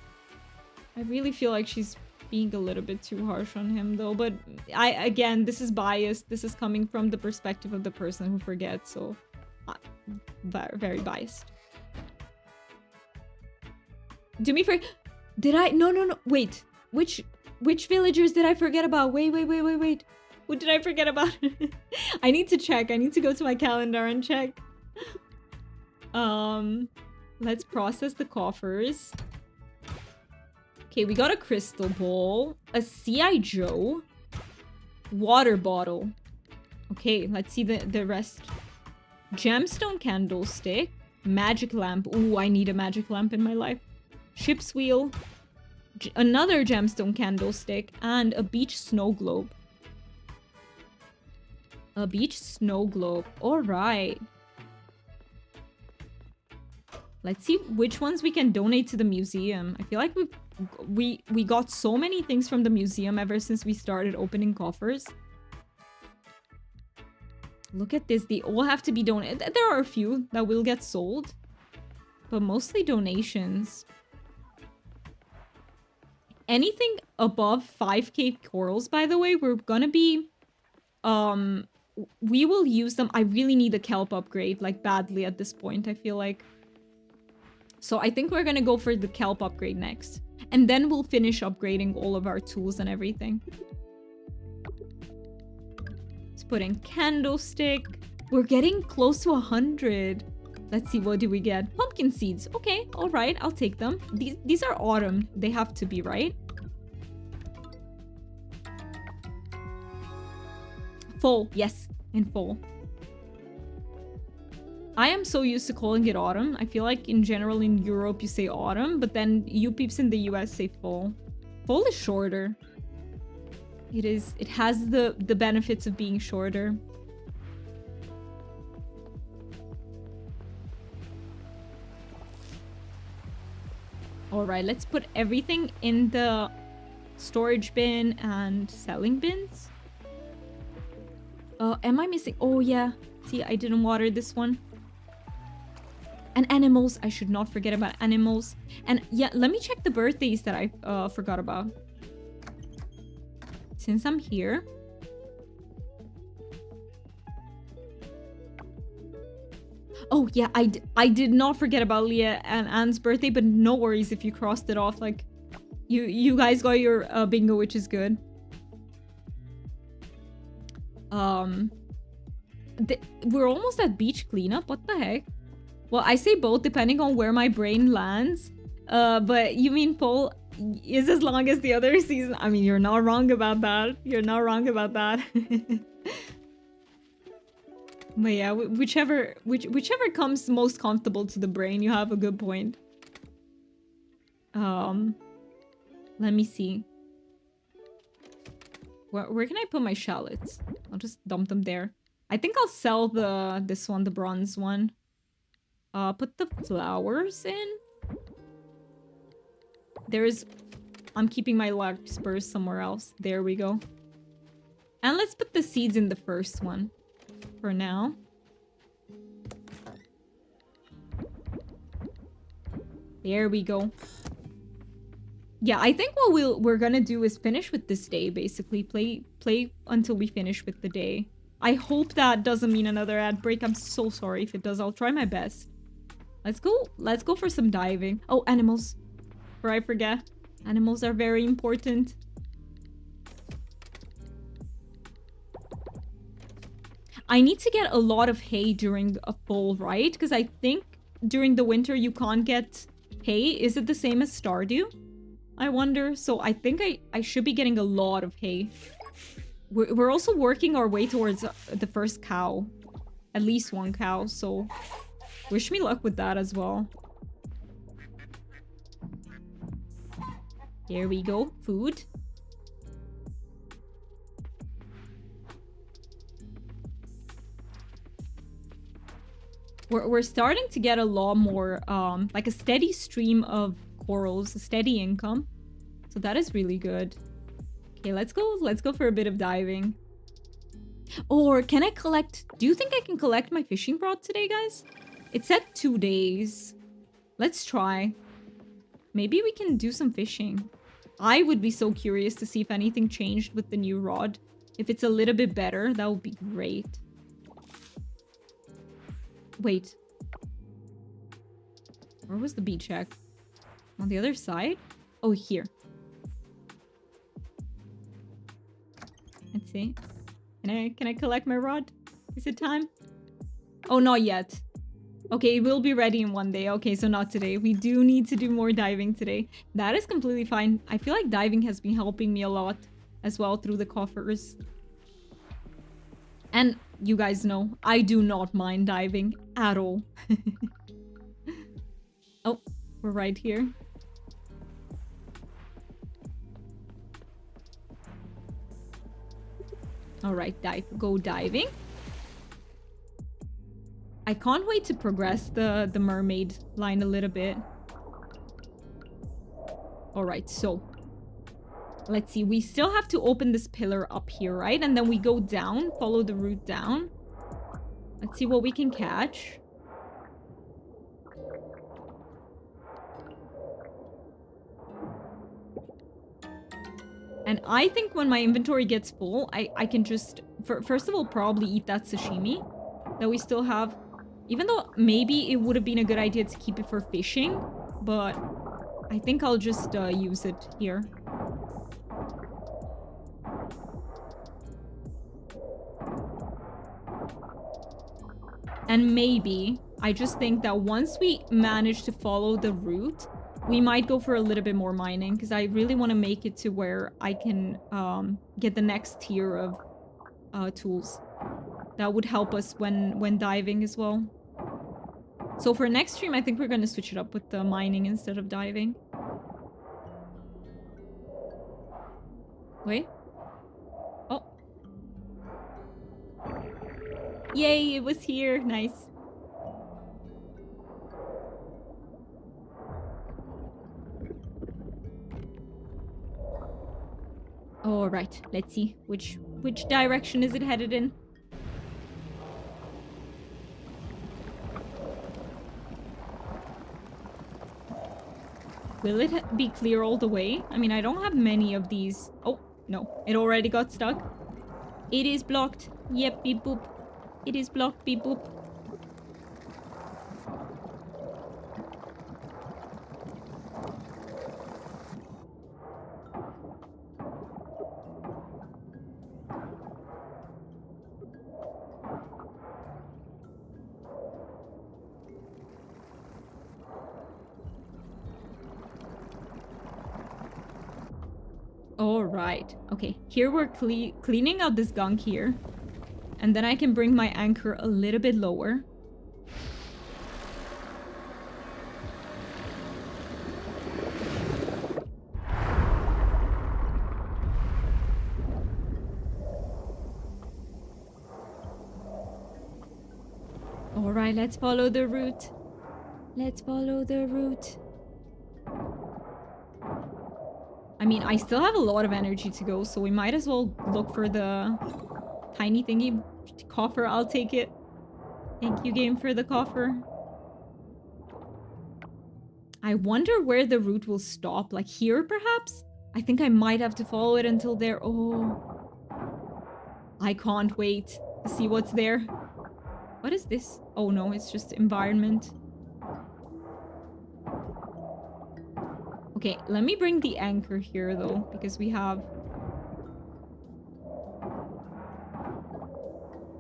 I really feel like she's being a little bit too harsh on him, though. But again, this is biased. This is coming from the perspective of the person who forgets, so... very biased. Do me for... Did I... No. Wait. Which villagers did I forget about? Wait. Who did I forget about? I need to check. I need to go to my calendar and check. Let's process the coffers. Okay, we got a crystal bowl, a C.I. Joe, water bottle. Okay, let's see the rest. Gemstone candlestick, magic lamp. Ooh, I need a magic lamp in my life. Ship's wheel, another gemstone candlestick, and a beach snow globe. A beach snow globe. All right. Let's see which ones we can donate to the museum. I feel like we got so many things from the museum ever since we started opening coffers. Look at this. They all have to be donated. There are a few that will get sold, but mostly donations. Anything above 5k corals, by the way, we're gonna be... we will use them. I really need a kelp upgrade, like, badly at this point, I feel like. So I think we're gonna go for the kelp upgrade next. And then we'll finish upgrading all of our tools and everything. Put in candlestick. We're getting close to 100. Let's see, what do we get? Pumpkin seeds. Okay, all right, I'll take them. These are autumn. They have to be, right? Full. Yes, in full. I am so used to calling it autumn. I feel like in general in Europe you say autumn, but then you peeps in the US say fall. Fall is shorter. It has the benefits of being shorter. All right, let's put everything in the storage bin and selling bins. Am I missing? Oh yeah, see, I didn't water this one. And animals, I should not forget about animals. And yeah, let me check the birthdays that I forgot about. Since I'm here. Oh yeah, I did not forget about Leah and Anne's birthday, but no worries if you crossed it off. Like, you guys got your bingo, which is good. We're almost at beach cleanup. What the heck? Well, I say both depending on where my brain lands. But you mean fall is as long as the other season? I mean, you're not wrong about that. You're not wrong about that. But yeah, whichever comes most comfortable to the brain, you have a good point. Let me see. Where can I put my shallots? I'll just dump them there. I think I'll sell this one, the bronze one. Put the flowers in. I'm keeping my larkspurs somewhere else. There we go. And let's put the seeds in the first one. For now. There we go. Yeah, I think what we're gonna do is finish with this day, basically. Play until we finish with the day. I hope that doesn't mean another ad break. I'm so sorry if it does. I'll try my best. Let's go for some diving. Oh, animals. Before I forget. Animals are very important. I need to get a lot of hay during a fall, right? Because I think during the winter you can't get hay. Is it the same as Stardew? I wonder. So I think I should be getting a lot of hay. We're also working our way towards the first cow. At least one cow, so wish me luck with that as well. There we go. Food. We're starting to get a lot more, like a steady stream of corals, a steady income. So that is really good. Okay, let's go for a bit of diving. Or can I collect... Do you think I can collect my fishing rod today, guys? It said 2 days. Let's try. Maybe we can do some fishing. I would be so curious to see if anything changed with the new rod. If it's a little bit better, that would be great. Wait. Where was the beach check? On the other side? Oh, here. Let's see. Can I collect my rod? Is it time? Oh, not yet. Okay, it will be ready in 1 day. Okay, so not today. We do need to do more diving today. That is completely fine. I feel like diving has been helping me a lot as well through the coffers. And you guys know, I do not mind diving at all. Oh, we're right here. Alright, go diving. I can't wait to progress the mermaid line a little bit. Alright, so let's see. We still have to open this pillar up here, right? And then we go down, follow the route down. Let's see what we can catch. And I think when my inventory gets full, I can just, first of all, probably eat that sashimi that we still have. Even though maybe it would have been a good idea to keep it for fishing, but I think I'll just use it here. And maybe, I just think that once we manage to follow the route, we might go for a little bit more mining, because I really want to make it to where I can get the next tier of tools. That would help us when diving as well. So for next stream, I think we're gonna switch it up with the mining instead of diving. Wait. Oh. Yay, it was here. Nice. All right, let's see. Which direction is it headed in? Will it be clear all the way? I mean, I don't have many of these. Oh, no. It already got stuck. It is blocked. Yep, beep boop. It is blocked, beep boop. All right. Okay, here we're cleaning out this gunk here. And then I can bring my anchor a little bit lower. All right, let's follow the route. Let's follow the route. I mean, I still have a lot of energy to go, so we might as well look for the tiny thingy coffer. I'll take it. Thank you, game, for the coffer. I wonder where the route will stop. Like here, perhaps? I think I might have to follow it until there. Oh. I can't wait to see what's there. What is this? Oh no, it's just environment. Okay, let me bring the anchor here though, because we have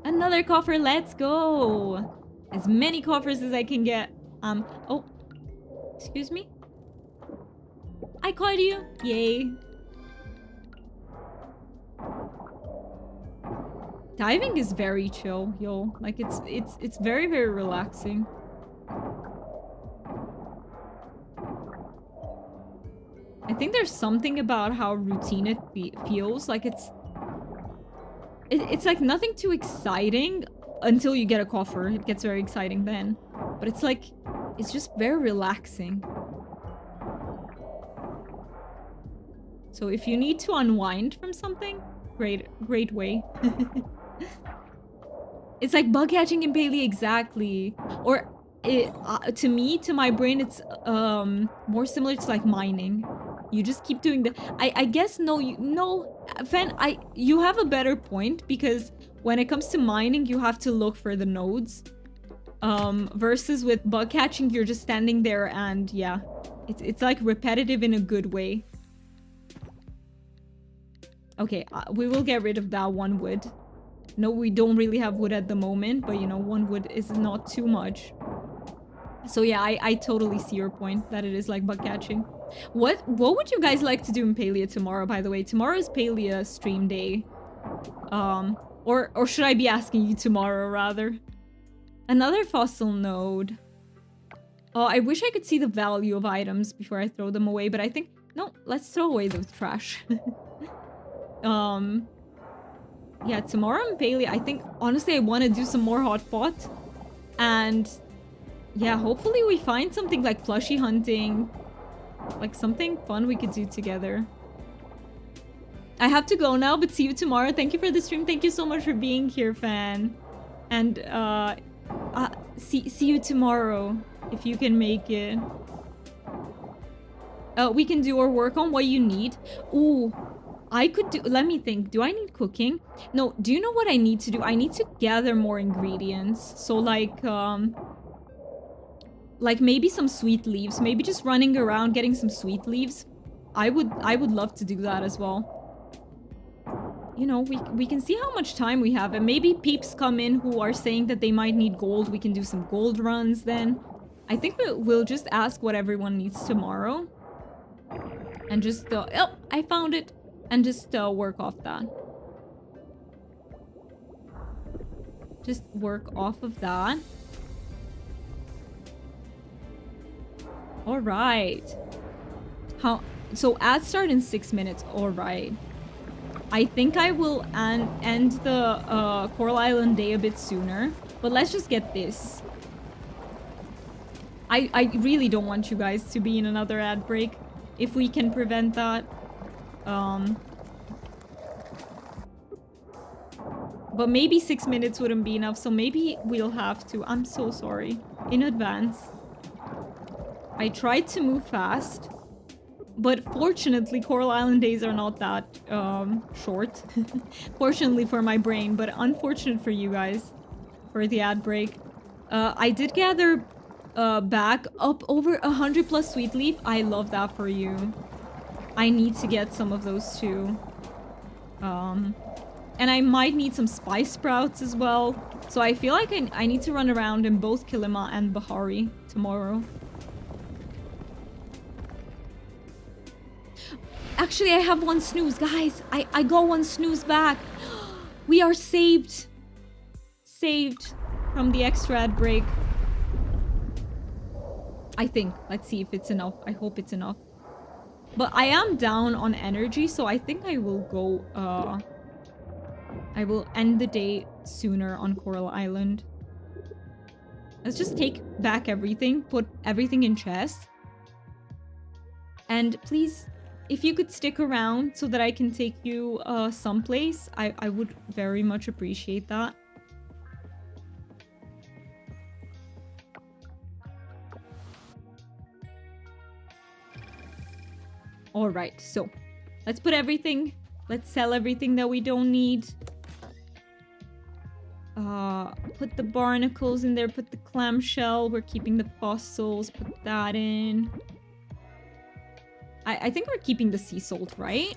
another coffer. Let's go. As many coffers as I can get. Oh, excuse me. I caught you. Yay. Diving is very chill, yo. Like it's very, very relaxing. I think there's something about how routine it feels. Like it's like nothing too exciting until you get a coffer. It gets very exciting then. But it's like, it's just very relaxing. So if you need to unwind from something, great way. It's like bug catching in Paley, exactly. Or to me, to my brain, it's more similar to like mining. You just keep doing the. I guess no, Fen, you have a better point, because when it comes to mining, you have to look for the nodes. Versus with bug catching, you're just standing there and yeah, it's like repetitive in a good way. Okay, we will get rid of that one wood. No, we don't really have wood at the moment, but you know, one wood is not too much. So yeah, I totally see your point that it is like bug catching. What would you guys like to do in Palia tomorrow, by the way? Tomorrow is Palia stream day. Or should I be asking you tomorrow, rather? Another fossil node. Oh, I wish I could see the value of items before I throw them away, but I think... No, let's throw away the trash. Yeah, tomorrow in Palia, I think, honestly, I want to do some more hotpot. And... yeah, hopefully we find something like plushie hunting. Like something fun we could do together. I have to go now, but see you tomorrow. Thank you for the stream. Thank you so much for being here, fan. And see you tomorrow if you can make it. We can do or work on what you need. Ooh, I could do... let me think. Do I need cooking? No, do you know what I need to do? I need to gather more ingredients. So like maybe some sweet leaves. Maybe just running around getting some sweet leaves. I would love to do that as well. You know, we can see how much time we have, and maybe peeps come in who are saying that they might need gold. We can do some gold runs then. I think we'll just ask what everyone needs tomorrow. And just, oh, I found it. And just work off that. Just work off of that. All right. So ads start in 6 minutes. All right. I think I will end the Coral Island day a bit sooner, but let's just get this. I really don't want you guys to be in another ad break if we can prevent that. But maybe 6 minutes wouldn't be enough, so maybe we'll have to. I'm so sorry in advance. I tried to move fast, but fortunately Coral Island days are not that short. Fortunately for my brain, but unfortunate for you guys for the ad break. I did gather back up over 100 plus sweet leaf. I love that for you. I need to get some of those too. And I might need some spice sprouts as well. So I feel like I need to run around in both Kilima and Bahari tomorrow. Actually, I have one snooze, guys. I got one snooze back. We are saved. Saved from the extra ad break. I think. Let's see if it's enough. I hope it's enough. But I am down on energy, so I think I will go, I will end the day sooner on Coral Island. Let's just take back everything, put everything in chest. And please, if you could stick around so that I can take you someplace, I would very much appreciate that. All right, so let's put everything, let's sell everything that we don't need. Put the barnacles in there, put the clamshell, we're keeping the fossils, put that in. I think we're keeping the sea salt, right?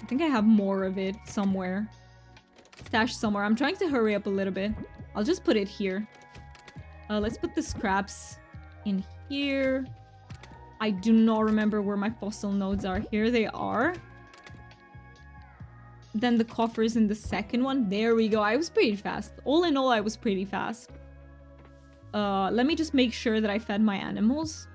I think I have more of it somewhere. Stashed somewhere. I'm trying to hurry up a little bit. I'll just put it here. Let's put the scraps in here. I do not remember where my fossil nodes are. Here they are. Then the coffers in the second one. There we go. I was pretty fast. All in all, I was pretty fast. Let me just make sure that I fed my animals.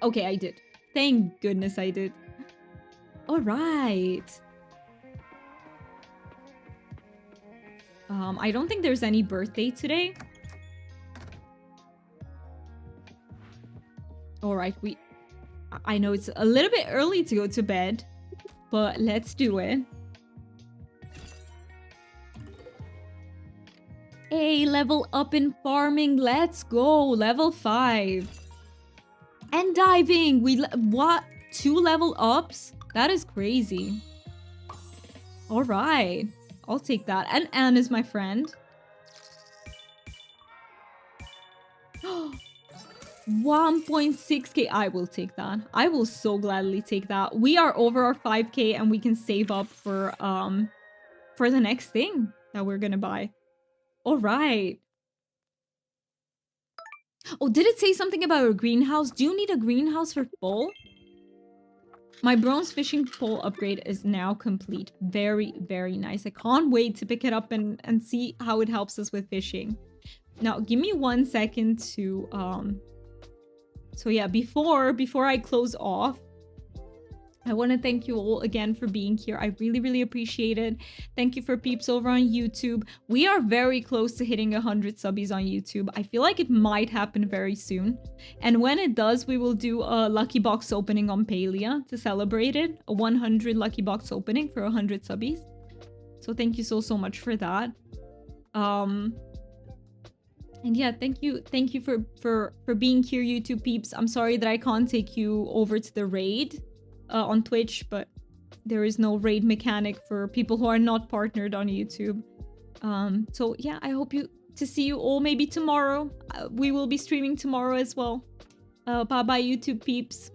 Okay, I did. Thank goodness I did. All right. I don't think there's any birthday today. All right, I know it's a little bit early to go to bed, but let's do it. Hey, level up in farming. Let's go. Level 5. And diving. What? 2 level ups? That is crazy. All right. I'll take that. And Anne is my friend. 1.6k. I will take that. I will so gladly take that. We are over our 5k and we can save up for the next thing that we're gonna buy. All right. Oh, did it say something about a greenhouse? Do you need a greenhouse for fall? My bronze fishing pole upgrade is now complete. Very, very nice. I can't wait to pick it up and see how it helps us with fishing. Now, give me 1 second to so yeah, before I close off, I want to thank you all again for being here. I really, really appreciate it. Thank you for peeps over on YouTube. We are very close to hitting 100 subbies on YouTube. I feel like it might happen very soon. And when it does, we will do a lucky box opening on Palia to celebrate it. A 100 lucky box opening for 100 subbies. So thank you so much for that. And yeah, thank you for being here, YouTube peeps. I'm sorry that I can't take you over to the raid on Twitch, but there is no raid mechanic for people who are not partnered on YouTube. So yeah, I hope to see you all maybe tomorrow. We will be streaming tomorrow as well. Bye bye, YouTube peeps.